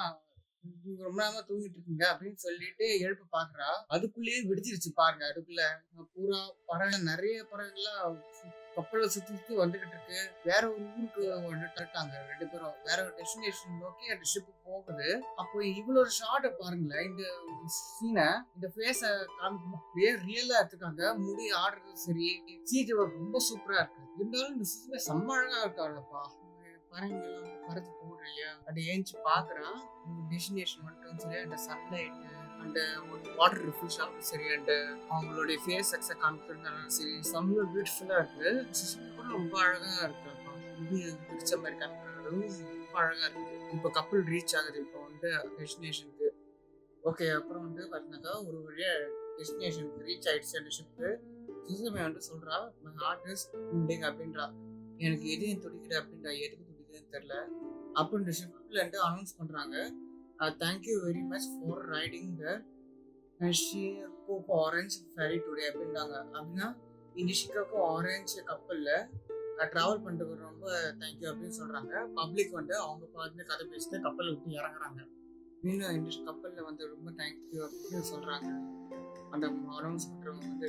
ரொம்ப நேரமா தூங்கிட்டு இருக்கீங்க அப்படின்னு சொல்லிட்டு எழுப்ப பாக்குறா. அதுக்குள்ளேயே விடிச்சிருச்சு பாருங்க. அதுக்குள்ள பூரா பறவை, நிறைய பறவைகள்லாம் கப்பலை சுத்தி வந்துகிட்டு இருக்கு. வேற ஒரு ஊருக்கு இருக்காங்க 2 பேரும். வேற ஒரு டெஸ்டினேஷன் நோக்கி அந்த ஷிப் போகுது. அப்போ இவ்வளவு ஷார்ட்ட பாருங்களேன். இந்த சீனை, இந்த ஃபேஸ காமிக்கவே ரியலா எடுத்துக்காங்க. முடி ஆடுறது சரி, சீட்டு ரொம்ப சூப்பரா இருக்கு. இருந்தாலும் இந்த சுசுமே செம்ம அழகா இருக்காங்கப்பா. பறவைங்கெல்லாம் பறந்து போகுது இல்லையா, அதை ஏஞ்சி பாக்குறான். டெஸ்டினேஷன் சரி, அந்த சன்லைட், அந்த வாட்டர் ரிஃப்யூஸ் ஆகும் சரி, அந்த அவங்களுடைய ஃபேஸ் எக்ஸை காமிக்கிறதுனால சரி, செம்ம பியூட்டிஃபுல்லா இருக்கு. சுசுமே கூட ரொம்ப அழகா இருக்கு. பிடிச்ச மாதிரி காமிக்கிறது ரொம்ப அழகா இருக்கு. இப்போ கப்பல் ரீச் ஆகுது. இப்போ டெஸ்டினேஷனுக்கு. ஓகே, அப்புறம் பாத்தீங்கன்னாக்கா ஒரு வழியா டெஸ்டினேஷனுக்கு ரீச் ஆயிடுச்சு அந்த ஷிப்பு. சுசுமே சொல்றா, மை ஹார்ட் இஸ் பீட்டிங் அப்படின்றா. எனக்கு எதையும் துடிக்குது அப்படின்றா. எதுக்கு துடிக்குதுன்னு தெரியல. அப்படின்ற ஷிப்ல அனௌன்ஸ் பண்றாங்க, thank you very much for riding the Chicago orange ferry today அப்படின்றாங்க. அப்படின்னா இந்த ஷிகாகோ ஆரஞ்ச் கப்பல்ல டிராவல் பண்றது ரொம்ப தேங்க்யூ அப்படின்னு சொல்றாங்க. பப்ளிக் அவங்க பார்த்து கதை பேசிட்டு கப்பலை விட்டு இறங்குறாங்க. இன்னும் இந்த கப்பல்ல ரொம்ப தேங்க்யூ அப்படின்னு சொல்றாங்க அந்த அனௌன்ஸ் பண்றவங்க.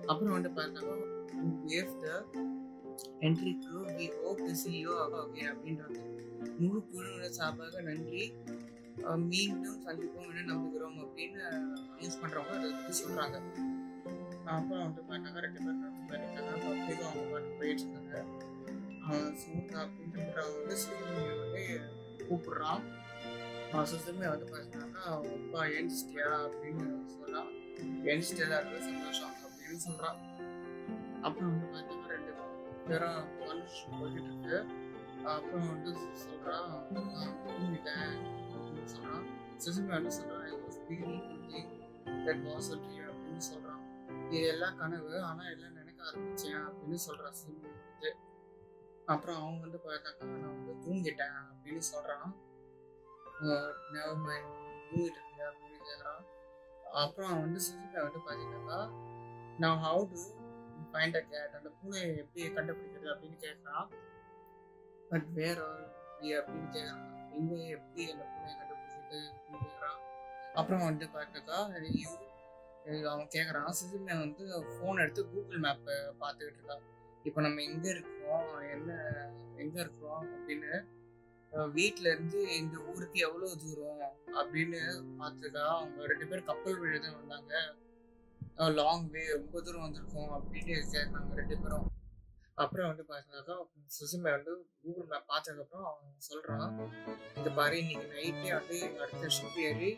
அப்புறம் பார்த்தாங்க, entry crew we hope to see you again அப்படின்றாங்க. முழு குழுவினர் சார்பாக நன்றி, மீண்டும் சந்திப்போம் என நம்புகிறோம் அப்படின்னு அனௌன்ஸ் பண்றவங்க அதை பத்தி சொல்றாங்க. அப்புறம் பார்த்தாங்க 2 பேரும் பப்ளிக்கும் அவங்க பாட்டு போயிட்டு இருக்காங்க. சூட் அப்படின்றவங்க சுசுமையை கூப்பிடுறான். சுசுமே பார்த்தீங்கன்னாக்கா அப்பா என்ஸ்டியா அப்படின்னு சொல்றான். என்ஸ்டியா இருக்கு சந்தோஷம் அப்படின்னு சொல்றான். அப்புறம் பார்த்தீங்கன்னா 2 பேரும் போய்கிட்டு இருக்கு. அப்புறம் சொல்றான், தூங்கிட்டேன் அப்படின்னு சொல்றான். சுசுமே சொல்றான், அப்படின்னு சொல்றான். இது எல்லாம் கனவு, ஆனா எல்லாம் நினைக்க ஆரம்பிச்சேன் அப்படின்னு சொல்றான் சுசுமே. அப்புறம் அவங்க பார்த்தாக்கா நான் தூங்கிட்டேன் அப்படின்னு சொல்றான். தூங்கிட்டு இருந்தேன் அப்படின்னு கேட்கறான். அப்புறம் சுசுமே பார்த்தீங்கன்னாக்கா, நான் how to find a cat, அந்த பூனையை எப்படி கண்டுபிடிக்கிறது அப்படின்னு கேட்கறான். பட் வேற அப்படின்னு கேட்கறான். எங்க எப்படி அந்த பூனையை கண்டுபிடிக்கிறது அப்படின்னு கேட்கறான். அப்புறம் பார்த்தாக்கா அவன் கேட்கறான். சுசுமே ஃபோன் எடுத்து கூகுள் மேப்பை பார்த்துக்கிட்டு இருக்கான். இப்போ நம்ம எங்க இருக்கிறோம், எங்க இருக்கிறோம் அப்படின்னு, வீட்டுல இருந்து இந்த ஊருக்கு எவ்வளவு தூரம் அப்படின்னு பார்த்துருக்கா. அவங்க 2 பேரும் கப்பல் வழிதான் வந்தாங்க. லாங் வே, ரொம்ப தூரம் வந்திருக்கோம் அப்படின்னு கேட்கறாங்க 2 பேரும். அப்புறம் வந்து பார்த்தீங்கன்னாக்கா சுசுமே வந்து கூகுள் மேப் பார்த்ததுக்கப்புறம் அவன் சொல்கிறான், இந்த பாரு இன்னைக்கு நைட்டே வந்து அடுத்த ஷிப் ஏறி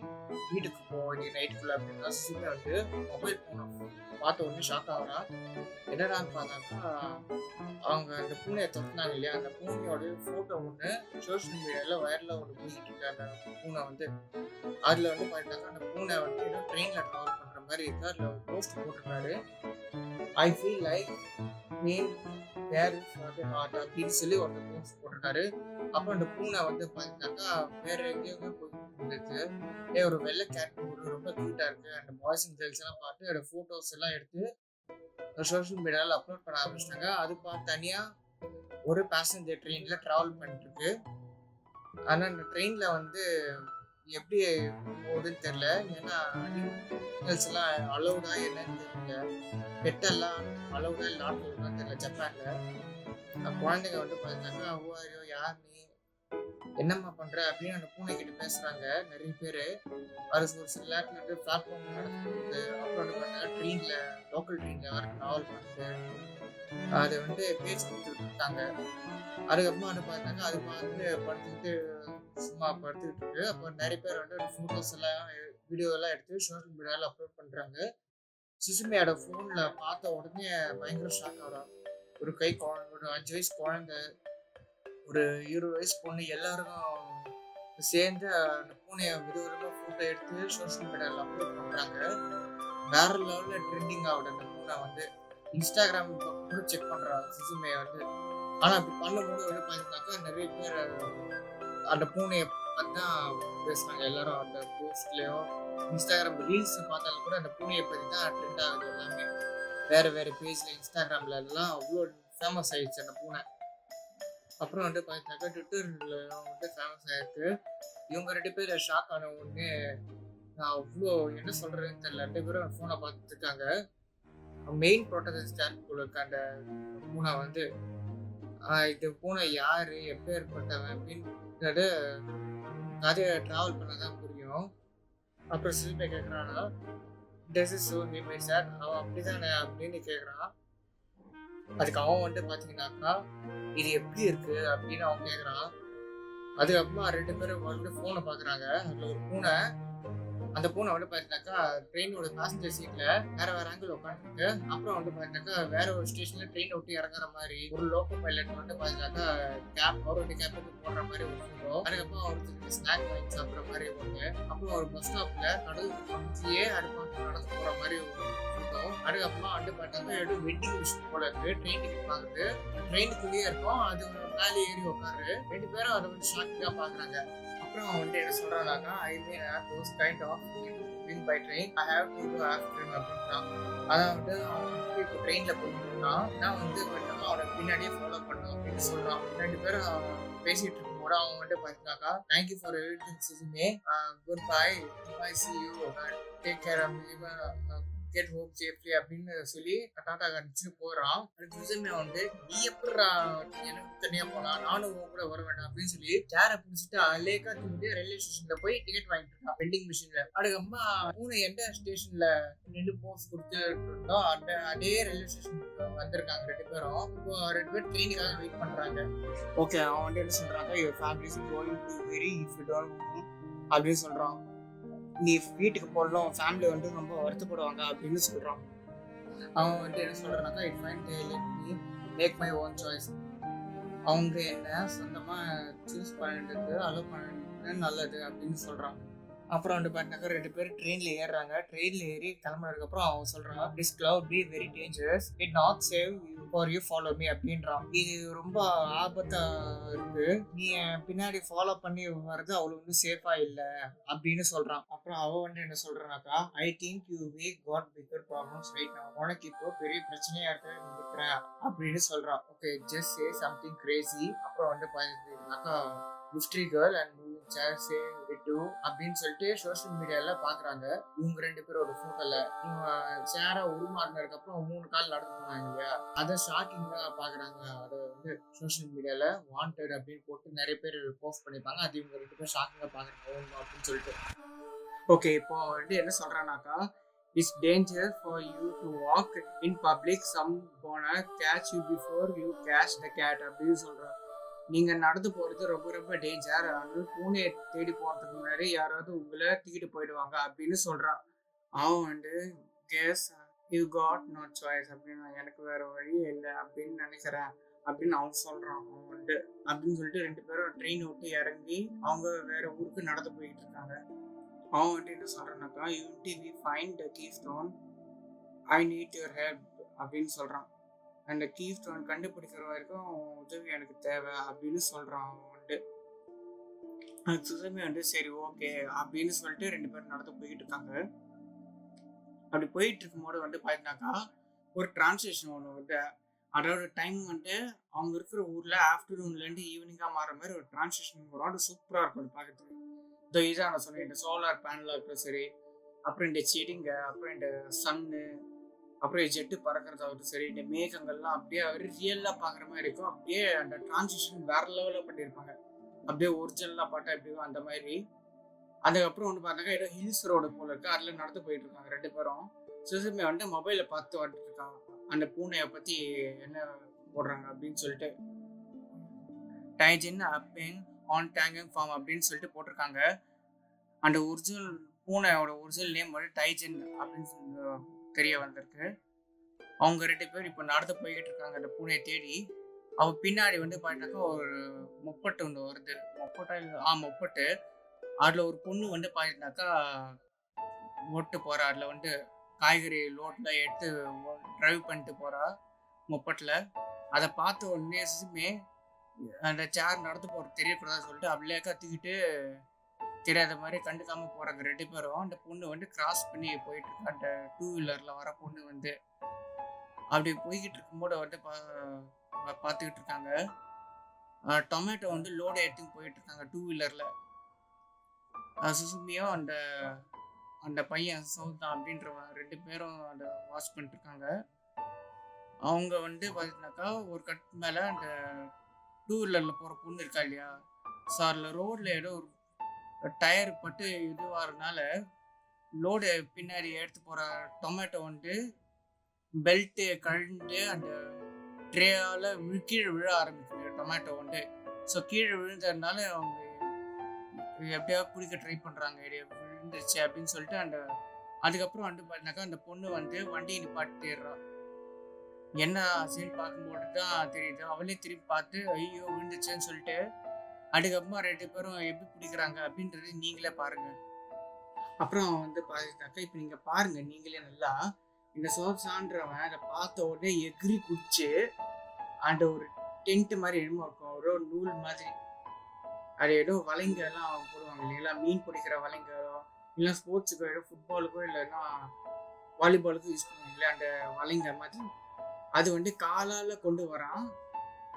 வீட்டுக்கு போ இன்னைக்கு நைட்டுக்குள்ள அப்படின்னா சுசுமே வந்து மொபைல் ஃபோனை பார்த்த உடனே ஷாக் ஆகுறான். என்னடான்னு பார்த்தாக்கா அவங்க அந்த பூனையை துரத்துனாங்க இல்லையா, அந்த பூனையோட ஃபோட்டோ ஒன்று சோஷியல் மீடியாவில் வைரலாக ஒன்று போயிட்டு இருக்கு. அந்த பூனை வந்து அதில் வந்து பார்த்தீங்கன்னாக்கா அந்த பூனை வந்து ஏதோ ட்ரெயினில் ட்ராவல் பண்ணுற மாதிரி இருக்கு. அதில் ஒரு போஸ்ட் போட்டிருக்காரு, I feel like mean where for the heart அப்படின்னு சொல்லி ஒரு போஸ்ட் போட்டிருக்காரு. அப்புறம் அந்த பூனை வந்து பார்த்தீங்கன்னாக்கா வேற எங்கேயோ போயிட்டு இருந்துச்சு. ஒரு வெள்ளை கேட் ரொம்ப க்யூட்டாக இருக்கு. அந்த பாய்ஸ் அண்ட் கேர்ள்ஸ் எல்லாம் பார்த்து அதோட ஃபோட்டோஸ் எல்லாம் எடுத்து சோஷியல் மீடியாவில் அப்லோட் பண்ண ஆரம்பிச்சிட்டாங்க. அது பார்த்து தனியாக ஒரு பேசஞ்சர் ட்ரெயினில் ட்ராவல் பண்ணிட்டு இருக்கு. ஆனால் அந்த ட்ரெயினில் வந்து எப்படி போகுதுன்னு தெரியல. ஏன்னா அனிமல்ஸ் எல்லாம் அலௌடா என்னன்னு தெரியல. பெட்டெல்லாம் அலௌடா இல்லை நாட் அலௌடான்னு தெரியல ஜப்பானில். குழந்தைங்க வந்து பார்த்தீங்கன்னா ஓ யார் நீ என்னம்மா பண்ற அப்படின்னு அந்த பூனை கிட்ட பேசுறாங்க நிறைய பேர். அது ஒரு சில நேரத்தில் வந்து பிளாட்ஃபார்ம் நடக்குது. அப்புறம் வந்து பார்த்தீங்கன்னா ட்ரெயினில் லோக்கல் ட்ரெயினில் வர ட்ராவல் பண்ணிட்டு அதை வந்து பேச்சு கொடுத்துட்டு இருக்காங்க. அதுக்கப்புறமா வந்து பார்த்தாங்க அது பார்த்து படுத்துக்கிட்டு சும்மா படுத்துக்கிட்டு இருக்கு. அப்போ நிறைய பேர் வந்து ஃபோட்டோஸ் எல்லாம் வீடியோ எல்லாம் எடுத்து சோஷியல் மீடியாவில் அப்லோட் பண்ணுறாங்க. சுசுமியோட ஃபோனில் பார்த்த உடனே பயங்கர ஷாக் ஆகிறான். ஒரு குழந்தை, ஒரு 5 வயசு குழந்தை, ஒரு 20 வயசு பொண்ணு எல்லாருக்கும் சேர்ந்து அந்த பூனையை விதவிதமாக ஃபோட்டோ எடுத்து சோஷியல் மீடியாவில் அப்லோட் பண்ணுறாங்க. வேற லெவலில் ட்ரெண்டிங் ஆகுது அந்த பூனை வந்து. இன்ஸ்டாகிராம் கூட செக் பண்ணுறாங்க சுசுமையை வந்து. ஆனால் அப்படி பண்ணும்போது வந்து பார்த்தீங்கன்னாக்கா நிறைய பேர் அந்த பூனையை பற்றி தான் பேசுகிறாங்க. எல்லாரும் அந்த போஸ்ட்லேயோ இன்ஸ்டாகிராம் ரீல்ஸ் பார்த்தாலும் கூட அந்த பூனையை பற்றி தான் ட்ரெண்ட் ஆகுது எல்லாமே. வேறு வேறு பேஜில் இன்ஸ்டாகிராமில் எல்லாம் அவ்வளோ ஃபேமஸ் ஆகிடுச்சு அந்த பூனை. அப்புறம் வந்து பார்த்தீங்கன்னாக்கா ட்விட்டரில் வந்து ஃபேமஸ் ஆகிருக்கு. இவங்க 2 பேர் ஷாக் ஆன உடனே நான் அவ்வளோ என்ன சொல்கிறேன்னு தெரியல. 2 பேரும் ஃபோனை பார்த்துருக்காங்க. மெயின் ப்ரோட்டகனிஸ்டாக இருக்க அந்த பூனை வந்து இது பூனை யார் எப்பேற்பட்டவன் அப்படின்றது கதையை ட்ராவல் பண்ண தான் புரியும். அப்புறம் சில்பை கேட்குறானா this is so human sir, அவன் அப்படி தானே அப்படின்னு கேட்குறான். அதுக்கு அவன் வந்து பார்த்தீங்கன்னாக்கா இது எப்படி இருக்கு அப்படின்னு அவன் கேட்குறான். அதுக்கப்புறமா 2 பேரும் வந்து ஃபோனை பார்க்குறாங்க. அதில் ஒரு பூனை, அந்த பூனை வந்து பார்த்தீங்கன்னாக்கா ட்ரெயினோட பேசஞ்சர் சீட்டில் வேற வேற ஆங்கிள் உட்காந்துருக்கு. அப்புறம் வந்து பார்த்தீங்கன்னாக்கா வேற ஒரு ஸ்டேஷனில் ட்ரெயினை விட்டு இறங்குற மாதிரி ஒரு லோக்கல் பைலட் வந்து பார்த்தீங்கன்னாக்கா அவருடைய கேப்புக்கு போடுற மாதிரி ஒரு ஃபோட்டோ. அதுக்கப்புறம் அவருக்கு ஸ்நாக் வாங்கி சாப்பிட்ற மாதிரி ஒன்று. அப்புறம் ஒரு பஸ் ஸ்டாப்பில் கடல் பக்கத்துலேயே அது பார்த்து நடந்து போகிற மாதிரி ஒரு ஃபோட்டோ. அதுக்கப்புறமா வந்து பார்த்தீங்கன்னா எதுவும் வெட்டிங் மிஷின் போல இருக்கு. ட்ரெயின் டிக்கெட் பார்க்குறது ட்ரெயினுக்குள்ளேயே இருக்கும். அது மேலே ஏறி உட்காரு. 2 பேரும் அதை வந்து ஷாக்கிங்காக பார்க்குறாங்க. அப்புறம் அவன் வந்து என்ன சொல்றானாக்கா ஐ மீன் those kind of win by train I have to go after அப்படின்றான். அதாவது அவன் வந்து இப்போ ட்ரெயினில் போயிருந்தான். நான் வந்து அவனை பின்னாடியே ஃபாலோ பண்ணோம் அப்படின்னு சொல்றான். 2 பேரும் பேசிட்டு இருக்கும்போது அவன் வந்து பார்த்தீங்கன்னாக்கா thank you for everything Suzume, good bye, bye see you, take care of get home safely அப்படின்னு சொல்லி டாட்டா காமிச்சு போகிறான். அதுக்கு சுசுமே வந்து நீ எப்படி எனக்கு தனியாக போகலாம், நானும் உன் கூட வர வேண்டாம் அப்படின்னு சொல்லி சேரை பிடிச்சிட்டு அலேக்கா தூண்டி ரயில்வே ஸ்டேஷன்ல போய் டிக்கெட் வாங்கிட்டு இருக்கான் வெண்டிங் மிஷின்ல. அதுக்கப்புறமா பூனை எந்த ஸ்டேஷன்ல 2 போஸ்ட் கொடுத்து இருந்தோம் அதே ரயில்வே ஸ்டேஷனுக்கு வந்திருக்காங்க 2 பேரும். இப்போ 2 பேர் ட்ரெயினுக்காக வெயிட் பண்றாங்க. ஓகே, அவன் வந்து என்ன சொல்றாங்க, your family is going to very if you don't அப்படின்னு சொல்றான். நீ வீட்டுக்கு போடலாம், ஃபேமிலி வந்து ரொம்ப வருத்தப்படுவாங்க அப்படின்னு சொல்றான். அவன் வந்து என்ன சொல்றானாக்கா it fine day let me make my own choice. அவங்க என்ன சொந்தமா சூஸ் பண்ணிட்டு அலோவ் பண்ணிட்டு நல்லது அப்படின்னு சொல்றான். அப்புறம் வந்து பார்த்தீங்கன்னாக்கா 2 பேரும் ட்ரெயினில் ஏறுறாங்க. ட்ரெயினில் ஏறி கிளம்புனதுக்கப்புறம் அவன் சொல்கிறான் this cloud be very dangerous, it not save for you follow me அப்படின்றான். இது ரொம்ப ஆபத்தாக இருக்கு, நீ பின்னாடி ஃபாலோ பண்ணி வர்றது அவ்வளோ வந்து சேஃபாக இல்லை அப்படின்னு சொல்கிறான். அப்புறம் அவன் வந்து என்ன சொல்கிறானாக்கா I think you way got bigger problems right now, உனக்கு இப்போ பெரிய பிரச்சனையாக இருக்கிற அப்படின்னு சொல்கிறான். Okay, just say something crazy. அப்புறம் வந்து பார்த்தீங்கன்னாக்கா மிஸ்ட்ரி கேர்ள் அண்ட் சே விட்டு அப்படின்னு சொல்லிட்டு சோஷியல் மீடியால பாக்குறாங்க. இவங்க 2 பேரோட போட்டோல இவங்க சேர உருமாறினதுக்கு அப்புறம் 3 கால் நடந்து போனாங்க இல்லையா, அதை ஷாக்கிங்கா பாக்குறாங்க. அதை வந்து சோஷியல் மீடியால வாண்டட் அப்படின்னு போட்டு நிறைய பேர் போஸ்ட் பண்ணிருப்பாங்க. அது இவங்க 2 பேரும் ஷாக்கிங்கா பாக்குறாங்க அப்படின்னு சொல்லிட்டு. ஓகே, இப்போ வந்து என்ன சொல்றானாக்கா it's danger for you to walk in public, some போன catch you before you catch the cat அப்படின்னு சொல்கிறான். நீங்கள் நடந்து போகிறது ரொம்ப ரொம்ப டேஞ்சர், அதனால பூனையை தேடி போகிறதுக்கு முன்னாடி யாராவது உங்களை தூக்கிட்டு போயிடுவாங்க அப்படின்னு சொல்கிறான். அவன் வந்து guess you got no choice அப்படின்னு, எனக்கு வேறு வழியே இல்லை அப்படின்னு நினைக்கிறேன் அப்படின்னு அவன் சொல்கிறான். அவன் வந்து அப்படின்னு சொல்லிட்டு 2 பேரும் ட்ரெயின் விட்டு இறங்கி அவங்க வேற ஊருக்கு நடந்து போயிட்டு இருக்காங்க. அவன் வந்துட்டு என்ன சொல்கிறான்னாக்கா, unity we find the keystone, I need your help அப்படின்னு சொல்கிறான். அந்த கீ ஸ்டோன் கண்டுபிடிக்கிற வரைக்கும் உதவி எனக்கு தேவை அப்படின்னு சொல்கிறான். அவன் வந்து அதுக்கு சுசமி வந்து சரி ஓகே அப்படின்னு சொல்லிட்டு 2 பேரும் நடந்து போயிட்டு இருக்காங்க. அப்படி போயிட்டு இருக்கும்போது வந்து பார்த்தீங்கன்னாக்கா ஒரு டிரான்ஸ்லேஷன் ஒன்று வந்து, அதாவது டைம் வந்து அவங்க இருக்கிற ஊரில் ஆஃப்டர்நூன்லேருந்து ஈவினிங்காக மாற மாதிரி ஒரு டிரான்ஸ்லேஷன் வரும். அது சூப்பராக இருக்கும் அது பார்க்கறதுக்கு. இதோ இதான் நான் சொன்னேன், இந்த சோலார் பேனலாக இருக்கட்டும் சரி, அப்புறம் இந்த செடிங்க, அப்புறம் இந்த சன்னு, அப்புறம் ஜெட்டு பறக்கிறதாகட்டும் சரி, இந்த மேகங்கள்லாம் அப்படியே ரியலாக பார்க்குற மாதிரி இருக்கும். அப்படியே அந்த டிரான்ஸ்லேஷன் வேற லெவலில் பண்ணியிருப்பாங்க. அப்படியே ஒரிஜினலாக பார்த்தா எப்படியோ அந்த மாதிரி. அதுக்கப்புறம் வந்து பார்த்தாக்கா ஏதோ ஹில்ஸ் ரோடு போல இருக்கு, அதில் நடந்து போயிட்டு இருக்காங்க 2 பேரும். சுசுமி வந்து மொபைலை பார்த்து வந்துட்டு இருக்காங்க, அந்த பூனையை பற்றி என்ன போடுறாங்க அப்படின்னு சொல்லிட்டு. டைஜின் அப்பிங் ஆன் டேங்கிங் ஃபார்ம் அப்படின்னு சொல்லிட்டு போட்டிருக்காங்க. அந்த ஒரிஜினல் பூனையோட ஒரிஜினல் நேம் வந்து டைஜின் அப்படின்னு தெரிய வந்திருக்கு. அவங்க 2 பேர் இப்போ நடந்து போய்கிட்டு இருக்காங்க அந்த பூனையை தேடி. அவள் பின்னாடி வந்து பார்த்தாக்கா ஒரு முப்பட்டு ஒன்று வருது. முப்பட்டு. அதில் ஒரு பொண்ணு வந்து பார்த்தீங்கன்னாக்கா ஓட்டு போகிறா. அதில் வந்து காய்கறி லோட்டில் எடுத்து ட்ரைவ் பண்ணிட்டு போகிறா முப்பட்டில். அதை பார்த்த உடனே சுசுமே அந்த சேர் நடந்து போகிறது தெரியக்கூடாதுன்னு சொல்லிட்டு அப்படியேக்கா தூக்கிட்டு தெரியாத மாதிரி கண்டுக்காமல் போகிறாங்க 2 பேரும். அந்த பொண்ணு வந்து கிராஸ் பண்ணி போயிட்டு இருக்கு. அந்த 2 வீலரில் வர பொண்ணு வந்து அப்படி போய்கிட்டு இருக்கும்போது வந்து பார்த்துக்கிட்டு இருக்காங்க. டொமேட்டோ வந்து லோடு எடுத்துன்னு போயிட்டு இருக்காங்க 2 வீலரில். சுசுமியும் அந்த அந்த பையன் சௌதான் அப்படின்ற 2 பேரும் அதை வாஷ் பண்ணிட்டு இருக்காங்க. அவங்க வந்து பார்த்தீங்கன்னாக்கா ஒரு கட் மேலே அந்த 2 வீலரில் போகிற பொண்ணு இருக்கா இல்லையா, ஸோ அதில் ரோடில் ஏதோ ஒரு டயர் பட்டு இதுவாகிறதுனால லோடு பின்னாடி எடுத்து போகிற டொமேட்டோ வந்து பெல்ட்டு கழண்டு அந்த ட்ரேயால் கீழே விழ ஆரம்பிக்குது டொமேட்டோ வந்து. ஸோ கீழே விழுந்ததுனால அவங்க எப்படியாவது பிடிக்க ட்ரை பண்ணுறாங்க, விழுந்துருச்சு அப்படின்னு சொல்லிட்டு. அதுக்கப்புறம் வந்து பார்த்தீங்கன்னாக்கா அந்த பொண்ணு வந்து வண்டியை நிப்பாட்டிடுறா. என்ன ஆச்சுன்னு பார்க்கும்போது தான் தெரியுது. அவளே திரும்பி பார்த்து ஐயோ விழுந்துச்சுன்னு சொல்லிட்டு அதுக்கப்புறமா 2 பேரும் எப்படி பிடிக்கிறாங்க அப்படின்றது நீங்களே பாருங்க. அப்புறம் வந்து பார்த்தீங்கன்னாக்கா இப்போ நீங்கள் பாருங்க நீங்களே நல்லா, இந்த சோசான்றவன் அதை பார்த்த உடனே எகிரி குடிச்சு அந்த ஒரு டென்ட் மாதிரி என்னமோ இருக்கும், ஒரு நூல் மாதிரி, அது ஏதோ வலைங்கெல்லாம் போடுவாங்க இல்லைங்களா, மீன் பிடிக்கிற வலைங்களோ இல்லை ஸ்போர்ட்ஸுக்கோ ஏதோ ஃபுட்பாலுக்கோ இல்லைன்னா வாலிபாலுக்கும் யூஸ் பண்ணுவாங்க இல்லையா, அந்த வலைங்க மாதிரி. அது வந்து காலால் கொண்டு வரான்.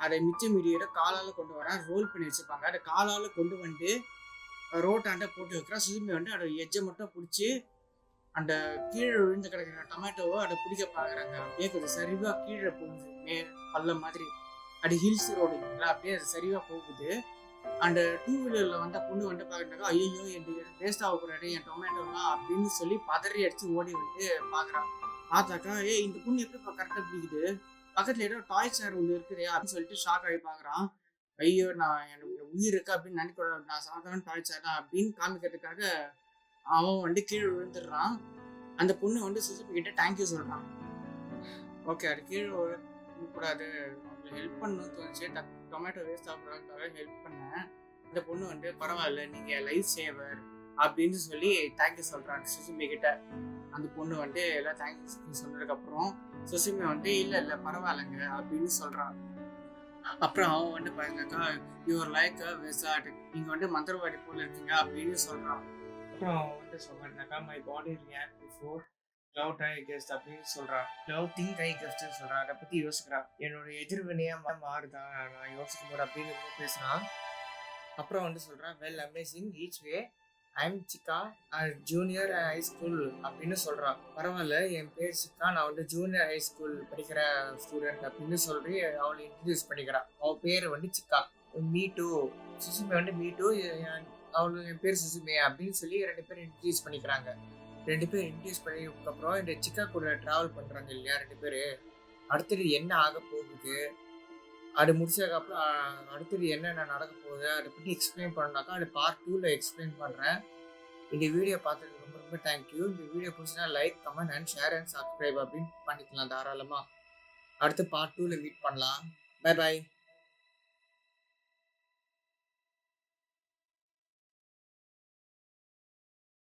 அதை மிச்சம் மீடியோட காலால் கொண்டு வரான், ரோல் பண்ணி வச்சுருப்பாங்க. அதை காலால் கொண்டு வந்து ரோட்டாண்ட போட்டு வைக்கிறான். சுசுமி வந்து அதோட எஜ்ஜை மட்டும் பிடிச்சி அந்த கீழே விழுந்து கிடக்கிற டொமேட்டோவை அதை பிடிக்க பார்க்குறாங்க. அப்படியே கொஞ்சம் சரிவாக கீழே போகுது, பள்ளம் மாதிரி. அது ஹில்ஸ் ரோடு இல்லைங்களா, அப்படியே அது சரிவாக போகுது. அந்த 2 வீலரில் வந்த பொண்ணு வந்து பார்க்குறாங்க, ஐயோ என் வேஸ்ட் ஆகக்கூடாது என் டொமேட்டோலாம் அப்படின்னு சொல்லி பதறி அடித்து ஓடி வந்து பார்க்குறான். பார்த்தாக்கா இந்த பொண்ணு எப்படி கரெக்டாக பிடிக்குது, பக்கத்தில் ஏதோ டாய் சேர் ஒன்று இருக்குது அப்படின்னு சொல்லிட்டு ஷாக் ஆகி பார்க்குறான். ஐயோ நான் எனக்கு உயிர் இருக்கு அப்படின்னு நினைக்கூடாது, நான் சாதாரண டாய் சேர் தான் அப்படின்னு காமிக்கிறதுக்காக அவன் வந்து கீழே விழுந்துடுறான். அந்த பொண்ணு வந்து சுசுமி கிட்ட தேங்க்யூ சொல்கிறான். ஓகே அது கீழே விழக்கூடாது, அவங்களுக்கு ஹெல்ப் பண்ணணும்னு தோணுச்சு, டொமேட்டோ வேஸ்ட் ஆகுறதுக்காக ஹெல்ப் பண்ணேன். அந்த பொண்ணு வந்து பரவாயில்ல நீங்கள் லைஃப் சேவர் அப்படின்னு சொல்லி தேங்க்யூ சொல்கிறாங்க சுசுமி கிட்ட. அந்த பொண்ணு வந்து எல்லாம் தேங்க்யூ சொன்னதுக்கப்புறம் சுசுமி வந்து இல்லை பரவாயில்லைங்க அப்படின்னு சொல்கிறான். அப்புறம் அவன் வந்து பாருங்கக்கா யுவர் லைக் அ விசார்ட், நீங்கள் வந்து மந்திரவாதி போல இருக்கீங்க அப்படின்னு சொல்கிறான். அப்புறம் அவன் வந்து சொல்கிறாருனாக்கா my body react before love I guessed அப்படின்னு சொல்கிறான். லவ் திங்க் ஐ கெஸ்ட்னு சொல்கிறான். அதை பற்றி யோசிக்கிறான், என்னோட எதிர்வினையாக மாறுதான் நான் யோசிக்கும் போது அப்படின்னு பேசுகிறான். அப்புறம் வந்து சொல்கிறான், well amazing each way, I'm Shikha junior high school அப்படின்னு சொல்கிறான். பரவாயில்ல என் பேர் சிக்கா, நான் வந்து ஜூனியர் ஹை ஸ்கூல் படிக்கிற ஸ்டூடெண்ட் அப்படின்னு சொல்லி அவளை இன்ட்ரடியூஸ் பண்ணிக்கிறான். அவள் பேர் வந்து சிக்கா. மீ டூ, சுசுமி வந்து மீ டூ, அவளு என் பேர் சுசுமி அப்படின்னு சொல்லி 2 பேரும் இன்ட்ரடியூஸ் பண்ணிக்கிறாங்க. 2 பேர் இன்ட்ரடியூஸ் பண்ணதுக்கப்புறம் இந்த சிக்கா கூட ட்ராவல் பண்ணுறாங்க இல்லையா 2 பேர், அடுத்தது என்ன ஆக போகுது, அது முடிச்சதுக்கப்புறம் அடுத்தது என்னென்ன நடக்க போகுது அதை பற்றி எக்ஸ்பிளைன் பண்ணாக்கா அது பார்ட் 2ல் எக்ஸ்பிளைன் பண்ணுறேன். இந்த வீடியோ பார்த்ததுக்கு ரொம்ப ரொம்ப தேங்க்யூ. இந்த வீடியோ பிடிச்சினா like, comment and share and subscribe அப்படின்னு பண்ணிக்கலாம் தாராளமாக. அடுத்து பார்ட் 2ல் மீட் பண்ணலாம். பை பாய்.